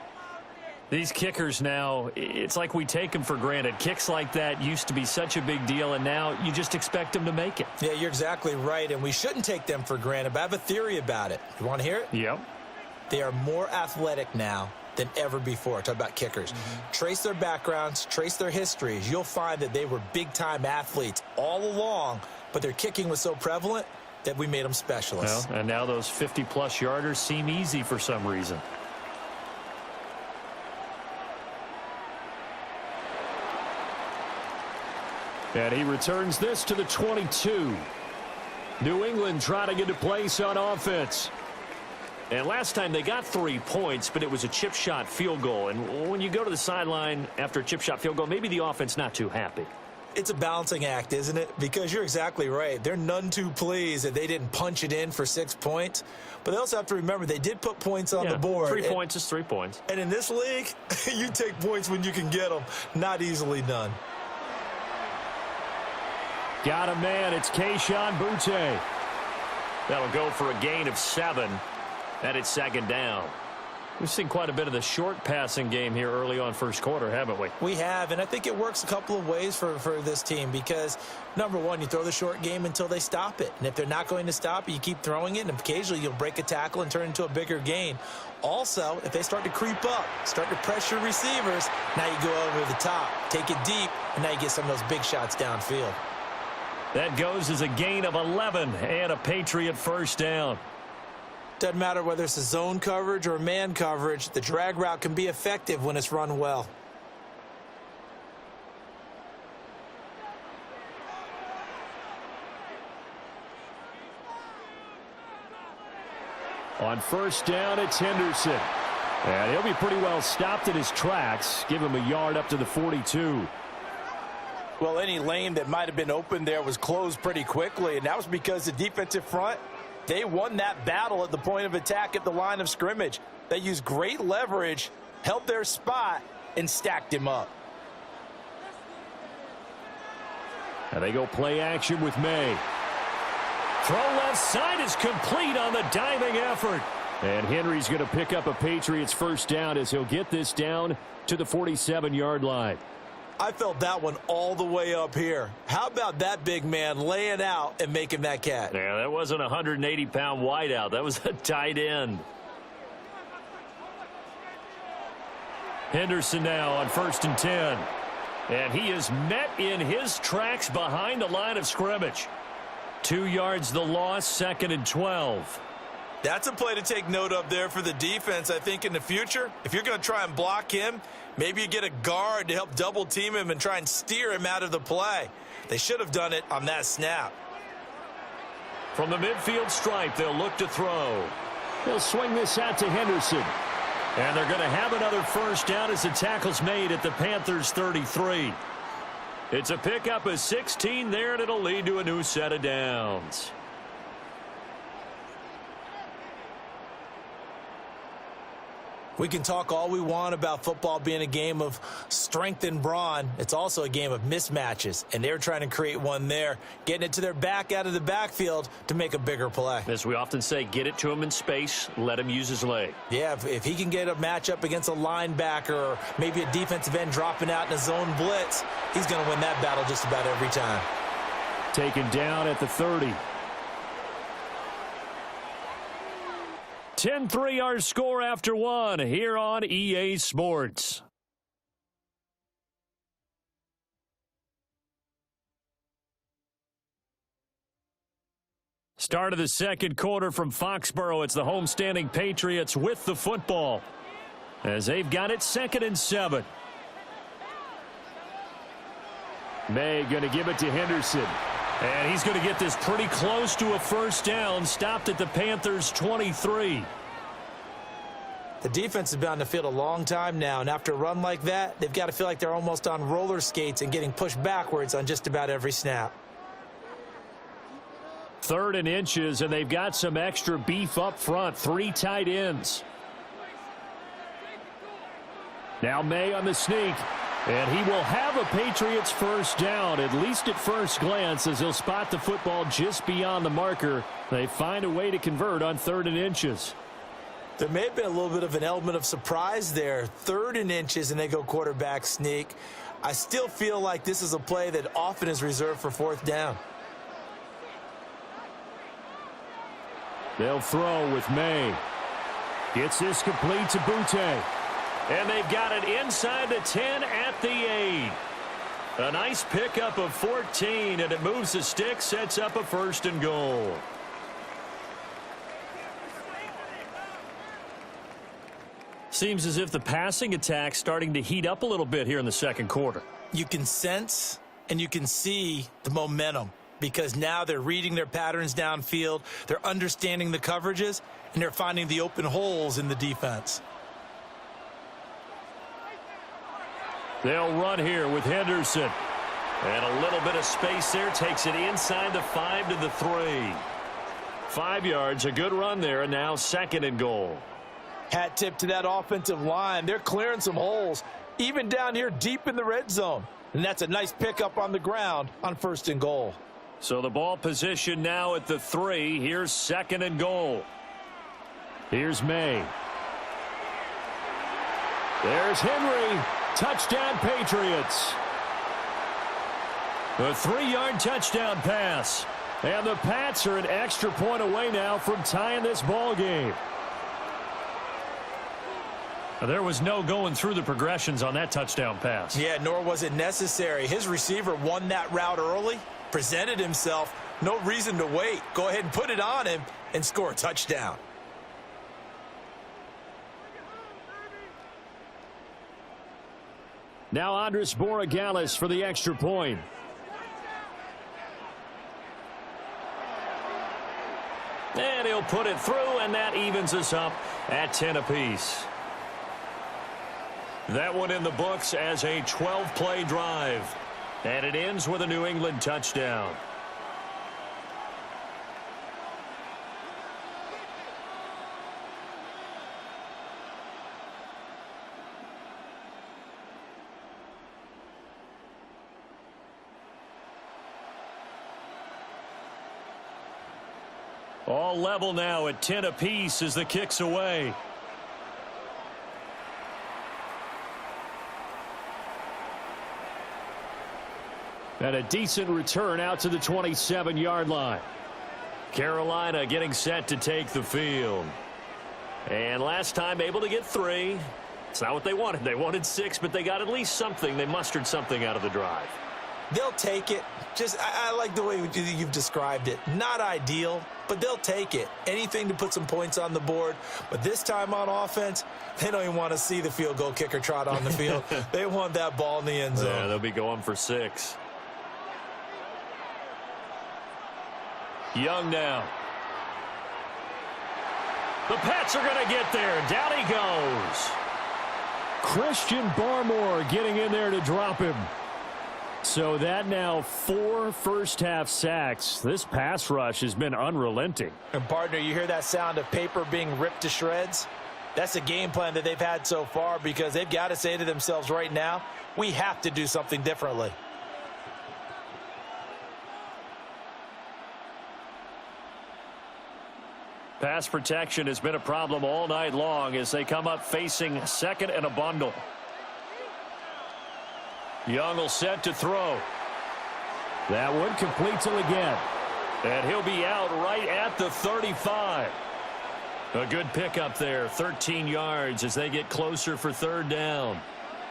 These kickers now, it's like we take them for granted. Kicks like that used to be such a big deal, and now you just expect them to make it. Yeah, you're exactly right, and we shouldn't take them for granted, but I have a theory about it. You want to hear it? Yep. They are more athletic now than ever before. Talk about kickers. Trace their backgrounds, trace their histories. You'll find that they were big-time athletes all along, but their kicking was so prevalent that we made them specialists. Well, and now those 50-plus yarders seem easy for some reason. And he returns this to the 22. New England trying to get a place on offense. And last time they got 3 points, but it was a chip shot field goal. And when you go to the sideline after a chip shot field goal, maybe the offense not too happy. It's a balancing act, isn't it? Because you're exactly right. They're none too pleased that they didn't punch it in for 6 points. But they also have to remember they did put points on the board. 3 points is 3 points. And in this league, you take points when you can get them. Not easily done. Got a man. It's Kayshon Boutte. That'll go for a gain of 7. And it's 2nd down. We've seen quite a bit of the short passing game here early on first quarter, haven't we? We have, and I think it works a couple of ways for this team because, number one, you throw the short game until they stop it. And if they're not going to stop it, you keep throwing it, and occasionally you'll break a tackle and turn it into a bigger gain. Also, if they start to creep up, start to pressure receivers, now you go over the top, take it deep, and now you get some of those big shots downfield. That goes as a gain of 11 and a Patriot first down. Doesn't matter whether it's a zone coverage or man coverage, the drag route can be effective when it's run well. On first down, it's Henderson. And he'll be pretty well stopped in his tracks. Give him a yard up to the 42. Well, any lane that might have been open there was closed pretty quickly, and that was because the defensive front, they won that battle at the point of attack at the line of scrimmage. They used great leverage, held their spot, and stacked him up. And they go play action with May. Throw left side is complete on the diving effort. And Henry's going to pick up a Patriots first down as he'll get this down to the 47-yard line. I felt that one all the way up here. How about that big man laying out and making that catch? Yeah, that wasn't a 180-pound wideout. That was a tight end. Henderson now on 1st and 10. And he is met in his tracks behind the line of scrimmage. 2 yards the loss, 2nd and 12. That's a play to take note of there for the defense, I think, in the future. If you're going to try and block him, maybe you get a guard to help double team him and try and steer him out of the play. They should have done it on that snap. From the midfield stripe, they'll look to throw. They'll swing this out to Henderson. And they're going to have another first down as the tackle's made at the Panthers 33. It's a pickup of 16 there, and it'll lead to a new set of downs. We can talk all we want about football being a game of strength and brawn. It's also a game of mismatches, and they're trying to create one there, getting it to their back out of the backfield to make a bigger play. As we often say, get it to him in space, let him use his leg. Yeah, if he can get a matchup against a linebacker or maybe a defensive end dropping out in a zone blitz, he's going to win that battle just about every time. Taken down at the 30. 10-3 our score after one here on EA Sports. Start of the second quarter from Foxborough. It's the homestanding Patriots with the football as they've got it 2nd and 7. May going to give it to Henderson. And he's going to get this pretty close to a first down. Stopped at the Panthers' 23. The defense has been on the field a long time now, and after a run like that, they've got to feel like they're almost on roller skates and getting pushed backwards on just about every snap. 3rd and inches, and they've got some extra beef up front. 3 tight ends. Now May on the sneak. And he will have a Patriots first down, at least at first glance, as he'll spot the football just beyond the marker. They find a way to convert on 3rd and inches. There may have been a little bit of an element of surprise there. 3rd and inches, and they go quarterback sneak. I still feel like this is a play that often is reserved for 4th down. They'll throw with May. Gets this complete to Butte. And they've got it inside the 10 at the 8. A nice pickup of 14, and it moves the stick, sets up a 1st and goal. Seems as if the passing attack's starting to heat up a little bit here in the second quarter. You can sense and you can see the momentum because now they're reading their patterns downfield, they're understanding the coverages, and they're finding the open holes in the defense. They'll run here with Henderson. And a little bit of space there. Takes it inside the 5 to the 3. 5 yards, a good run there, and now 2nd and goal. Hat tip to that offensive line. They're clearing some holes, even down here deep in the red zone. And that's a nice pickup on the ground on 1st and goal. So the ball position now at the 3. Here's 2nd and goal. Here's May. There's Henry. Touchdown, Patriots. A 3-yard touchdown pass. And the Pats are an extra point away now from tying this ball game. There was no going through the progressions on that touchdown pass. Yeah, nor was it necessary. His receiver won that route early, presented himself. No reason to wait. Go ahead and put it on him and score a touchdown. Now Andres Borregales for the extra point. And he'll put it through, and that evens us up at 10 apiece. That one in the books as a 12-play drive. And it ends with a New England touchdown. All level now at 10 apiece as the kick's away. And a decent return out to the 27-yard line. Carolina getting set to take the field. And last time able to get 3. It's not what they wanted. They wanted 6, but they got at least something. They mustered something out of the drive. They'll take it. I like the way you've described it. Not ideal, but they'll take it. Anything to put some points on the board. But this time on offense, they don't even want to see the field goal kicker trot on the field. They want that ball in the end zone. Yeah, they'll be going for 6. Young now. The Pats are going to get there. Down he goes. Christian Barmore getting in there to drop him. So that now 4 first-half sacks. This pass rush has been unrelenting. And, partner, you hear that sound of paper being ripped to shreds? That's a game plan that they've had so far because they've got to say to themselves right now, we have to do something differently. Pass protection has been a problem all night long as they come up facing 2nd and a bundle. Young will set to throw. That one completes it again. And he'll be out right at the 35. A good pickup there, 13 yards as they get closer for 3rd down.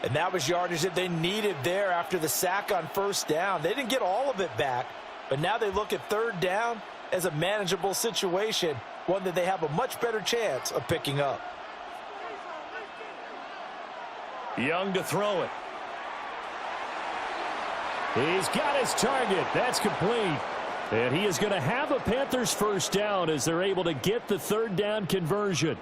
And that was yardage that they needed there after the sack on 1st down. They didn't get all of it back, but now they look at 3rd down, as a manageable situation, one that they have a much better chance of picking up. Young to throw it. He's got his target. That's complete. And he is going to have a Panthers first down as they're able to get the third down conversion.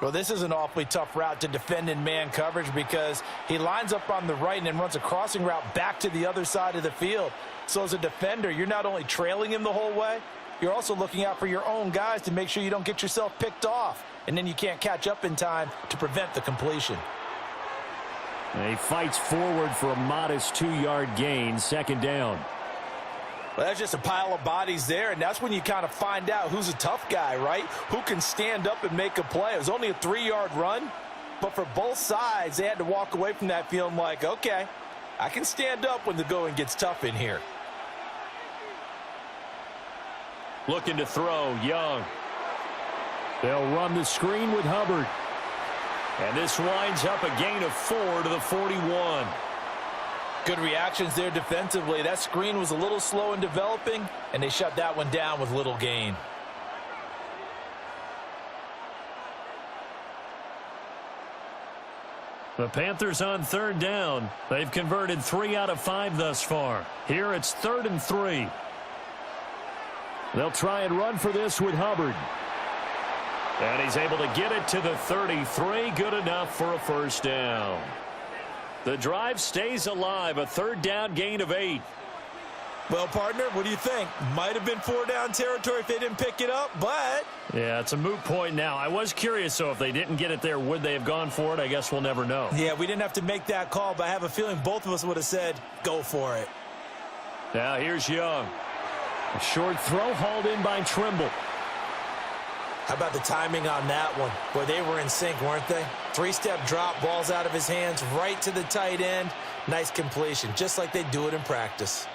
Well, this is an awfully tough route to defend in man coverage because he lines up on the right and then runs a crossing route back to the other side of the field. So as a defender, you're not only trailing him the whole way, you're also looking out for your own guys to make sure you don't get yourself picked off. And then you can't catch up in time to prevent the completion. And he fights forward for a modest 2-yard gain, second down. Well, that's just a pile of bodies there, and that's when you kind of find out who's a tough guy, right? Who can stand up and make a play. It was only a 3-yard run, but for both sides, they had to walk away from that feeling like, okay, I can stand up when the going gets tough in here. Looking to throw, Young. They'll run the screen with Hubbard. And this winds up a gain of 4 to the 41. Good reactions there defensively. That screen was a little slow in developing, and they shut that one down with little gain. The Panthers on third down. They've converted 3 out of 5 thus far. Here it's 3rd and 3. They'll try and run for this with Hubbard. And he's able to get it to the 33. Good enough for a first down. The drive stays alive. A third down gain of 8. Well, partner, what do you think? Might have been 4-down territory if they didn't pick it up, but... Yeah, it's a moot point now. I was curious, so if they didn't get it there, would they have gone for it? I guess we'll never know. Yeah, we didn't have to make that call, but I have a feeling both of us would have said, go for it. Now here's Young. A short throw hauled in by Trimble. How about the timing on that one? Boy, they were in sync, weren't they? 3-step drop, balls out of his hands, right to the tight end. Nice completion, just like they do it in practice.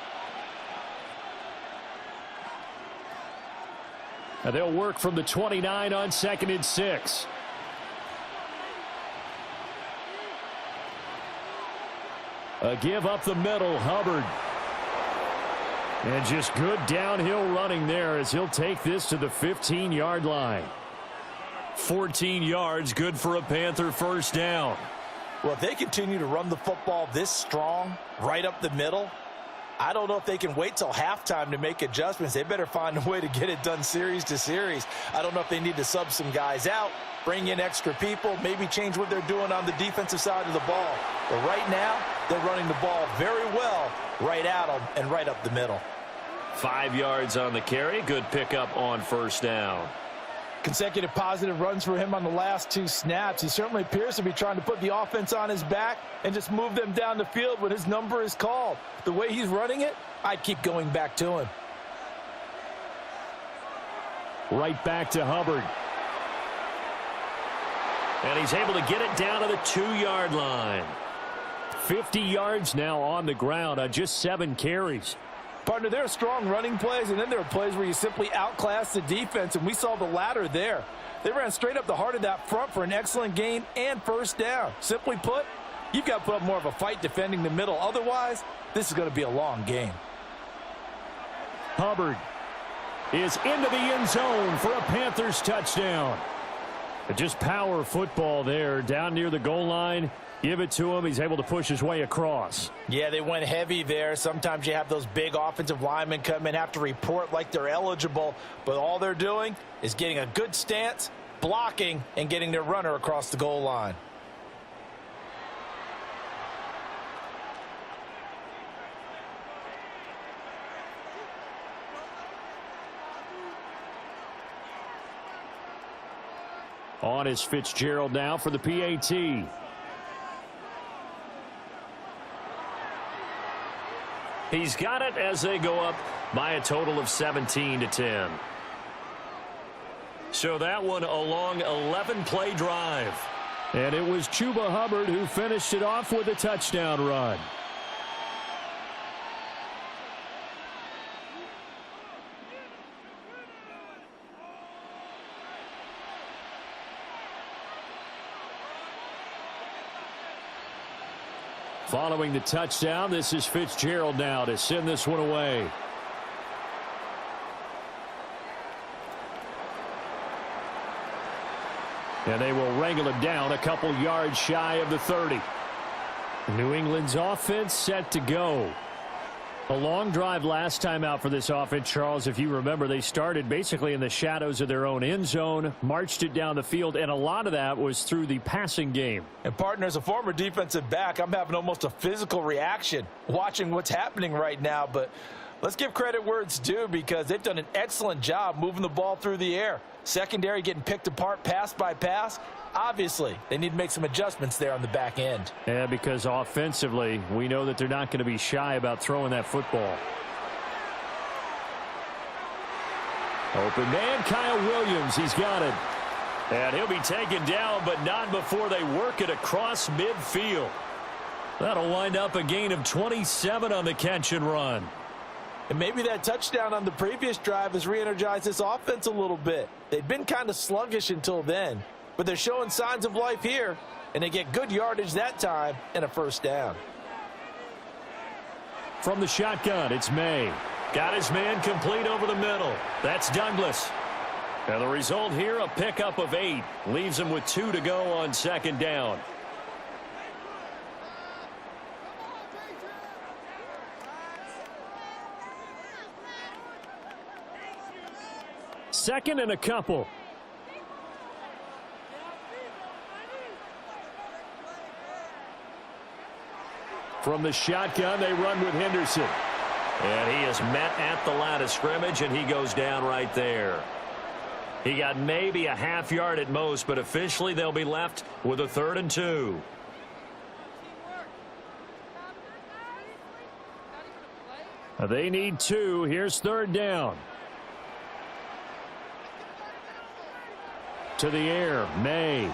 And they'll work from the 29 on 2nd and 6. A give up the middle, Hubbard. And just good downhill running there as he'll take this to the 15-yard line. 14 yards, good for a Panther first down. Well, if they continue to run the football this strong, right up the middle, I don't know if they can wait till halftime to make adjustments. They better find a way to get it done series to series. I don't know if they need to sub some guys out, bring in extra people, maybe change what they're doing on the defensive side of the ball. But right now, they're running the ball very well right at them and right up the middle. 5 yards on the carry. Good pickup on first down. Consecutive positive runs for him on the last 2 snaps. He certainly appears to be trying to put the offense on his back and just move them down the field when his number is called. The way he's running it, I'd keep going back to him. Right back to Hubbard. And he's able to get it down to the 2-yard line. 50 yards now on the ground on just 7 carries. Partner, there are strong running plays, and then there are plays where you simply outclass the defense, and we saw the latter there. They ran straight up the heart of that front for an excellent gain and first down. Simply put, you've got to put up more of a fight defending the middle. Otherwise, this is going to be a long game. Hubbard is into the end zone for a Panthers touchdown. Just power football there down near the goal line. Give it to him. He's able to push his way across. Yeah, they went heavy there. Sometimes you have those big offensive linemen come in, have to report like they're eligible, but all they're doing is getting a good stance, blocking, and getting their runner across the goal line. On is Fitzgerald now for the PAT. He's got it as they go up by a total of 17-10. So that one a long 11-play drive. And it was Chuba Hubbard who finished it off with a touchdown run. Following the touchdown, this is Fitzgerald now to send this one away. And they will wrangle it down a couple yards shy of the 30. New England's offense set to go. A long drive last time out for this offense, Charles. If you remember, they started basically in the shadows of their own end zone, marched it down the field, and a lot of that was through the passing game. And, partner, as a former defensive back, I'm having almost a physical reaction watching what's happening right now. But let's give credit where it's due, because they've done an excellent job moving the ball through the air. Secondary getting picked apart pass by pass. Obviously, they need to make some adjustments there on the back end. Yeah, because offensively, we know that they're not going to be shy about throwing that football. Open man, Kyle Williams. He's got it. And he'll be taken down, but not before they work it across midfield. That'll wind up a gain of 27 on the catch and run. And maybe that touchdown on the previous drive has re-energized this offense a little bit. They've been kind of sluggish until then, but they're showing signs of life here, and they get good yardage that time and a first down. From the shotgun, it's May. Got his man complete over the middle. That's Douglas. And the result here, a pickup of 8. Leaves him with 2 to go on second down. Second and a couple. From the shotgun, they run with Henderson. And he is met at the line of scrimmage, and he goes down right there. He got maybe a half yard at most, but officially they'll be left with a 3rd and 2. They need 2. Here's 3rd down. To the air, May.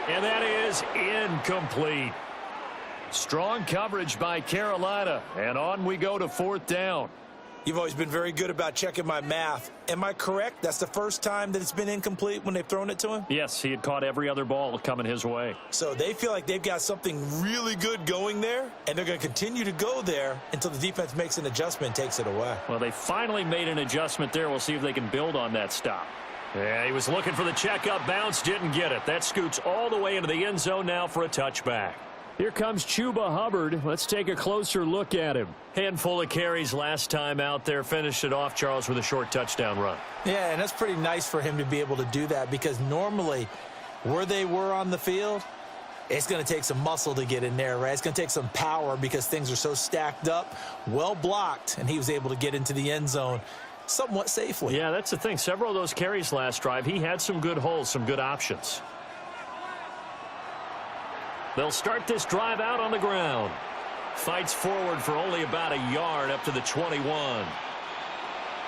And that is incomplete. Strong coverage by Carolina, and on we go to 4th down. You've always been very good about checking my math. Am I correct? That's the first time that it's been incomplete when they've thrown it to him? Yes, he had caught every other ball coming his way. So they feel like they've got something really good going there, and they're going to continue to go there until the defense makes an adjustment and takes it away. Well, they finally made an adjustment there. We'll see if they can build on that stop. Yeah, he was looking for the checkup bounce, didn't get it. That scoots all the way into the end zone now for a touchback. Here comes Chuba Hubbard. Let's take a closer look at him. Handful of carries last time out there. Finished it off, Charles, with a short touchdown run. Yeah, and that's pretty nice for him to be able to do that, because normally where they were on the field, it's going to take some muscle to get in there, right? It's going to take some power because things are so stacked up, well blocked, and he was able to get into the end zone somewhat safely. Yeah, that's the thing. Several of those carries last drive, he had some good holes, some good options. They'll start this drive out on the ground. Fights forward for only about a yard up to the 21.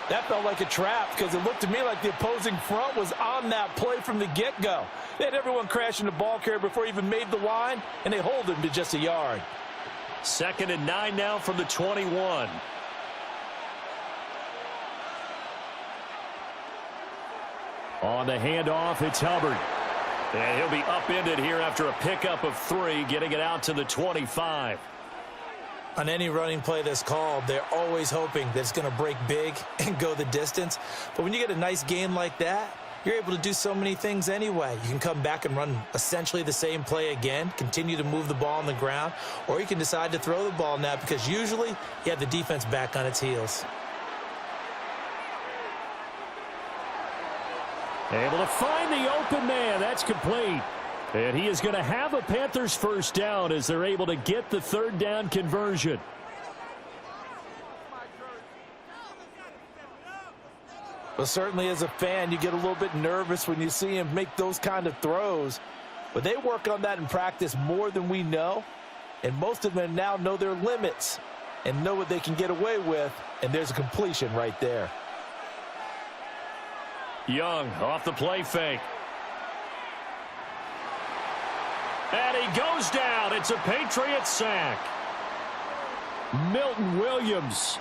That felt like a trap, because it looked to me like the opposing front was on that play from the get-go. They had everyone crashing the ball carrier before he even made the line, and they hold him to just a yard. 2nd and 9 now from the 21. On the handoff, it's Hubbard. And he'll be upended here after a pickup of 3, getting it out to the 25. On any running play that's called, they're always hoping that it's going to break big and go the distance. But when you get a nice gain like that, you're able to do so many things anyway. You can come back and run essentially the same play again, continue to move the ball on the ground, or you can decide to throw the ball now, because usually you have the defense back on its heels. Able to find the open man. That's complete. And he is going to have a Panthers first down as they're able to get the 3rd down conversion. Well, certainly as a fan, you get a little bit nervous when you see him make those kind of throws. But they work on that in practice more than we know. And most of them now know their limits and know what they can get away with. And there's a completion right there. Young off the play fake. And he goes down. It's a Patriots sack. Milton Williams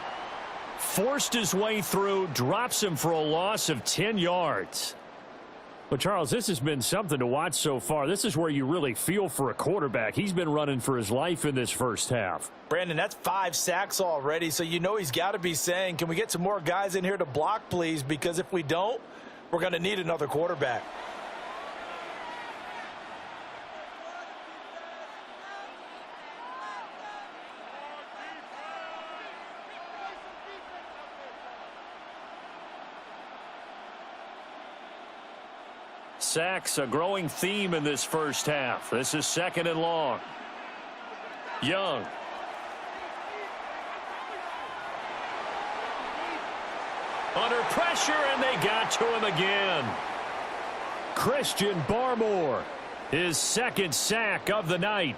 forced his way through, drops him for a loss of 10 yards. But, Charles, this has been something to watch so far. This is where you really feel for a quarterback. He's been running for his life in this first half. Brandon, that's 5 sacks already, so you know he's got to be saying, can we get some more guys in here to block, please? Because if we don't, we're going to need another quarterback. Sacks, a growing theme in this first half. This is 2nd and long. Young. Under pressure, and they got to him again. Christian Barmore, his 2nd sack of the night.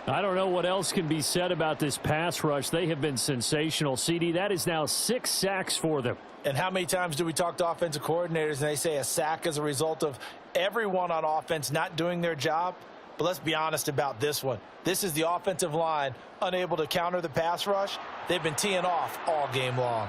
I don't know what else can be said about this pass rush. They have been sensational. CD, that is now 6 sacks for them. And how many times do we talk to offensive coordinators and they say a sack is a result of everyone on offense not doing their job? But let's be honest about this one. This is the offensive line unable to counter the pass rush. They've been teeing off all game long.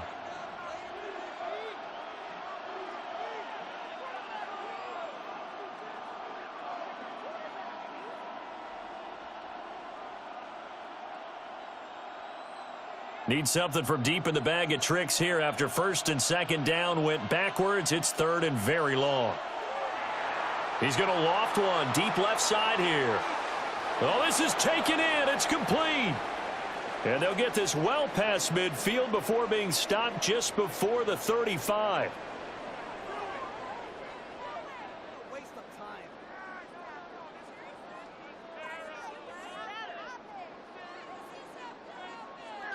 Need something from deep in the bag of tricks here after 1st and 2nd down went backwards. It's 3rd and very long. He's going to loft one deep left side here. Oh, this is taken in. It's complete. And they'll get this well past midfield before being stopped just before the 35.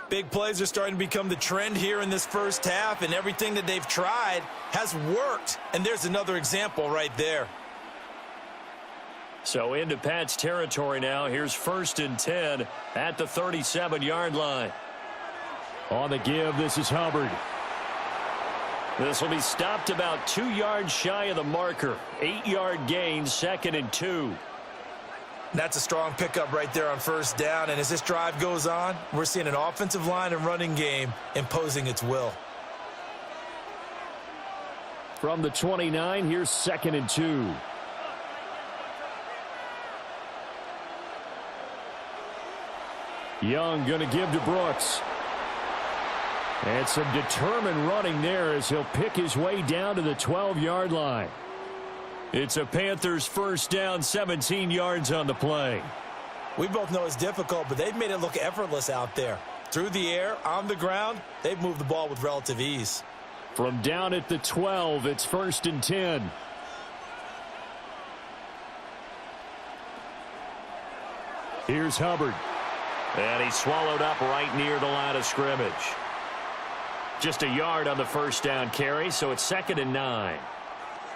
Big plays are starting to become the trend here in this first half, and everything that they've tried has worked. And there's another example right there. So into Pat's territory now. Here's 1st and 10 at the 37-yard line. On the give, this is Hubbard. This will be stopped about 2 yards shy of the marker. 8-yard gain, 2nd and 2. That's a strong pickup right there on 1st down. And as this drive goes on, we're seeing an offensive line and running game imposing its will. From the 29, here's 2nd and 2. Young going to give to Brooks. And some determined running there as he'll pick his way down to the 12-yard line. It's a Panthers 1st down, 17 yards on the play. We both know it's difficult, but they've made it look effortless out there. Through the air, on the ground, they've moved the ball with relative ease. From down at the 12, it's 1st and 10. Here's Hubbard. And he's swallowed up right near the line of scrimmage. Just a yard on the 1st down carry, so it's 2nd and 9.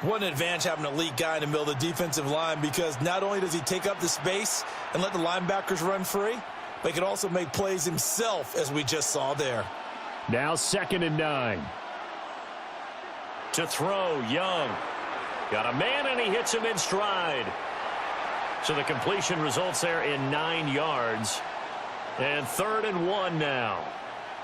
What an advantage having an elite guy in the middle of the defensive line, because not only does he take up the space and let the linebackers run free, but he can also make plays himself, as we just saw there. Now 2nd and 9. To throw, Young. Got a man, and he hits him in stride. So the completion results there in 9 yards. And 3rd and 1 now.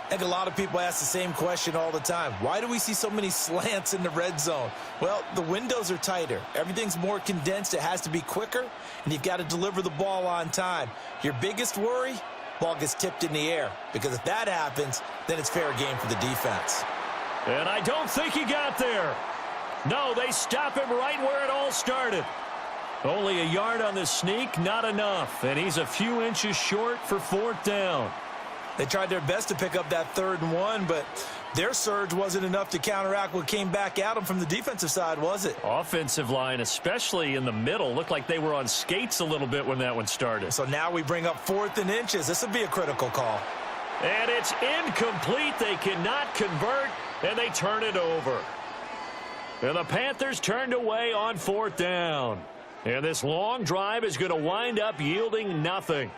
I think a lot of people ask the same question all the time. Why do we see so many slants in the red zone? Well, the windows are tighter. Everything's more condensed. It has to be quicker, and you've got to deliver the ball on time. Your biggest worry? Ball gets tipped in the air, because if that happens, then it's fair game for the defense. And I don't think he got there. No, they stop him right where it all started. Only a yard on the sneak, not enough. And he's a few inches short for 4th down. They tried their best to pick up that 3rd and 1, but their surge wasn't enough to counteract what came back at them from the defensive side, was it? Offensive line, especially in the middle, looked like they were on skates a little bit when that one started. So now we bring up 4th and inches. This would be a critical call. And it's incomplete. They cannot convert, and they turn it over. And the Panthers turned away on 4th down. And this long drive is going to wind up yielding nothing.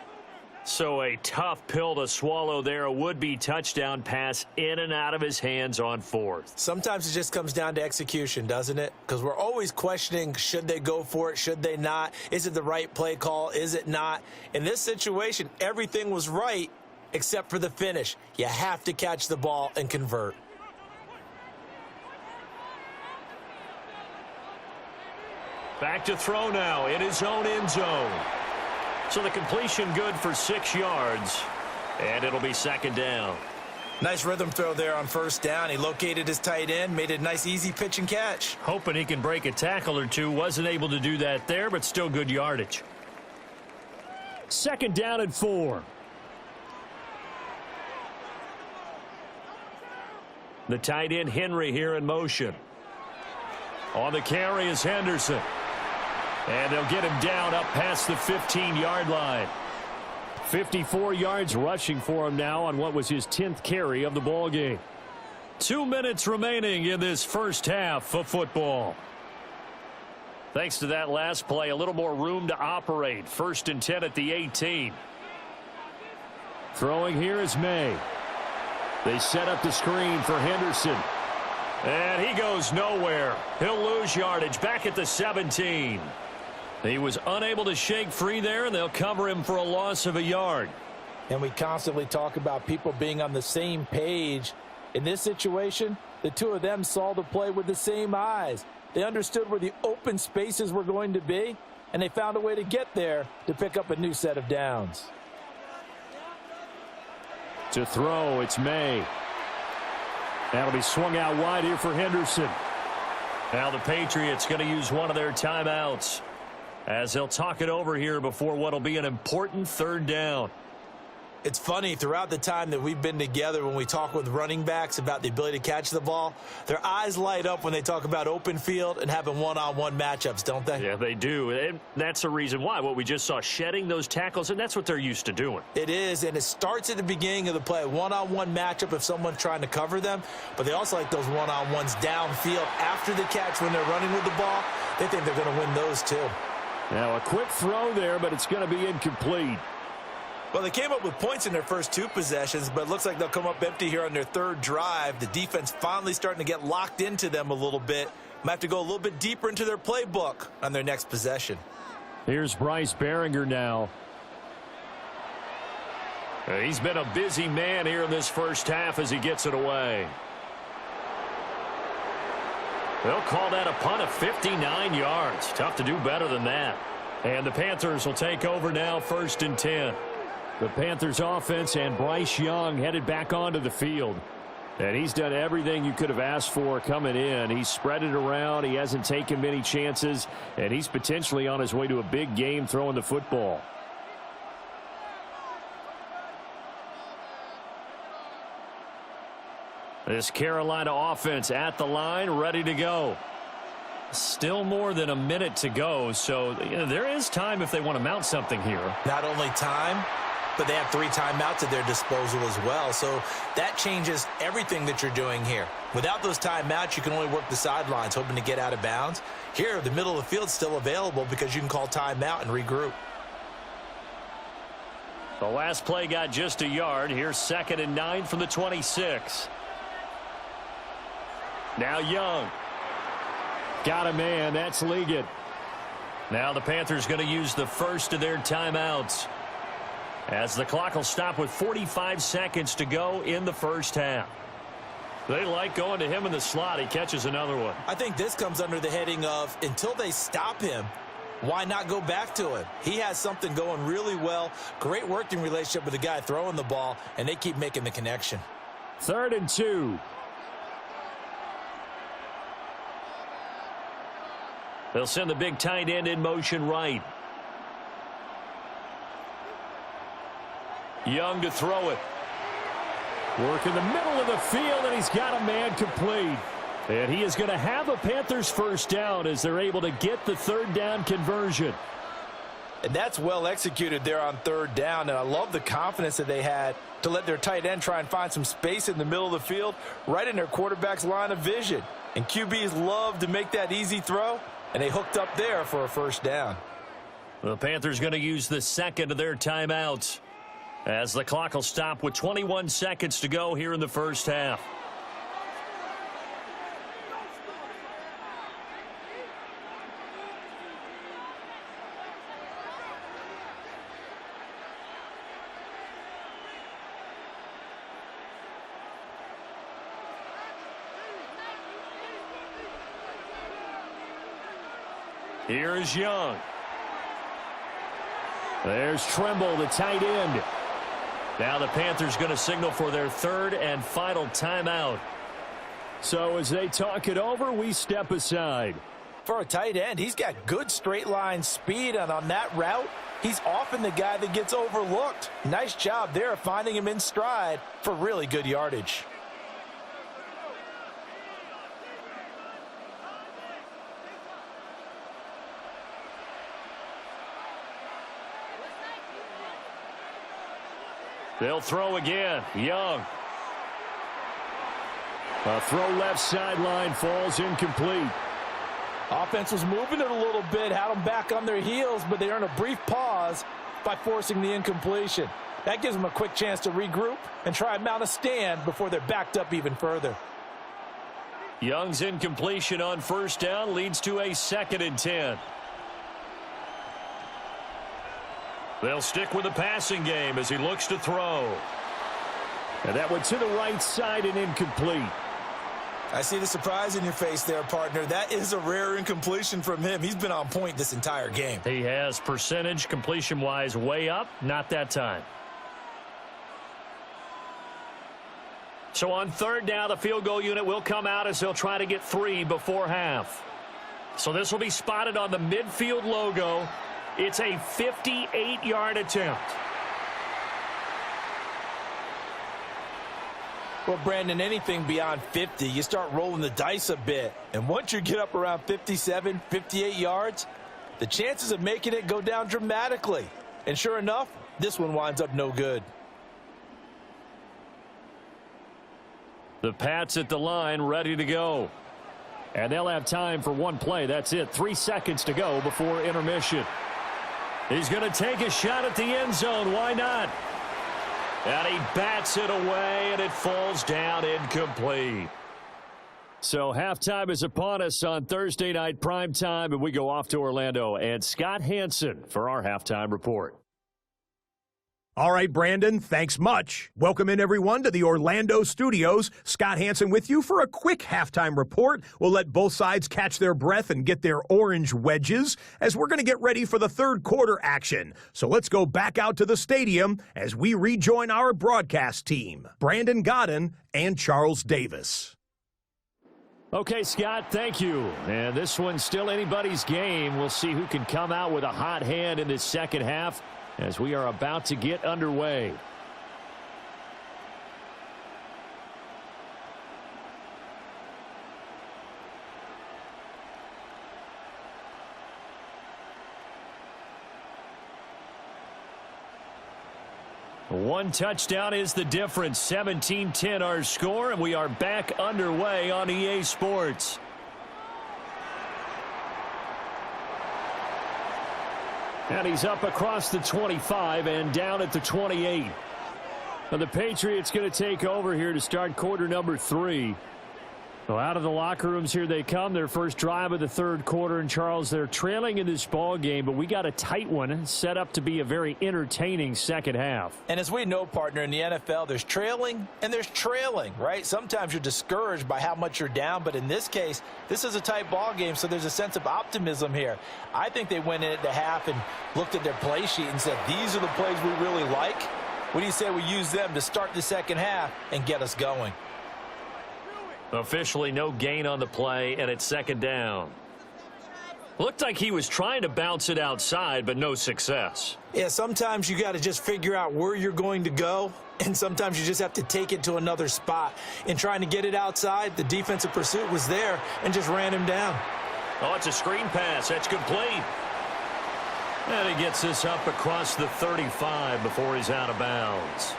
So a tough pill to swallow there. A would-be touchdown pass in and out of his hands on 4th. Sometimes it just comes down to execution, doesn't it? Because we're always questioning, should they go for it, should they not? Is it the right play call, is it not? In this situation, everything was right except for the finish. You have to catch the ball and convert. Back to throw now in his own end zone. So the completion good for 6 yards, and it'll be second down. Nice rhythm throw there on first down. He located his tight end, made it a nice, easy pitch and catch. Hoping he can break a tackle or two. Wasn't able to do that there, but still good yardage. Second down and 4. The tight end Henry here in motion. On the carry is Henderson. And they'll get him down up past the 15-yard line. 54 yards rushing for him now on what was his 10th carry of the ball game. 2 minutes remaining in this first half of football. Thanks to that last play, a little more room to operate. 1st and 10 at the 18. Throwing here is May. They set up the screen for Henderson. And he goes nowhere. He'll lose yardage back at the 17. He was unable to shake free there, and they'll cover him for a loss of a yard. And we constantly talk about people being on the same page. In this situation, the two of them saw the play with the same eyes. They understood where the open spaces were going to be, and they found a way to get there to pick up a new set of downs. To throw, it's May. That'll be swung out wide here for Henderson. Now the Patriots going to use one of their timeouts as they'll talk it over here before what will be an important 3rd down. It's funny, throughout the time that we've been together, when we talk with running backs about the ability to catch the ball, their eyes light up when they talk about open field and having one-on-one matchups, don't they? Yeah, they do. And that's the reason why. What we just saw, shedding those tackles, and that's what they're used to doing. It is, and it starts at the beginning of the play. One-on-one matchup if someone's trying to cover them, but they also like those one-on-ones downfield after the catch when they're running with the ball. They think they're going to win those too. Now a quick throw there, but it's going to be incomplete. Well, they came up with points in their first 2 possessions, but it looks like they'll come up empty here on their 3rd drive. The defense finally starting to get locked into them a little bit. Might have to go a little bit deeper into their playbook on their next possession. Here's Bryce Behringer now. He's been a busy man here in this first half as he gets it away. They'll call that a punt of 59 yards. Tough to do better than that. And the Panthers will take over now, 1st and 10. The Panthers offense and Bryce Young headed back onto the field. And he's done everything you could have asked for coming in. He's spread it around. He hasn't taken many chances. And he's potentially on his way to a big game throwing the football. This Carolina offense at the line, ready to go. Still more than a minute to go, so there is time if they want to mount something here. Not only time, but they have 3 timeouts at their disposal as well, so that changes everything that you're doing here. Without those timeouts, you can only work the sidelines, hoping to get out of bounds. Here, the middle of the field's still available because you can call timeout and regroup. The last play got just a yard. Here's 2nd and 9 from the 26. Now Young. Got a man. That's Liggett. Now the Panthers going to use the first of their timeouts as the clock will stop with 45 seconds to go in the first half. They like going to him in the slot. He catches another one. I think this comes under the heading of until they stop him, why not go back to him? He has something going really well. Great working relationship with the guy throwing the ball, and they keep making the connection. 3rd and 2. They'll send the big tight end in motion right. Young to throw it. Work in the middle of the field, and he's got a man complete. And he is going to have a Panthers first down as they're able to get the 3rd down conversion. And that's well executed there on 3rd down, and I love the confidence that they had to let their tight end try and find some space in the middle of the field, right in their quarterback's line of vision. And QBs love to make that easy throw, and they hooked up there for a first down. The Panthers going to use the 2nd of their timeouts as the clock will stop with 21 seconds to go here in the first half. Here's Young. There's Trimble, the tight end. Now the Panthers going to signal for their third and final timeout. So as they talk it over, we step aside. For a tight end, he's got good straight line speed, and on that route, he's often the guy that gets overlooked. Nice job there of finding him in stride for really good yardage. They'll throw again. Young. A throw left sideline, falls incomplete. Offense was moving it a little bit, had them back on their heels, but they earn a brief pause by forcing the incompletion. That gives them a quick chance to regroup and try and mount a stand before they're backed up even further. Young's incompletion on first down leads to a 2nd and 10. They'll stick with the passing game as he looks to throw. And that went to the right side and incomplete. I see the surprise in your face there, partner. That is a rare incompletion from him. He's been on point this entire game. He has percentage completion-wise way up, not that time. So on third down, the field goal unit will come out as they'll try to get 3 before half. So this will be spotted on the midfield logo. It's a 58-yard attempt. Well, Brandon, anything beyond 50, you start rolling the dice a bit. And once you get up around 57, 58 yards, the chances of making it go down dramatically. And sure enough, this one winds up no good. The Pats at the line, ready to go. And they'll have time for one play. That's it. 3 seconds to go before intermission. He's going to take a shot at the end zone. Why not? And he bats it away, and it falls down incomplete. So halftime is upon us on Thursday night prime time, and we go off to Orlando. And Scott Hansen for our halftime report. All right, Brandon, thanks much. Welcome in, everyone, to the Orlando studios. Scott Hansen with you for a quick halftime report. We'll let both sides catch their breath and get their orange wedges as we're going to get ready for the third quarter action. So let's go back out to the stadium as we rejoin our broadcast team, Brandon Godden and Charles Davis. Okay, Scott, thank you. And this one's still anybody's game. We'll see who can come out with a hot hand in this second half as we are about to get underway. One touchdown is the difference. 17-10 our score, and we are back underway on EA Sports. And he's up across the 25 and down at the 28. Now the Patriots going to take over here to start quarter number 3. So out of the locker rooms here they come. Their first drive of the third quarter. And Charles, they're trailing in this ball game, but we got a tight one set up to be a very entertaining second half. And as we know, partner, in the NFL, there's trailing and there's trailing, right? Sometimes you're discouraged by how much you're down, but in this case, this is a tight ball game, so there's a sense of optimism here. I think they went in at the half and looked at their play sheet and said, these are the plays we really like. What do you say we use them to start the second half and get us going? Officially no gain on the play, and it's second down. Looked like he was trying to bounce it outside, but no success. Yeah, sometimes you got to just figure out where you're going to go, and sometimes you just have to take it to another spot. In trying to get it outside, the defensive pursuit was there and just ran him down. Oh, it's a screen pass. That's complete. And he gets this up across the 35 before he's out of bounds.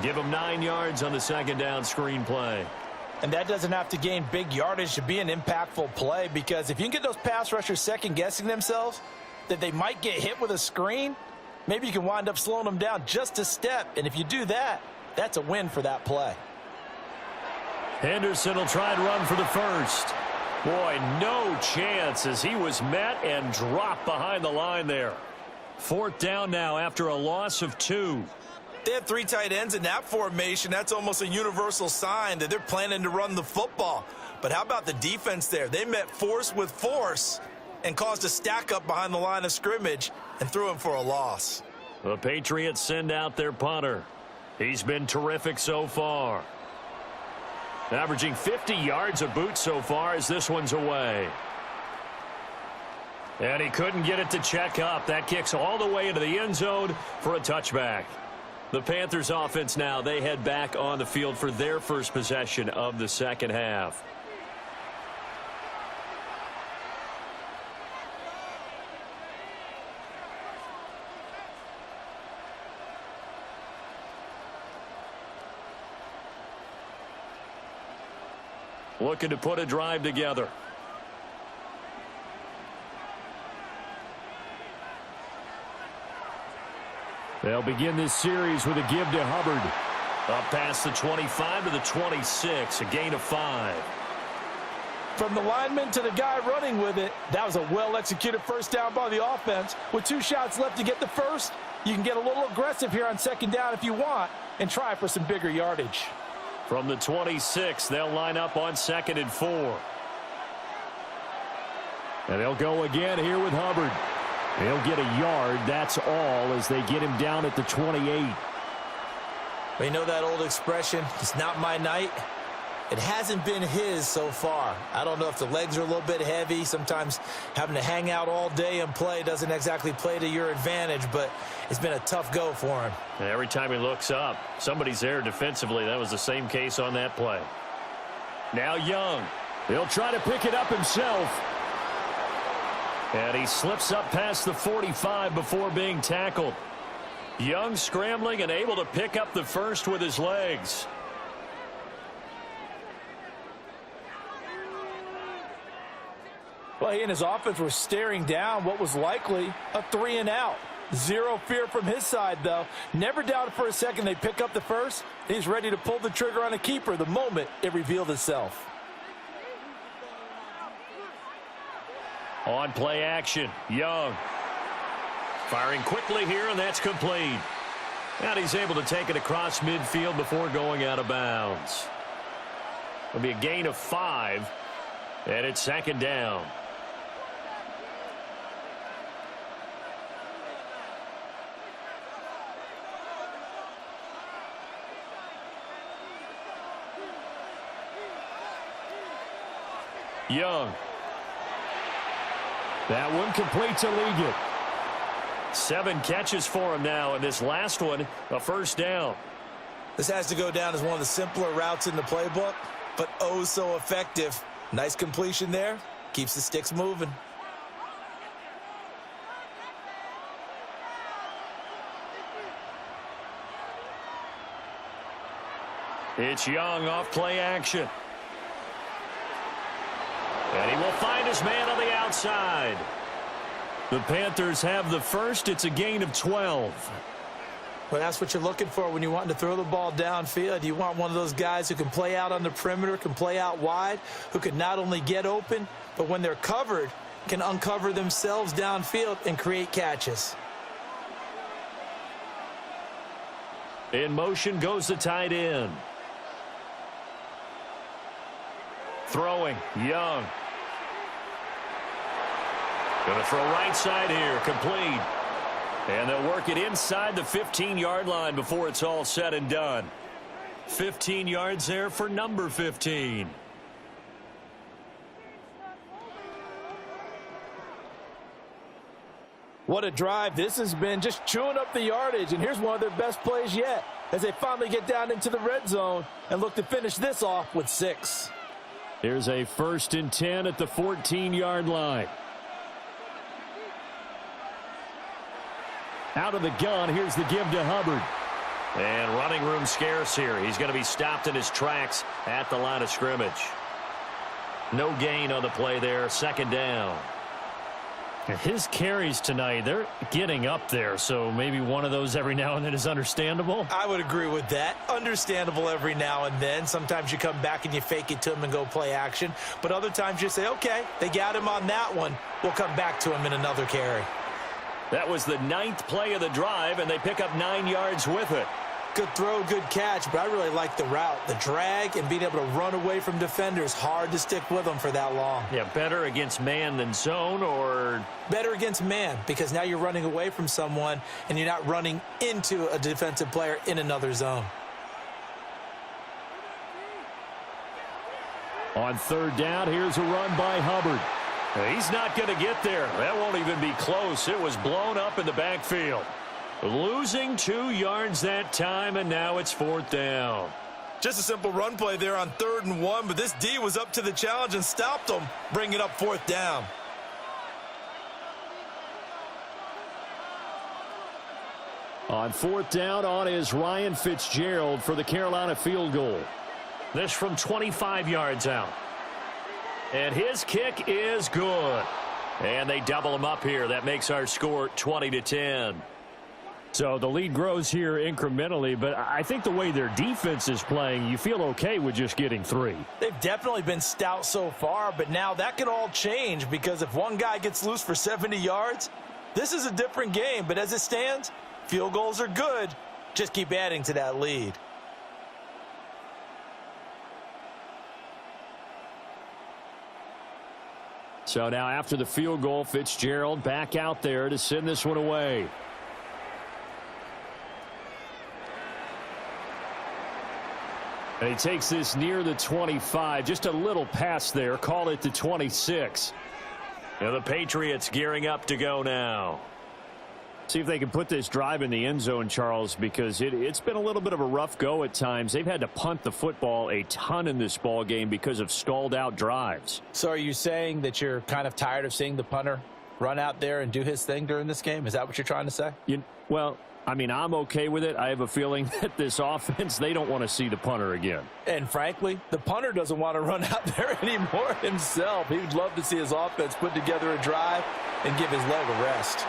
Give him 9 yards on the second down screen play. And that doesn't have to gain big yardage to be an impactful play, because if you can get those pass rushers second-guessing themselves that they might get hit with a screen, maybe you can wind up slowing them down just a step. And if you do that, that's a win for that play. Henderson will try and run for the first. Boy, no chance as he was met and dropped behind the line there. Fourth down now after a loss of 2. They have 3 tight ends in that formation. That's almost a universal sign that they're planning to run the football. But how about the defense there? They met force with force, and caused a stack up behind the line of scrimmage and threw him for a loss. The Patriots send out their punter. He's been terrific so far. Averaging 50 yards a boot so far as this one's away. And he couldn't get it to check up. That kicks all the way into the end zone for a touchback. The Panthers offense now, they head back on the field for their first possession of the second half. Looking to put a drive together. They'll begin this series with a give to Hubbard. Up past the 25 to the 26, a gain of 5. From the lineman to the guy running with it, that was a well-executed first down by the offense. With 2 shots left to get the first, you can get a little aggressive here on second down if you want and try for some bigger yardage. From the 26, they'll line up on 2nd and 4. And they'll go again here with Hubbard. He'll get a yard, that's all, as they get him down at the 28. You know that old expression, it's not my night? It hasn't been his so far. I don't know if the legs are a little bit heavy. Sometimes having to hang out all day and play doesn't exactly play to your advantage, but it's been a tough go for him. And every time he looks up, somebody's there defensively. That was the same case on that play. Now Young. He'll try to pick it up himself. And he slips up past the 45 before being tackled. Young scrambling and able to pick up the first with his legs. Well, he and his offense were staring down what was likely a 3 and out. Zero fear from his side, though. Never doubted for a second they pick up the first. He's ready to pull the trigger on a keeper the moment it revealed itself. On play action, Young. Firing quickly here, and that's complete. And he's able to take it across midfield before going out of bounds. It'll be a gain of 5, and it's 2nd down. Young. That one complete to Liggett. 7 catches for him now, and this last one, a first down. This has to go down as one of the simpler routes in the playbook, but oh so effective. Nice completion there. Keeps the sticks moving. It's Young off play action. And he will find his man on the outside. The Panthers have the first. It's a gain of 12. Well, that's what you're looking for when you want to throw the ball downfield. You want one of those guys who can play out on the perimeter, can play out wide, who can not only get open, but when they're covered, can uncover themselves downfield and create catches. In motion goes the tight end. Throwing, Young. Going to throw right side here, complete. And they'll work it inside the 15-yard line before it's all said and done. 15 yards there for number 15. What a drive this has been, just chewing up the yardage. And here's one of their best plays yet as they finally get down into the red zone and look to finish this off with 6. Here's a 1st and 10 at the 14-yard line. Out of the gun, here's the give to Hubbard. And running room scarce here. He's going to be stopped in his tracks at the line of scrimmage. No gain on the play there, 2nd down. His carries tonight, they're getting up there, so maybe one of those every now and then is understandable. I would agree with that. Understandable every now and then. Sometimes you come back and you fake it to him and go play action. But other times you say, okay, they got him on that one. We'll come back to him in another carry. That was the 9th play of the drive, and they pick up 9 yards with it. Good throw, good catch, but I really like the route. The drag and being able to run away from defenders, hard to stick with them for that long. Yeah, better against man than zone, or? Better against man, because now you're running away from someone and you're not running into a defensive player in another zone. On third down, here's a run by Hubbard. He's not going to get there. That won't even be close. It was blown up in the backfield. Losing 2 yards that time, and now it's fourth down. Just a simple run play there on 3rd and 1, but this D was up to the challenge and stopped them, bringing up fourth down. On fourth down, on is Ryan Fitzgerald for the Carolina field goal. This from 25 yards out. And his kick is good. And they double him up here. That makes our score 20-10. So the lead grows here incrementally, but I think the way their defense is playing, you feel okay with just getting 3. They've definitely been stout so far, but now that can all change, because if one guy gets loose for 70 yards, this is a different game. But as it stands, field goals are good. Just keep adding to that lead. So now after the field goal, Fitzgerald back out there to send this one away. And he takes this near the 25. Just a little pass there. Call it the 26. And the Patriots gearing up to go now. See if they can put this drive in the end zone, Charles, because it's been a little bit of a rough go at times. They've had to punt the football a ton in this ball game because of stalled out drives. So are you saying that you're kind of tired of seeing the punter run out there and do his thing during this game? Is that what you're trying to say? Well, I mean, I'm okay with it. I have a feeling that this offense, they don't want to see the punter again. And frankly, the punter doesn't want to run out there anymore himself. He would love to see his offense put together a drive and give his leg a rest.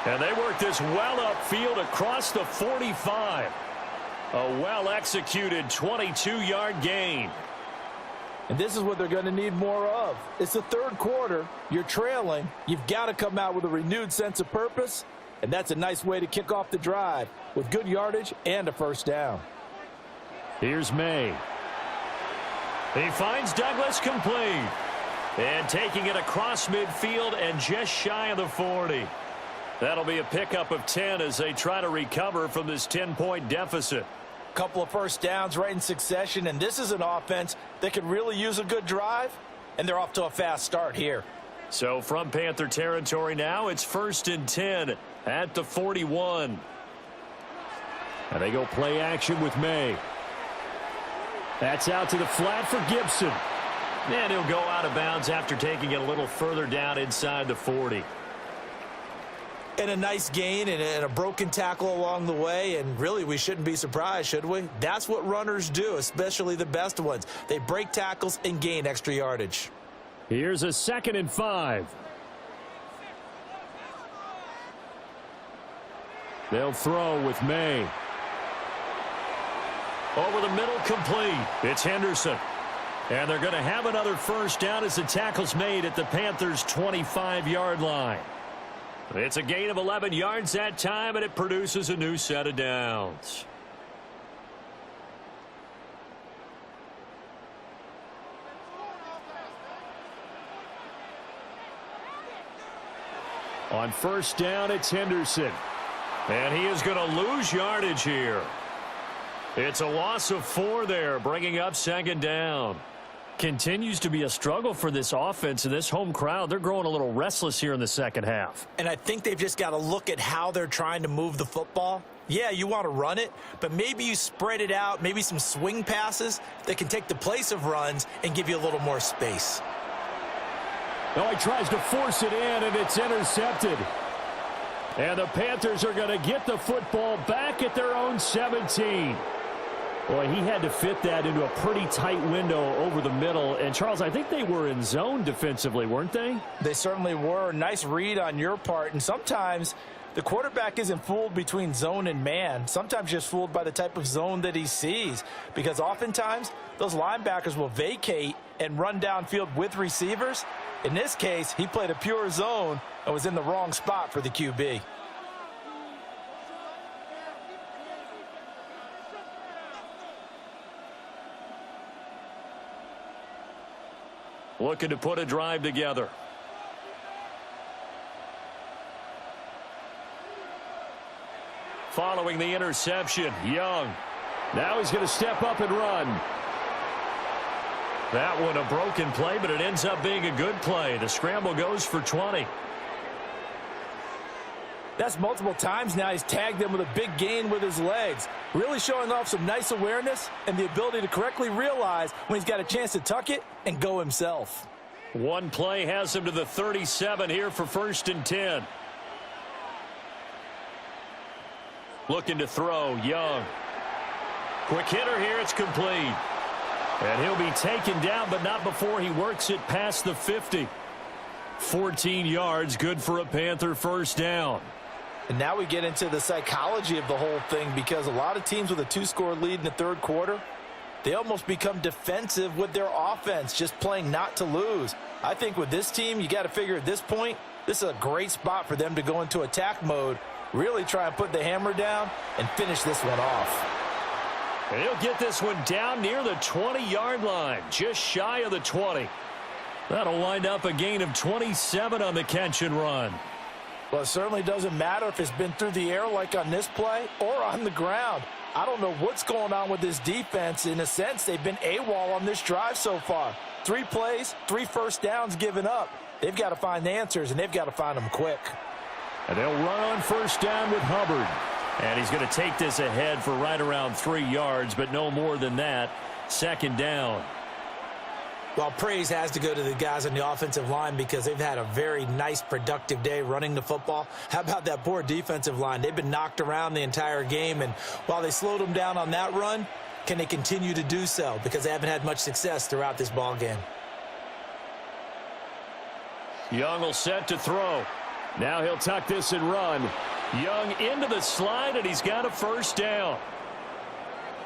And they work this well upfield across the 45. A well-executed 22-yard gain. And this is what they're going to need more of. It's the third quarter. You're trailing. You've got to come out with a renewed sense of purpose. And that's a nice way to kick off the drive with good yardage and a first down. Here's May. He finds Douglas complete. And taking it across midfield and just shy of the 40. That'll be a pickup of 10 as they try to recover from this 10-point deficit. Couple of first downs right in succession, and this is an offense that could really use a good drive, and they're off to a fast start here. So from Panther territory now, it's 1st and 10 at the 41. And they go play action with May. That's out to the flat for Gibson. And he'll go out of bounds after taking it a little further down inside the 40. And a nice gain and a broken tackle along the way, and really we shouldn't be surprised, should we? That's what runners do, especially the best ones. They break tackles and gain extra yardage. Here's a 2nd and 5. They'll throw with May. Over the middle, complete. It's Henderson. And they're going to have another first down as the tackle's made at the Panthers' 25-yard line. It's a gain of 11 yards that time, and it produces a new set of downs. On first down, it's Henderson. And he is going to lose yardage here. It's a loss of 4 there, bringing up 2nd down. Continues to be a struggle for this offense, and this home crowd, they're growing a little restless here in the second half. And I think they've just got to look at how they're trying to move the football. Yeah, you want to run it, but maybe you spread it out, maybe some swing passes that can take the place of runs and give you a little more space. Oh, he tries to force it in, and it's intercepted. And the Panthers are going to get the football back at their own 17. Boy, he had to fit that into a pretty tight window over the middle. And, Charles, I think they were in zone defensively, weren't they? They certainly were. Nice read on your part. And sometimes the quarterback isn't fooled between zone and man. Sometimes just fooled by the type of zone that he sees. Because oftentimes those linebackers will vacate and run downfield with receivers. In this case, he played a pure zone and was in the wrong spot for the QB. looking to put a drive together. Following the interception, Young. Now he's going to step up and run. That one a broken play, but it ends up being a good play. The scramble goes for 20. That's multiple times now he's tagged him with a big gain with his legs. Really showing off some nice awareness and the ability to correctly realize when he's got a chance to tuck it and go himself. One play has him to the 37 here for 1st and 10. Looking to throw, Young. Quick hitter here, it's complete. And he'll be taken down, but not before he works it past the 50. 14 yards, good for a Panther first down. And now we get into the psychology of the whole thing, because a lot of teams with a 2-score lead in the third quarter, they almost become defensive with their offense, just playing not to lose. I think with this team, you got to figure at this point, this is a great spot for them to go into attack mode, really try and put the hammer down and finish this one off. And he'll get this one down near the 20-yard line, just shy of the 20. That'll wind up a gain of 27 on the catch and run. Well, it certainly doesn't matter if it's been through the air like on this play or on the ground. I don't know what's going on with this defense. In a sense, they've been AWOL on this drive so far. 3 plays, 3 first downs given up. They've got to find answers, and they've got to find them quick. And they'll run on first down with Hubbard. And he's going to take this ahead for right around 3 yards, but no more than that. 2nd down. Well, praise has to go to the guys on the offensive line, because they've had a very nice, productive day running the football. How about that poor defensive line? They've been knocked around the entire game, and while they slowed them down on that run, can they continue to do so? Because they haven't had much success throughout this ball game. Young will set to throw. Now he'll tuck this and run. Young into the slide, and he's got a first down.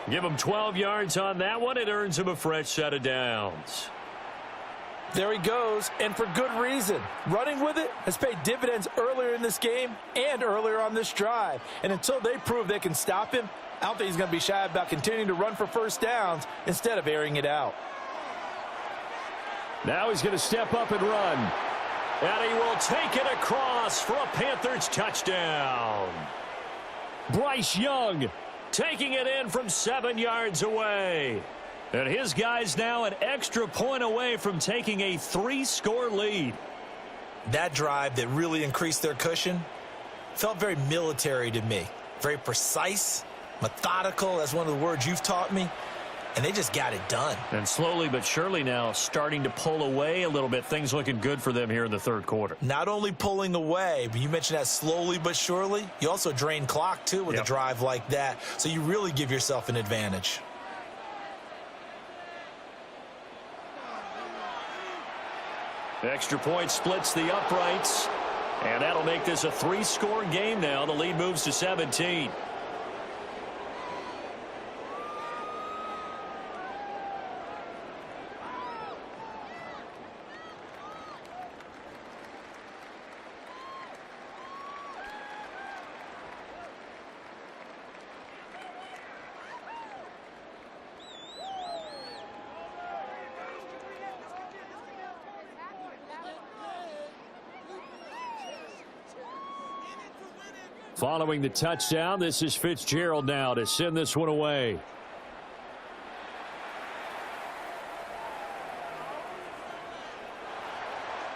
Give him 12 yards on that one. It earns him a fresh set of downs. There he goes, and for good reason. Running with it has paid dividends earlier in this game and earlier on this drive. And until they prove they can stop him, I don't think he's going to be shy about continuing to run for first downs instead of airing it out. Now he's going to step up and run. And he will take it across for a Panthers touchdown. Bryce Young taking it in from 7 yards away. And his guys now an extra point away from taking a 3-score lead. That drive that really increased their cushion felt very military to me. Very precise, methodical. That's one of the words you've taught me. And they just got it done. And slowly but surely now starting to pull away a little bit. Things looking good for them here in the third quarter. Not only pulling away, but you mentioned that slowly but surely. You also drain clock, too, with a drive like that. So you really give yourself an advantage. Extra point splits the uprights. And that'll make this a 3-score game now. The lead moves to 17. Following the touchdown, this is Fitzgerald now to send this one away.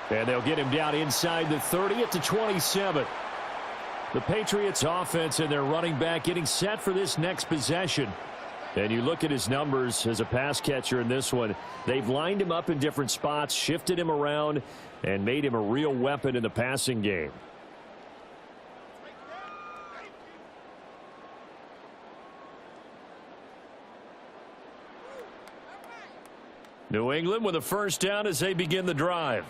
And they'll get him down inside the 30 at the 27. The Patriots offense and their running back getting set for this next possession. And you look at his numbers as a pass catcher in this one. They've lined him up in different spots, shifted him around, and made him a real weapon in the passing game. New England with a first down as they begin the drive.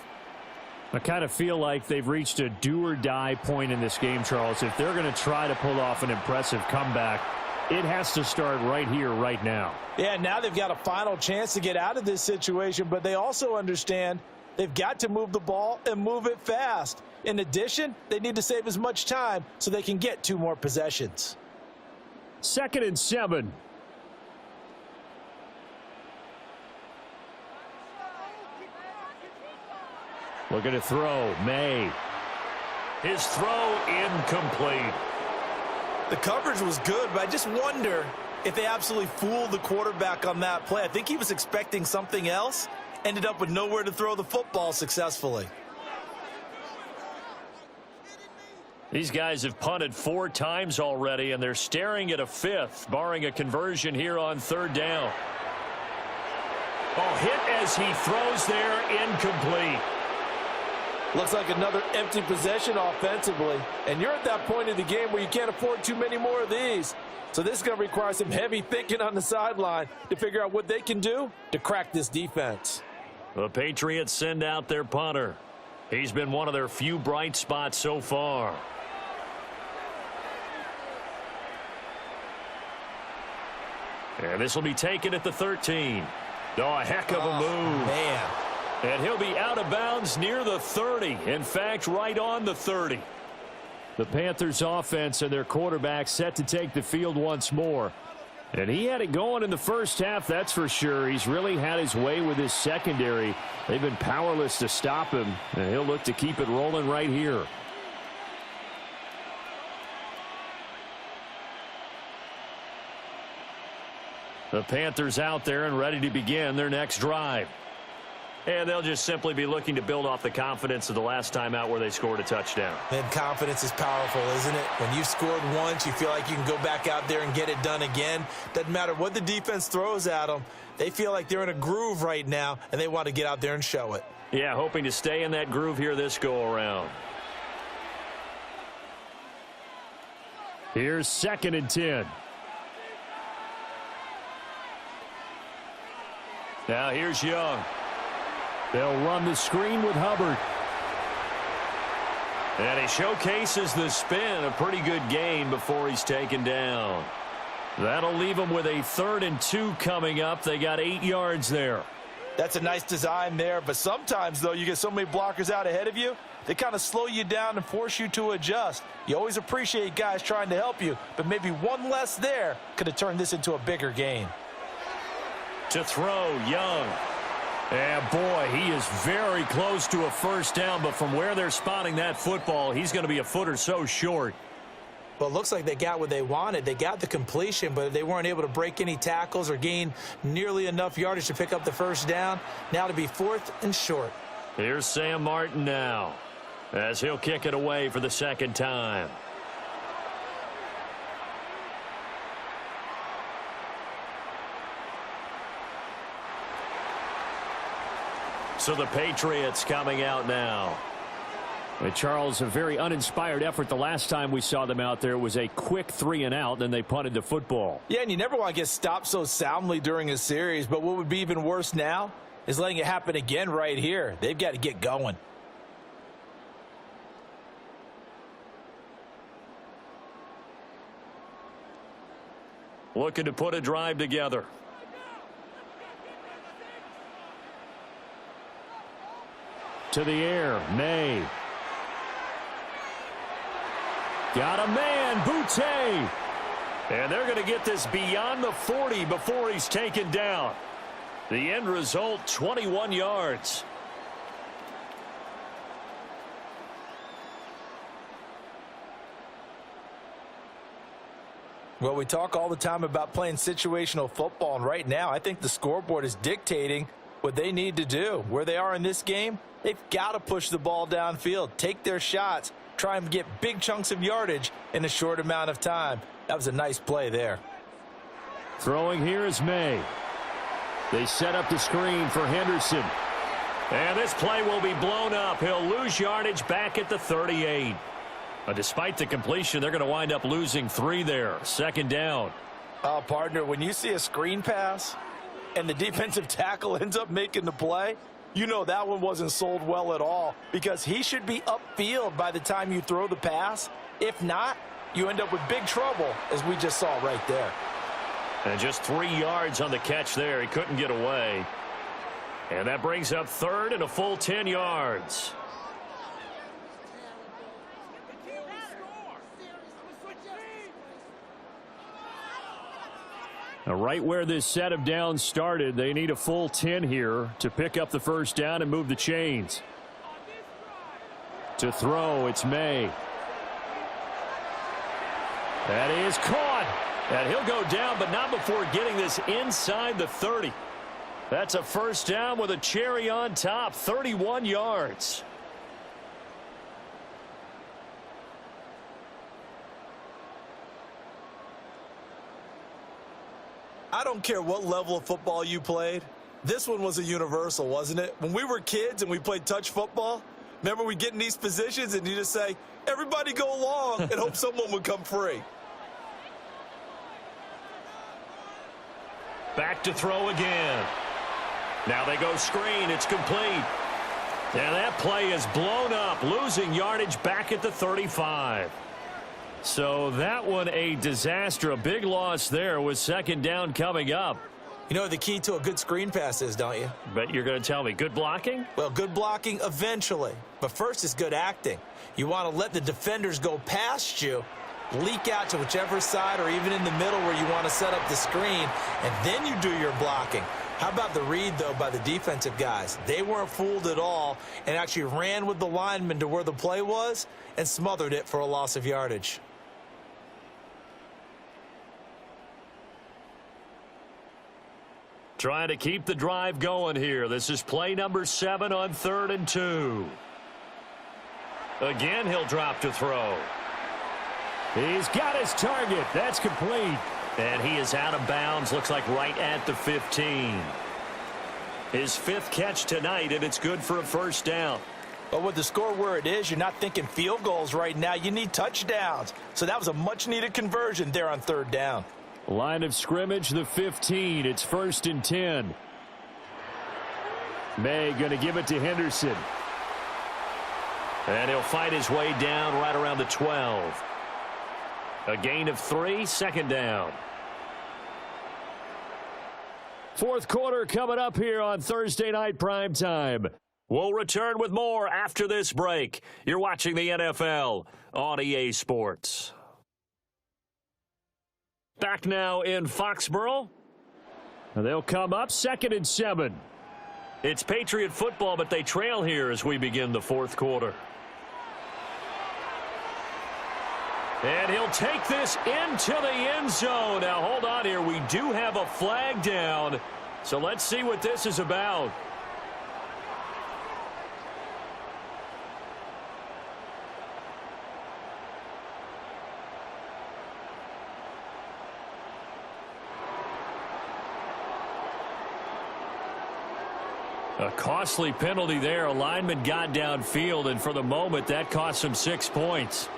I kind of feel like they've reached a do-or-die point in this game, Charles. If they're going to try to pull off an impressive comeback, it has to start right here, right now. Yeah, now they've got a final chance to get out of this situation, but they also understand they've got to move the ball and move it fast. In addition, they need to save as much time so they can get 2 more possessions. 2nd and 7. Looking to throw. May. His throw incomplete. The coverage was good, but I just wonder if they absolutely fooled the quarterback on that play. I think he was expecting something else. Ended up with nowhere to throw the football successfully. These guys have punted 4 times already, and they're staring at a 5th, barring a conversion here on 3rd down. Oh, hit as he throws there, incomplete. Looks like another empty possession offensively. And you're at that point in the game where you can't afford too many more of these. So this is going to require some heavy thinking on the sideline to figure out what they can do to crack this defense. The Patriots send out their punter. He's been one of their few bright spots so far. And this will be taken at the 13. Oh, a heck of a move. Man. And he'll be out of bounds near the 30. In fact, right on the 30. The Panthers offense and their quarterback set to take the field once more. And he had it going in the first half, that's for sure. He's really had his way with his secondary. They've been powerless to stop him, and he'll look to keep it rolling right here. The Panthers out there and ready to begin their next drive. And they'll just simply be looking to build off the confidence of the last time out where they scored a touchdown. And confidence is powerful, isn't it? When you've scored once, you feel like you can go back out there and get it done again. Doesn't matter what the defense throws at them. They feel like they're in a groove right now, and they want to get out there and show it. Yeah, hoping to stay in that groove here this go-around. Here's 2nd and 10. Now here's Young. They'll run the screen with Hubbard. And he showcases the spin. A pretty good gain before he's taken down. That'll leave him with a 3rd and 2 coming up. They got 8 yards there. That's a nice design there, but sometimes, though, you get so many blockers out ahead of you, they kind of slow you down and force you to adjust. You always appreciate guys trying to help you, but maybe one less there could have turned this into a bigger gain. To throw, Young. And boy, he is very close to a 1st down, but from where they're spotting that football, he's going to be a foot or so short. Well, it looks like they got what they wanted. They got the completion, but they weren't able to break any tackles or gain nearly enough yardage to pick up the 1st down. Now to be 4th and short. Here's Sam Martin now, as he'll kick it away for the 2nd time. So the Patriots coming out now. And Charles, a very uninspired effort the last time we saw them out there. Was a quick 3 and out, then they punted the football. Yeah, and you never want to get stopped so soundly during a series, but what would be even worse now is letting it happen again right here. They've got to get going. Looking to put a drive together. To the air, May. Got a man, Boutte. And they're going to get this beyond the 40 before he's taken down. The end result, 21 yards. Well, we talk all the time about playing situational football, and right now I think the scoreboard is dictating what they need to do. Where they are in this game, they've got to push the ball downfield, take their shots, try and get big chunks of yardage in a short amount of time. That was a nice play there. Throwing here is May. They set up the screen for Henderson. And this play will be blown up. He'll lose yardage back at the 38. Despite the completion, they're going to wind up losing 3 there. 2nd down. Oh, partner, when you see a screen pass and the defensive tackle ends up making the play, you know that one wasn't sold well at all, because he should be upfield by the time you throw the pass. If not, you end up with big trouble, as we just saw right there. And just 3 yards on the catch there. He couldn't get away. And that brings up 3rd and a full 10 yards. Now, right where this set of downs started, they need a full 10 here to pick up the 1st down and move the chains. To throw, it's May. That is caught. And he'll go down, but not before getting this inside the 30. That's a first down with a cherry on top, 31 yards. I don't care what level of football you played. This one was a universal, wasn't it? When we were kids and we played touch football, remember we get in these positions and you just say, everybody go long, and hope someone would come free. Back to throw again. Now they go screen. It's complete. And that play is blown up, losing yardage back at the 35. So that one a disaster. A big loss there with second down coming up. You know what the key to a good screen pass is, don't you? But you're going to tell me good blocking? Well, good blocking eventually. But first is good acting. You want to let the defenders go past you, leak out to whichever side or even in the middle where you want to set up the screen, and then you do your blocking. How about the read, though, by the defensive guys? They weren't fooled at all and actually ran with the lineman to where the play was and smothered it for a loss of yardage. Trying to keep the drive going here. This is play number 7 on 3rd and 2. Again, he'll drop to throw. He's got his target. That's complete. And he is out of bounds. Looks like right at the 15. His 5th catch tonight, and it's good for a first down. But with the score where it is, you're not thinking field goals right now. You need touchdowns. So that was a much-needed conversion there on 3rd down. Line of scrimmage, the 15. It's 1st and 10. May going to give it to Henderson. And he'll fight his way down right around the 12. A gain of 3, second down. 4th quarter coming up here on Thursday Night Primetime. We'll return with more after this break. You're watching the NFL on EA Sports. Back now in Foxborough. They'll come up 2nd and 7. It's Patriot football, but they trail here as we begin the 4th quarter. And he'll take this into the end zone. Now, hold on here. We do have a flag down. So let's see what this is about. A costly penalty there. A lineman got downfield, and for the moment, that cost him 6 points.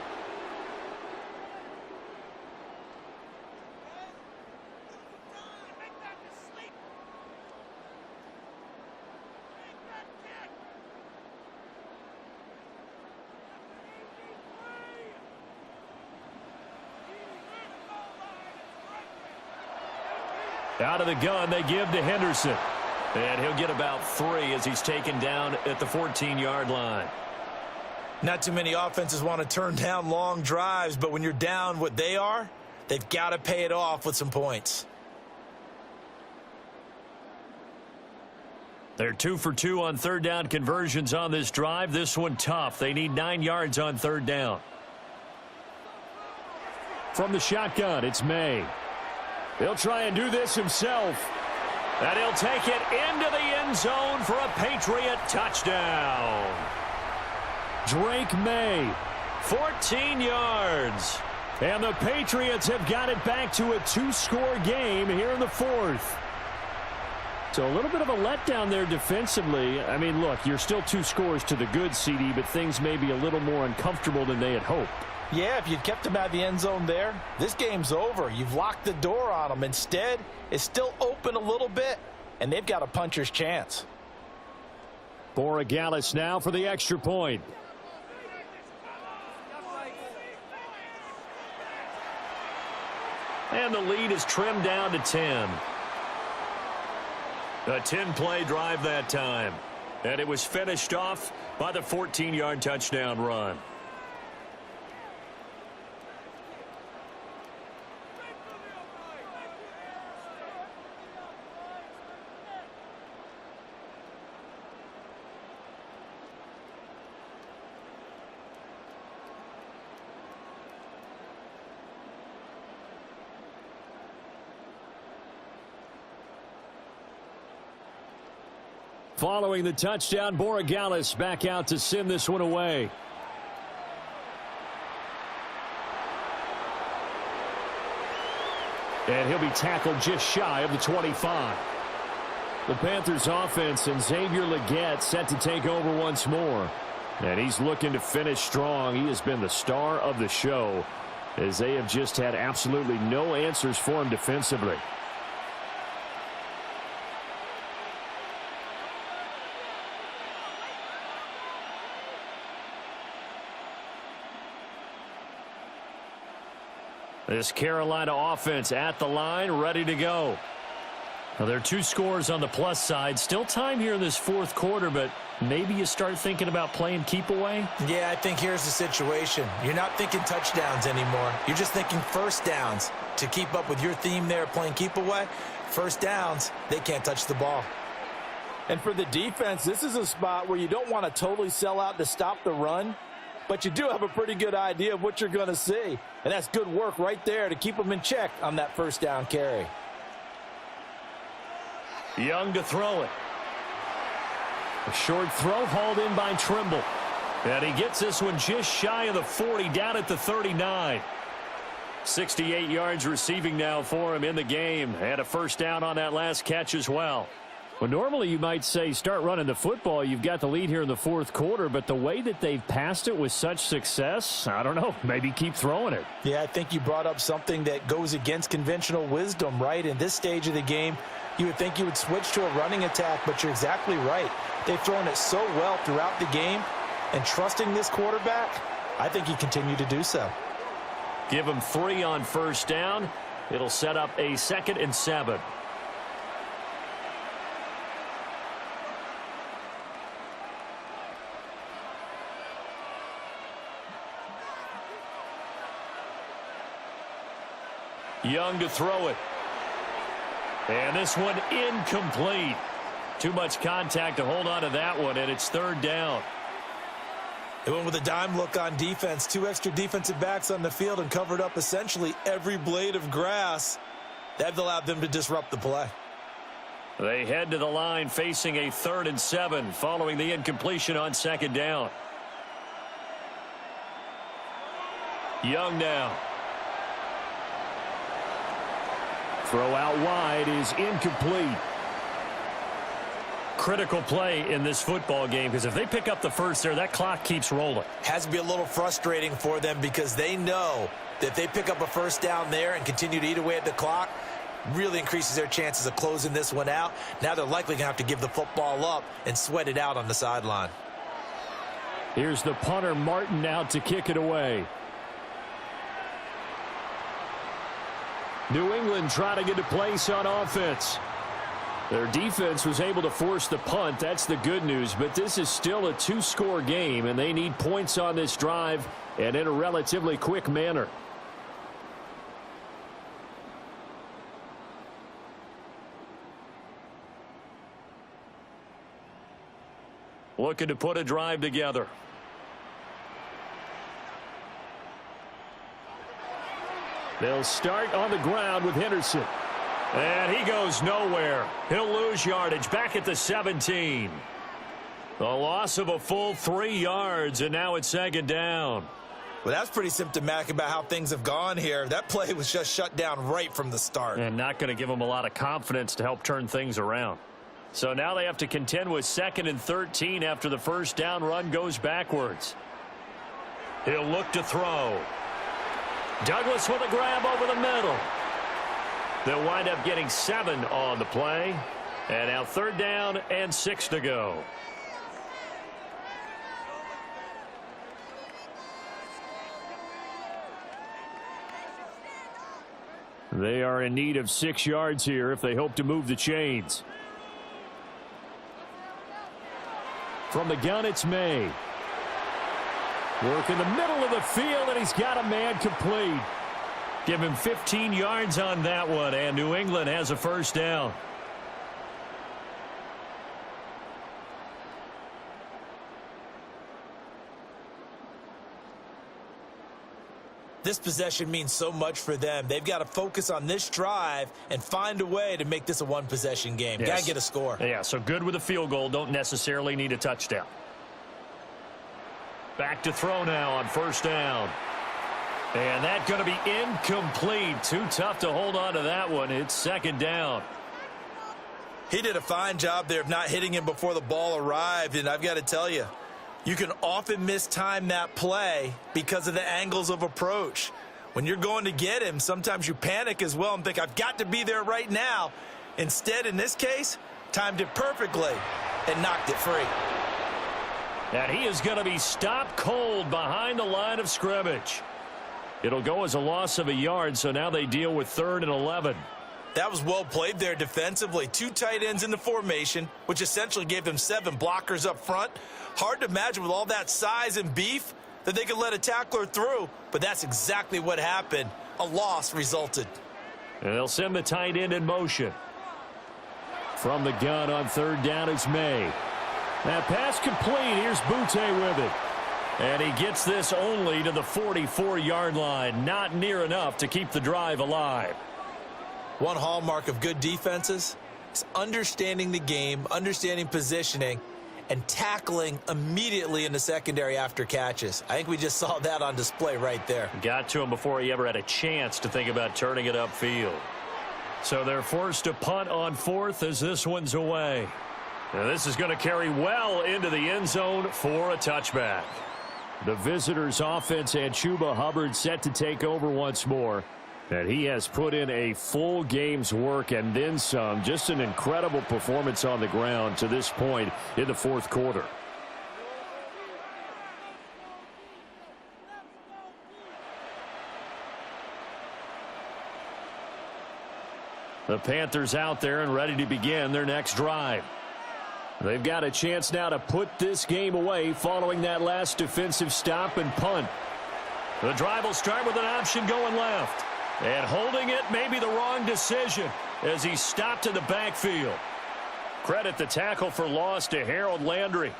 Out of the gun, they give to Henderson. And he'll get about 3 as he's taken down at the 14-yard line. Not too many offenses want to turn down long drives, but when you're down what they are, they've got to pay it off with some points. They're 2 for 2 on 3rd down conversions on this drive. This one tough. They need 9 yards on 3rd down. From the shotgun, it's May. He'll try and do this himself. And he'll take it into the end zone for a Patriot touchdown. Drake May, 14 yards. And the Patriots have got it back to a 2-score game here in the 4th. So a little bit of a letdown there defensively. I mean, look, you're still 2 scores to the good, CD, but things may be a little more uncomfortable than they had hoped. Yeah, if you'd kept them out of the end zone there, this game's over. You've locked the door on them. Instead, it's still open a little bit, and they've got a puncher's chance. Borregales now for the extra point. And the lead is trimmed down to 10. A 10-play drive that time. And it was finished off by the 14-yard touchdown run. Following the touchdown, Borregales back out to send this one away. And he'll be tackled just shy of the 25. The Panthers offense and Xavier Legette set to take over once more. And he's looking to finish strong. He has been the star of the show, as they have just had absolutely no answers for him defensively. This Carolina offense at the line, ready to go. Now, there are 2 scores on the plus side. Still time here in this fourth quarter, but maybe you start thinking about playing keep away? Yeah, I think here's the situation. You're not thinking touchdowns anymore. You're just thinking first downs. To keep up with your theme there, playing keep away, first downs, they can't touch the ball. And for the defense, this is a spot where you don't want to totally sell out to stop the run, but you do have a pretty good idea of what you're going to see. And that's good work right there to keep them in check on that first down carry. Young to throw it. A short throw hauled in by Trimble. And he gets this one just shy of the 40, down at the 39. 68 yards receiving now for him in the game. And a first down on that last catch as well. Well, normally you might say start running the football. You've got the lead here in the fourth quarter, but the way that they've passed it with such success, I don't know, maybe keep throwing it. Yeah, I think you brought up something that goes against conventional wisdom, right? In this stage of the game, you would think you would switch to a running attack, but you're exactly right. They've thrown it so well throughout the game, and trusting this quarterback, I think you continue to do so. Give him 3 on first down. It'll set up a 2nd and 7. Young to throw it. And this one incomplete. Too much contact to hold on to that one, and it's 3rd down. They went with a dime look on defense. 2 extra defensive backs on the field and covered up essentially every blade of grass. That allowed them to disrupt the play. They head to the line facing a 3rd and 7 following the incompletion on 2nd down. Young now. Throw out wide is incomplete. Critical play in this football game, because if they pick up the first there, that clock keeps rolling. Has to be a little frustrating for them because they know that if they pick up a first down there and continue to eat away at the clock, really increases their chances of closing this one out. Now they're likely going to have to give the football up and sweat it out on the sideline. Here's the punter, Martin, out to kick it away. New England trying to get a place on offense. Their defense was able to force the punt. That's the good news. But this is still a 2-score game, and they need points on this drive and in a relatively quick manner. Looking to put a drive together. They'll start on the ground with Henderson. And he goes nowhere. He'll lose yardage back at the 17. A loss of a full 3 yards, and now it's 2nd down. Well, that's pretty symptomatic about how things have gone here. That play was just shut down right from the start. And not going to give them a lot of confidence to help turn things around. So now they have to contend with 2nd and 13 after the first down run goes backwards. He'll look to throw. Douglas with a grab over the middle. They'll wind up getting 7 on the play. And now 3rd down and 6 to go. They are in need of 6 yards here if they hope to move the chains. From the gun, it's May. Work in the middle of the field, and he's got a man complete. Give him 15 yards on that one, and New England has a first down. This possession means so much for them. They've got to focus on this drive and find a way to make this a one-possession game. Yes. Got to get a score. Yeah, so good with a field goal. Don't necessarily need a touchdown. Back to throw now on first down. And that's going to be incomplete. Too tough to hold on to that one. It's second down. He did a fine job there of not hitting him before the ball arrived, and I've got to tell you, you can often mistime that play because of the angles of approach. When you're going to get him, sometimes you panic as well and think, I've got to be there right now. Instead, in this case, timed it perfectly and knocked it free. And he is going to be stopped cold behind the line of scrimmage. It'll go as a loss of a yard, so now they deal with 3rd and 11. That was well played there defensively. 2 tight ends in the formation, which essentially gave them 7 blockers up front. Hard to imagine with all that size and beef that they could let a tackler through, but that's exactly what happened. A loss resulted. And they'll send the tight end in motion. From the gun on 3rd down, it's May. That pass complete. Here's Butte with it. And he gets this only to the 44-yard line. Not near enough to keep the drive alive. One hallmark of good defenses is understanding the game, understanding positioning, and tackling immediately in the secondary after catches. I think we just saw that on display right there. Got to him before he ever had a chance to think about turning it upfield. So they're forced to punt on 4th as this one's away. Now this is going to carry well into the end zone for a touchback. The visitors' offense and Chuba Hubbard set to take over once more. And he has put in a full game's work and then some. Just an incredible performance on the ground to this point in the 4th quarter. The Panthers out there and ready to begin their next drive. They've got a chance now to put this game away following that last defensive stop and punt. The drive will start with an option going left. And holding it may be the wrong decision as he stopped in the backfield. Credit the tackle for loss to Harold Landry.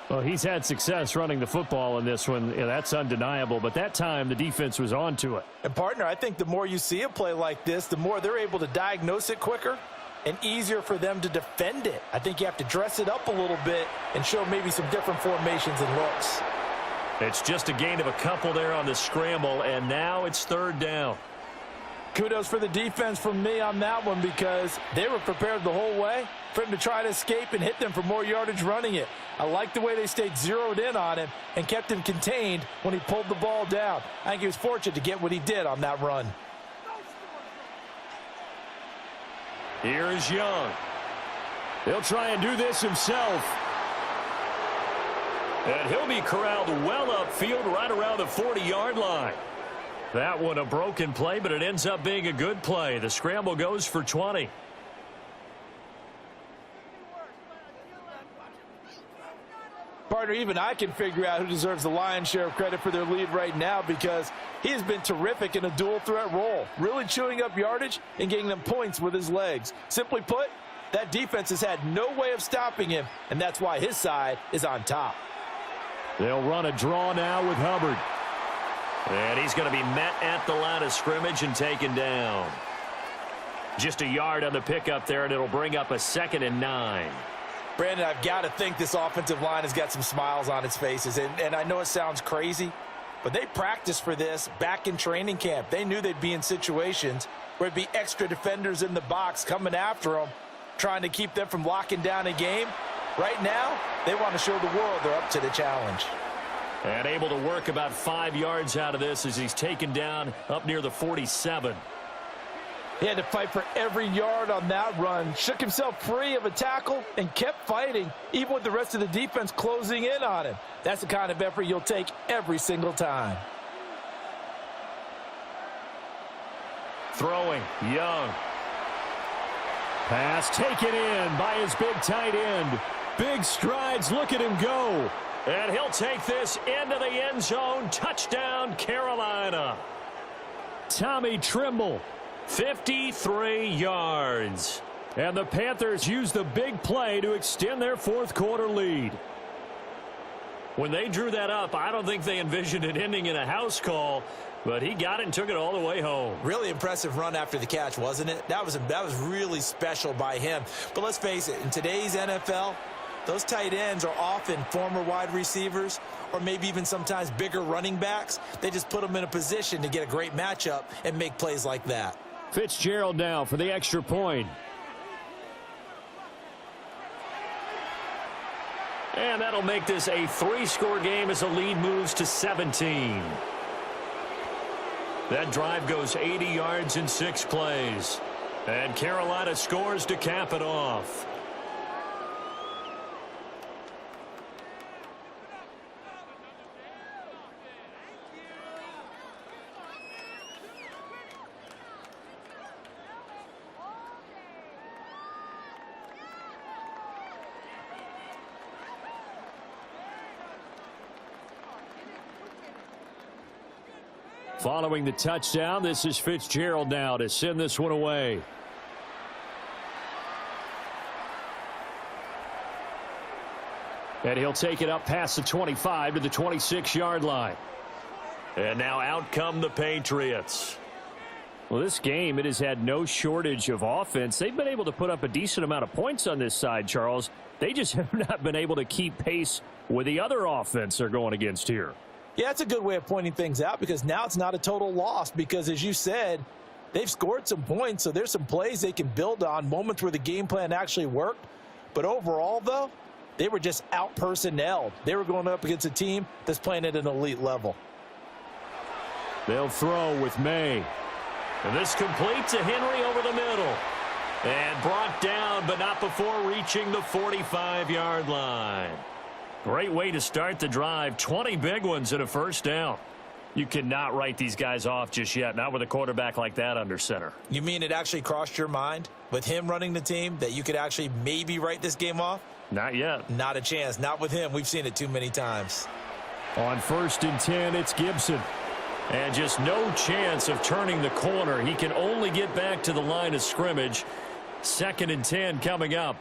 Well, he's had success running the football in this one. Yeah, that's undeniable. But that time, the defense was onto it. And, partner, I think the more you see a play like this, the more they're able to diagnose it quicker and easier for them to defend it. I think you have to dress it up a little bit and show maybe some different formations and looks. It's just a gain of a couple there on the scramble, and now it's 3rd down. Kudos for the defense from me on that one because they were prepared the whole way for him to try to escape and hit them for more yardage running it. I like the way they stayed zeroed in on him and kept him contained when he pulled the ball down. I think he was fortunate to get what he did on that run. Here is Young. He'll try and do this himself. And he'll be corralled well upfield right around the 40-yard line. That one a broken play, but it ends up being a good play. The scramble goes for 20. Partner, even I can figure out who deserves the lion's share of credit for their lead right now because he has been terrific in a dual threat role, really chewing up yardage and getting them points with his legs. Simply put, that defense has had no way of stopping him, and that's why his side is on top. They'll run a draw now with Hubbard. And he's going to be met at the line of scrimmage and taken down. Just a yard on the pickup there, and it'll bring up a 2nd and 9. Brandon, I've got to think this offensive line has got some smiles on its faces. And I know it sounds crazy, but they practiced for this back in training camp. They knew they'd be in situations where it'd be extra defenders in the box coming after them, trying to keep them from locking down a game. Right now, they want to show the world they're up to the challenge. And able to work about 5 yards out of this as he's taken down up near the 47. He had to fight for every yard on that run. Shook himself free of a tackle and kept fighting, even with the rest of the defense closing in on him. That's the kind of effort you'll take every single time. Throwing, Young. Pass taken in by his big tight end. Big strides, look at him go. And he'll take this into the end zone. Touchdown, Carolina. Tommy Trimble, 53 yards. And the Panthers use the big play to extend their 4th quarter lead. When they drew that up, I don't think they envisioned it ending in a house call. But he got it and took it all the way home. Really impressive run after the catch, wasn't it? That was really special by him. But let's face it, in today's NFL, those tight ends are often former wide receivers or maybe even sometimes bigger running backs. They just put them in a position to get a great matchup and make plays like that. Fitzgerald now for the extra point. And that'll make this a 3-score game as the lead moves to 17. That drive goes 80 yards in 6 plays. And Carolina scores to cap it off. Following the touchdown, this is Fitzgerald now to send this one away. And he'll take it up past the 25 to the 26-yard line. And now out come the Patriots. Well, this game, it has had no shortage of offense. They've been able to put up a decent amount of points on this side, Charles. They just have not been able to keep pace with the other offense they're going against here. Yeah, that's a good way of pointing things out because now it's not a total loss because, as you said, they've scored some points, so there's some plays they can build on, moments where the game plan actually worked. But overall, though, they were just out-personnelled. They were going up against a team that's playing at an elite level. They'll throw with May. And this complete to Henry over the middle. And brought down, but not before reaching the 45-yard line. Great way to start the drive. 20 big ones and a first down. You cannot write these guys off just yet, not with a quarterback like that under center. You mean it actually crossed your mind with him running the team that you could actually maybe write this game off? Not yet. Not a chance. Not with him. We've seen it too many times. On 1st and 10, it's Gibson. And just no chance of turning the corner. He can only get back to the line of scrimmage. 2nd and 10 coming up.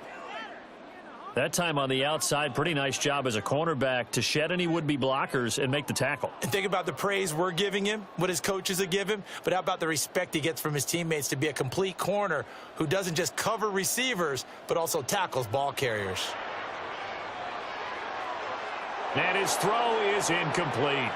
That time on the outside, pretty nice job as a cornerback to shed any would-be blockers and make the tackle. And think about the praise we're giving him, what his coaches are giving him, but how about the respect he gets from his teammates to be a complete corner who doesn't just cover receivers, but also tackles ball carriers. And his throw is incomplete.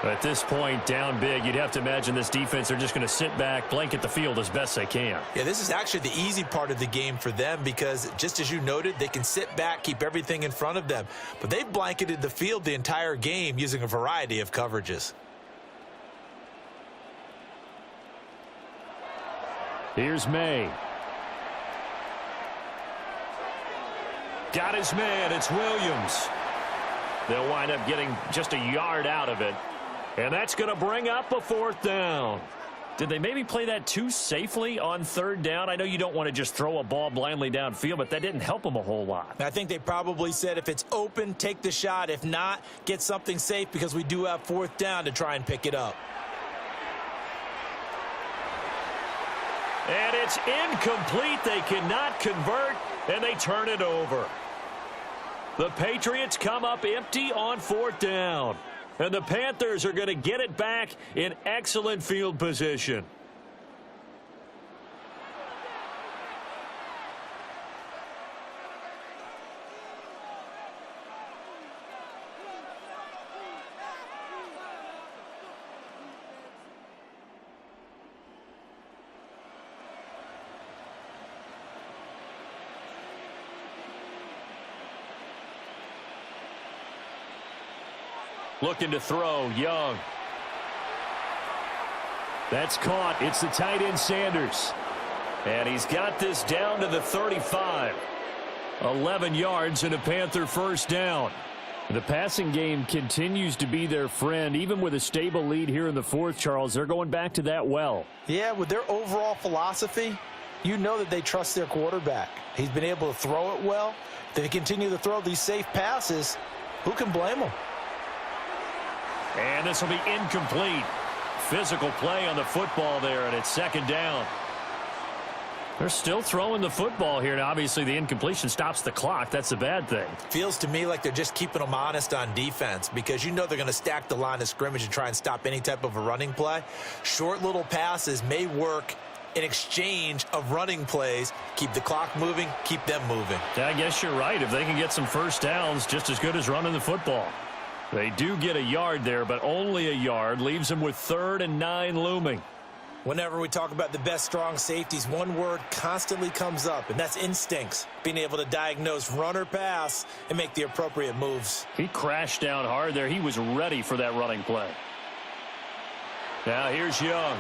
At this point, down big, you'd have to imagine this defense, they're just going to sit back, blanket the field as best they can. Yeah, this is actually the easy part of the game for them because, just as you noted, they can sit back, keep everything in front of them. But they've blanketed the field the entire game using a variety of coverages. Here's May. Got his man. It's Williams. They'll wind up getting just a yard out of it. And that's going to bring up a 4th down. Did they maybe play that too safely on 3rd down? I know you don't want to just throw a ball blindly downfield, but that didn't help them a whole lot. I think they probably said if it's open, take the shot. If not, get something safe because we do have 4th down to try and pick it up. And it's incomplete. They cannot convert, and they turn it over. The Patriots come up empty on 4th down. And the Panthers are going to get it back in excellent field position. Looking to throw, Young. That's caught. It's the tight end Sanders. And he's got this down to the 35. 11 yards and a Panther first down. The passing game continues to be their friend. Even with a stable lead here in the 4th, Charles, they're going back to that well. Yeah, with their overall philosophy, you know that they trust their quarterback. He's been able to throw it well. They continue to throw these safe passes. Who can blame them? And this will be incomplete. Physical play on the football there, and it's 2nd down. They're still throwing the football here. Now, obviously, the incompletion stops the clock. That's a bad thing. Feels to me like they're just keeping them honest on defense because you know they're going to stack the line of scrimmage and try and stop any type of a running play. Short little passes may work in exchange of running plays. Keep the clock moving, keep them moving. Yeah, I guess you're right. If they can get some first downs, just as good as running the football. They do get a yard there, but only a yard. Leaves them with 3rd and 9 looming. Whenever we talk about the best strong safeties, one word constantly comes up, and that's instincts. Being able to diagnose run or pass and make the appropriate moves. He crashed down hard there. He was ready for that running play. Now here's Young.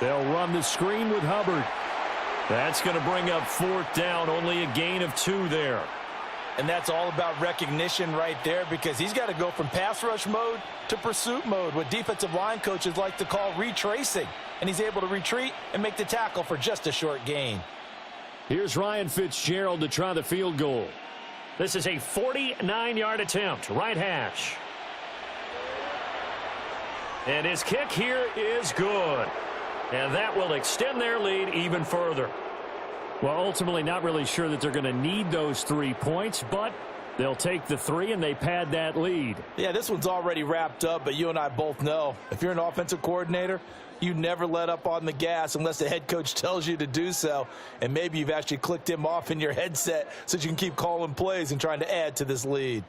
They'll run the screen with Hubbard. That's going to bring up 4th down. Only a gain of 2 there. And that's all about recognition right there because he's got to go from pass rush mode to pursuit mode, what defensive line coaches like to call retracing. And he's able to retreat and make the tackle for just a short gain. Here's Ryan Fitzgerald to try the field goal. This is a 49-yard attempt, right hash. And his kick here is good. And that will extend their lead even further. Well, ultimately not really sure that they're going to need those 3 points, but they'll take the 3 and they pad that lead. Yeah, this one's already wrapped up, but you and I both know if you're an offensive coordinator, you never let up on the gas unless the head coach tells you to do so. And maybe you've actually clicked him off in your headset so you can keep calling plays and trying to add to this lead.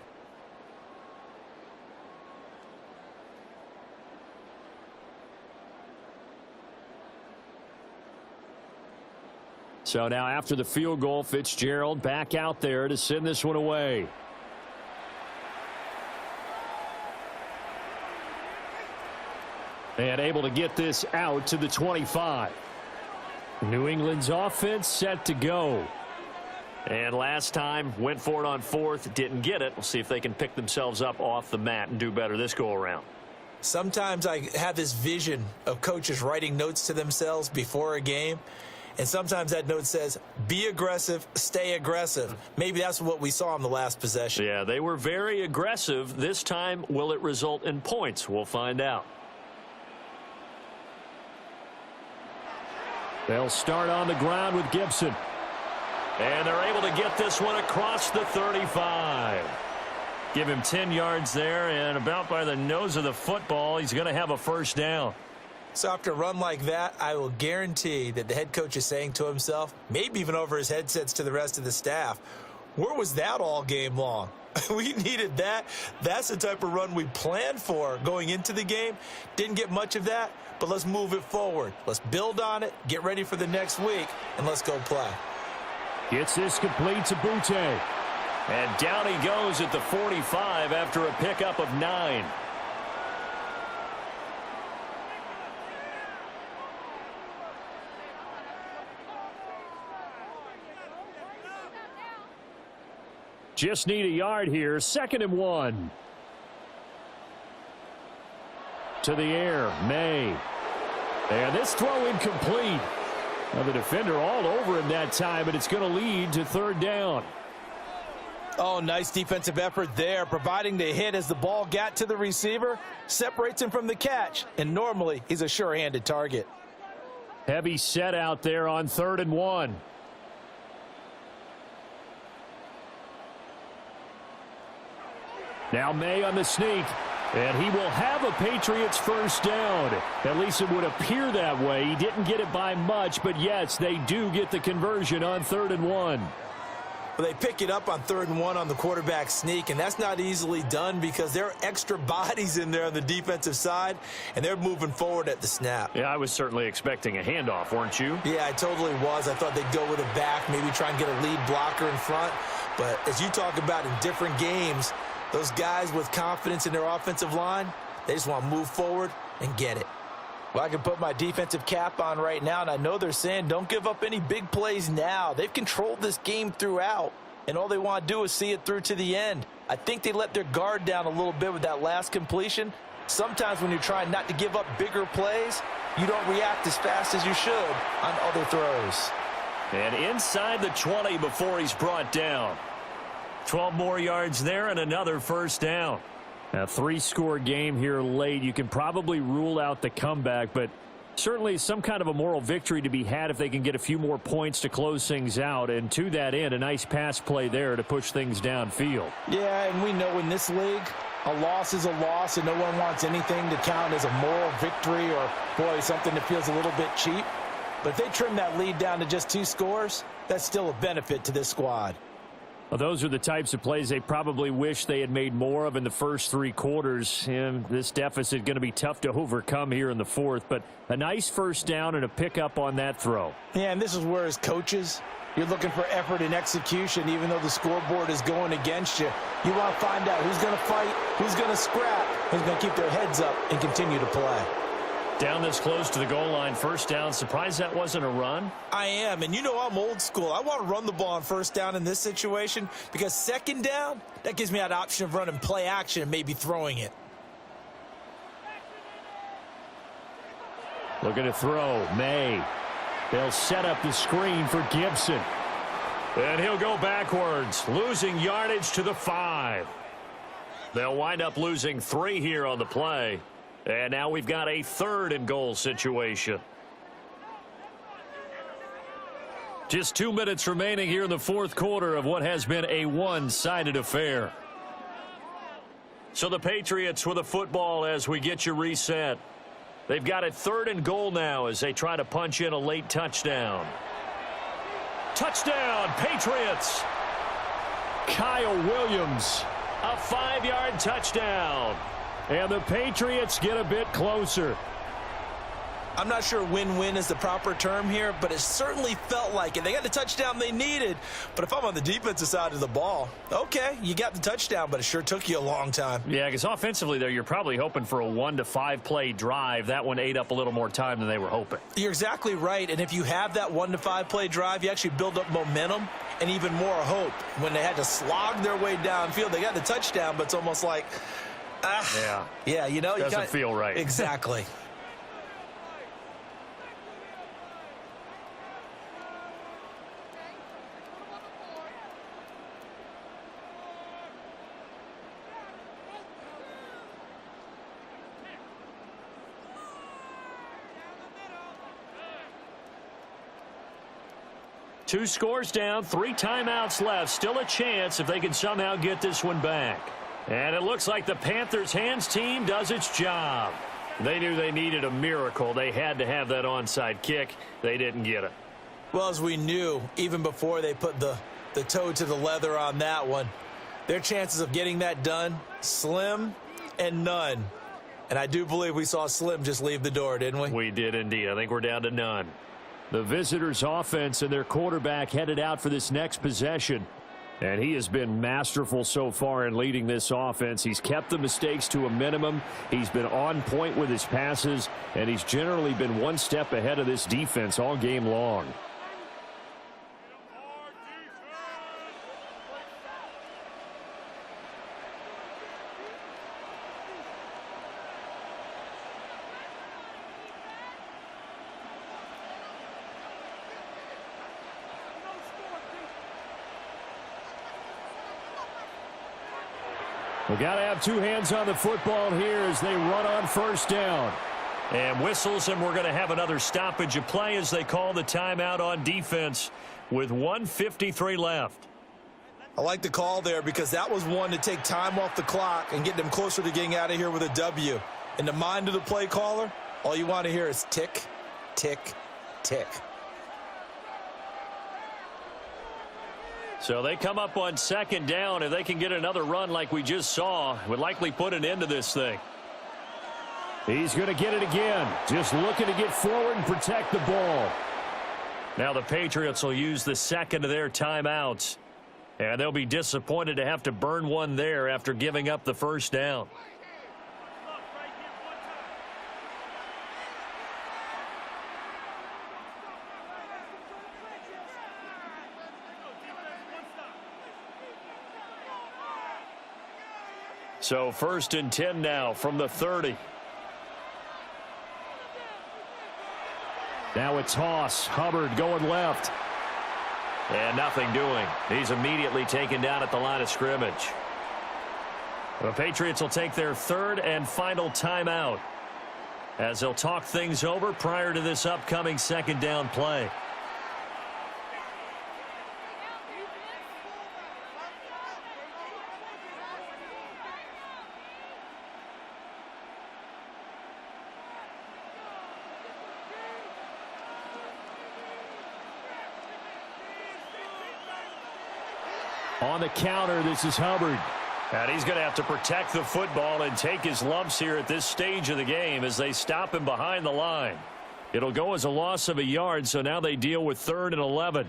So now after the field goal, Fitzgerald back out there to send this one away. And able to get this out to the 25. New England's offense set to go. And last time went for it on 4th, didn't get it. We'll see if they can pick themselves up off the mat and do better this go around. Sometimes I have this vision of coaches writing notes to themselves before a game. And sometimes that note says, be aggressive, stay aggressive. Maybe that's what we saw in the last possession. Yeah, they were very aggressive. This time, will it result in points? We'll find out. They'll start on the ground with Gibson. And they're able to get this one across the 35. Give him 10 yards there, and about by the nose of the football, he's going to have a first down. So after a run like that, I will guarantee that the head coach is saying to himself, maybe even over his headsets to the rest of the staff, where was that all game long? We needed that. That's the type of run we planned for going into the game. Didn't get much of that, but let's move it forward. Let's build on it, get ready for the next week, and let's go play. Gets this complete to Butte. And down he goes at the 45 after a pickup of 9. Just need a yard here. 2nd and 1. To the air, May. And this throw incomplete. Now the defender all over him that time, but it's going to lead to 3rd down. Oh, nice defensive effort there, providing the hit as the ball got to the receiver, separates him from the catch, and normally he's a sure-handed target. Heavy set out there on 3rd and 1. Now May on the sneak, and he will have a Patriots first down. At least it would appear that way. He didn't get it by much, but yes, they do get the conversion on 3rd and 1. Well, they pick it up on 3rd and 1 on the quarterback sneak, and that's not easily done because there are extra bodies in there on the defensive side, and they're moving forward at the snap. Yeah, I was certainly expecting a handoff, weren't you? Yeah, I totally was. I thought they'd go with a back, maybe try and get a lead blocker in front. But as you talk about in different games, those guys with confidence in their offensive line, they just want to move forward and get it. Well, I can put my defensive cap on right now, and I know they're saying don't give up any big plays now. They've controlled this game throughout, and all they want to do is see it through to the end. I think they let their guard down a little bit with that last completion. Sometimes when you're trying not to give up bigger plays, you don't react as fast as you should on other throws. And inside the 20 before he's brought down. 12 more yards there and another first down. A 3-score game here late. You can probably rule out the comeback, but Certainly some kind of a moral victory to be had if they can get a few more points to close things out. And to that end, a nice pass play there to push things downfield. Yeah, and we know in this league, a loss is a loss, and no one wants anything to count as a moral victory or, boy, something that feels a little bit cheap. But if they trim that lead down to just 2 scores, that's still a benefit to this squad. Well, those are the types of plays they probably wish they had made more of in the first 3 quarters. And this deficit going to be tough to overcome here in the 4th. But a nice first down and a pickup on that throw. Yeah, and this is where as coaches, you're looking for effort and execution. Even though the scoreboard is going against you, you want to find out who's going to fight, who's going to scrap, who's going to keep their heads up and continue to play. Down this close to the goal line, first down. Surprised that wasn't a run? I am, and you know I'm old school. I want to run the ball on first down in this situation because second down, that gives me that option of running play action and maybe throwing it. Looking to throw, May. They'll set up the screen for Gibson. And he'll go backwards, losing yardage to the 5. They'll wind up losing 3 here on the play. And now we've got a 3rd and goal situation. Just 2 minutes remaining here in the 4th quarter of what has been a one-sided affair. So the Patriots with the football as we get you reset. They've got a 3rd and goal now as they try to punch in a late touchdown. Touchdown, Patriots! Kyle Williams, a 5-yard touchdown. And the Patriots get a bit closer. I'm not sure win-win is the proper term here, but it certainly felt like it. They got the touchdown they needed, but if I'm on the defensive side of the ball, okay, you got the touchdown, but it sure took you a long time. Yeah, because offensively there, you're probably hoping for a 1 to 5 play drive. That one ate up a little more time than they were hoping. You're exactly right, and if you have that 1 to 5 play drive, you actually build up momentum and even more hope. When they had to slog their way downfield, they got the touchdown, but it's almost like, yeah, you know, doesn't feel right. Exactly. Two scores down, 3 timeouts left. Still a chance if they can somehow get this one back. And it looks like the Panthers' hands team does its job. They knew they needed a miracle. They had to have that onside kick. They didn't get it. Well, as we knew, even before they put the toe to the leather on that one, their chances of getting that done, slim and none. And I do believe we saw Slim just leave the door, didn't we? We did indeed. I think we're down to none. The visitors' offense and their quarterback headed out for this next possession. And he has been masterful so far in leading this offense. He's kept the mistakes to a minimum. He's been on point with his passes. And he's generally been one step ahead of this defense all game long. We got to have 2 hands on the football here as they run on first down. And whistles, and we're going to have another stoppage of play as they call the timeout on defense with 1:53 left. I like the call there because that was one to take time off the clock and get them closer to getting out of here with a W. In the mind of the play caller, all you want to hear is tick, tick, tick. So they come up on second down. If they can get another run like we just saw, would likely put an end to this thing. He's going to get it again. Just looking to get forward and protect the ball. Now the Patriots will use the second of their timeouts. And they'll be disappointed to have to burn one there after giving up the first down. So 1st and 10 now from the 30. Now it's Hoss. Hubbard going left. And nothing doing. He's immediately taken down at the line of scrimmage. The Patriots will take their 3rd and final timeout. as they'll talk things over prior to this upcoming second down play. On the counter, this is Hubbard. And he's going to have to protect the football and take his lumps here at this stage of the game as they stop him behind the line. It'll go as a loss of a yard, so now they deal with 3rd and 11.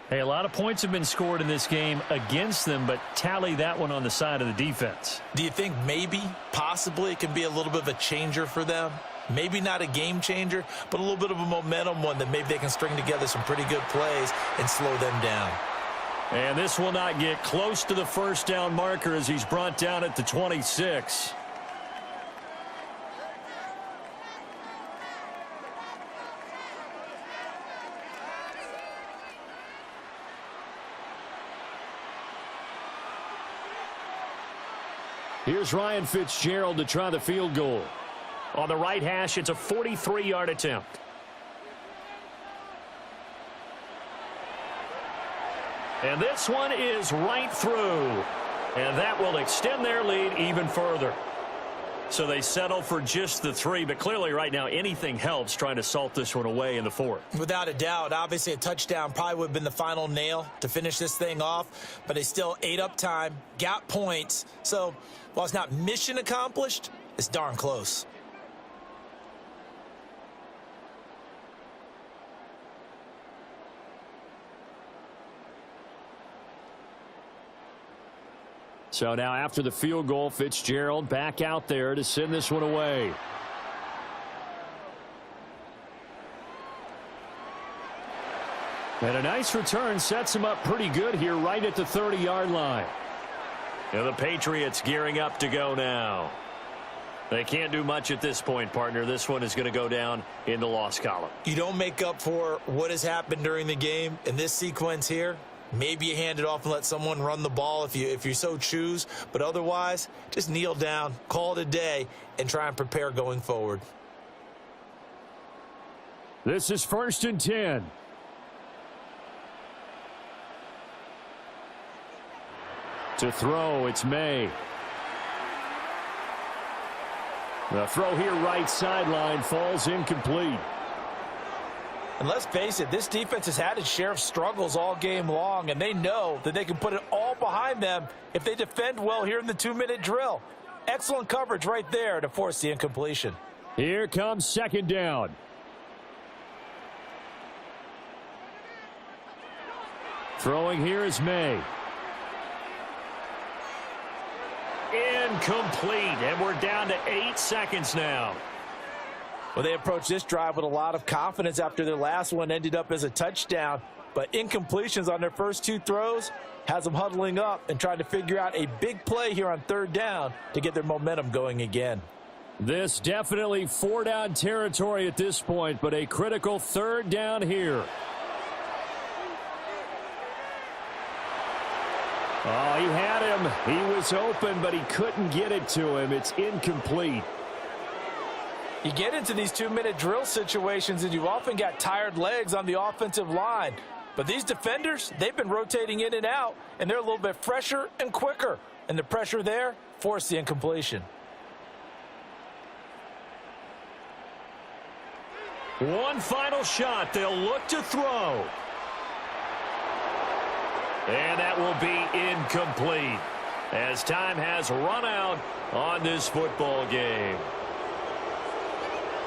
Hey, a lot of points have been scored in this game against them, but tally that one on the side of the defense. Do you think maybe, possibly, it can be a little bit of a changer for them? Maybe not a game changer, but a little bit of a momentum one that maybe they can string together some pretty good plays and slow them down. And this will not get close to the first down marker as he's brought down at the 26. Here's Ryan Fitzgerald to try the field goal. On the right hash, it's a 43-yard attempt. And this one is right through. And that will extend their lead even further. So they settle for just the 3, but clearly right now anything helps trying to salt this one away in the 4th. Without a doubt, obviously a touchdown probably would have been the final nail to finish this thing off, but they still ate up time, got points. So while it's not mission accomplished, it's darn close. So now after the field goal, Fitzgerald back out there to send this one away. And a nice return sets him up pretty good here right at the 30-yard line. And the Patriots gearing up to go now. They can't do much at this point, partner. This one is going to go down in the loss column. You don't make up for what has happened during the game in this sequence here. Maybe you hand it off and let someone run the ball if you so choose. But otherwise, just kneel down, call it a day, and try and prepare going forward. This is 1st and 10. To throw, it's May. The throw here right sideline falls incomplete. And let's face it, this defense has had its share of struggles all game long, and they know that they can put it all behind them if they defend well here in the 2-minute drill. Excellent coverage right there to force the incompletion. Here comes 2nd down. Throwing here is May. Incomplete, and we're down to 8 seconds now. Well, they approached this drive with a lot of confidence after their last one ended up as a touchdown. But incompletions on their first 2 throws has them huddling up and trying to figure out a big play here on 3rd down to get their momentum going again. This definitely 4-down territory at this point, but a critical 3rd down here. Oh, he had him. He was open, but he couldn't get it to him. It's incomplete. You get into these 2-minute drill situations and you've often got tired legs on the offensive line. But these defenders, they've been rotating in and out, and they're a little bit fresher and quicker. And the pressure there forced the incompletion. One final shot. They'll look to throw. And that will be incomplete as time has run out on this football game.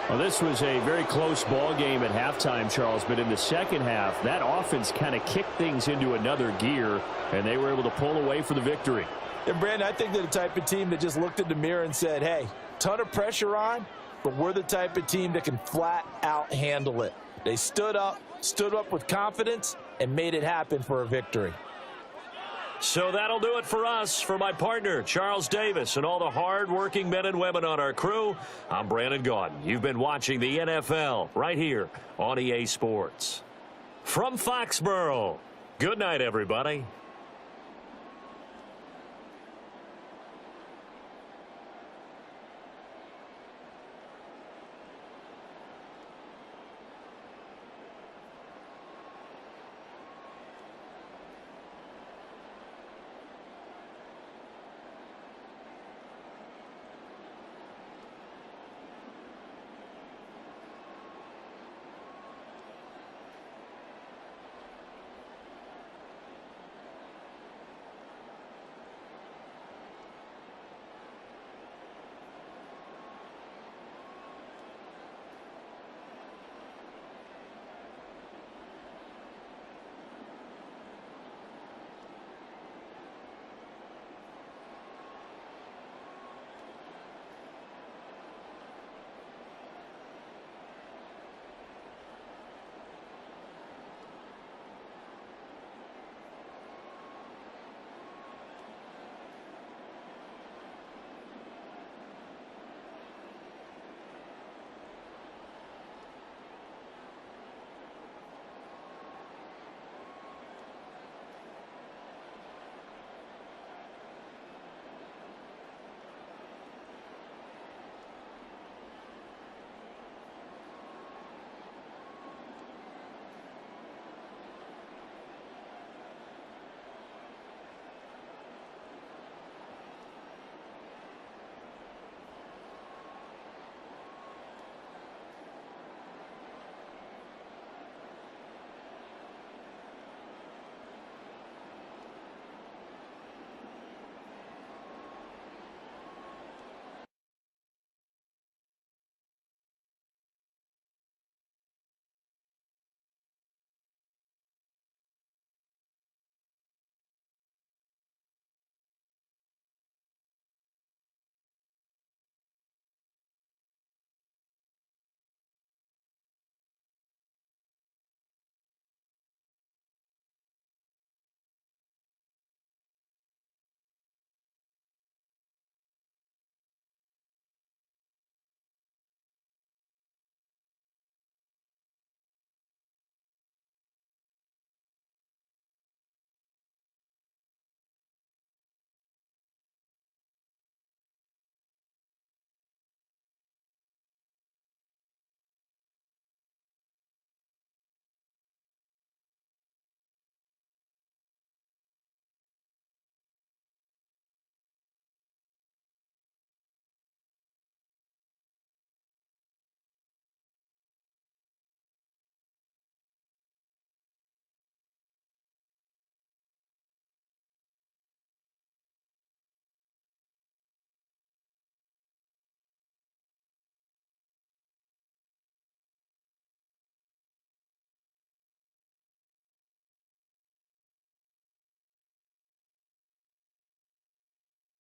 Well, this was a very close ball game at halftime, Charles, but in the second half, that offense kind of kicked things into another gear, and they were able to pull away for the victory. And, Brandon, I think they're the type of team that just looked in the mirror and said, hey, ton of pressure on, but we're the type of team that can flat out handle it. They stood up with confidence, and made it happen for a victory. So that'll do it for us. For my partner, Charles Davis, and all the hard-working men and women on our crew, I'm Brandon Gaudin. You've been watching the NFL right here on EA Sports. From Foxborough, good night, everybody.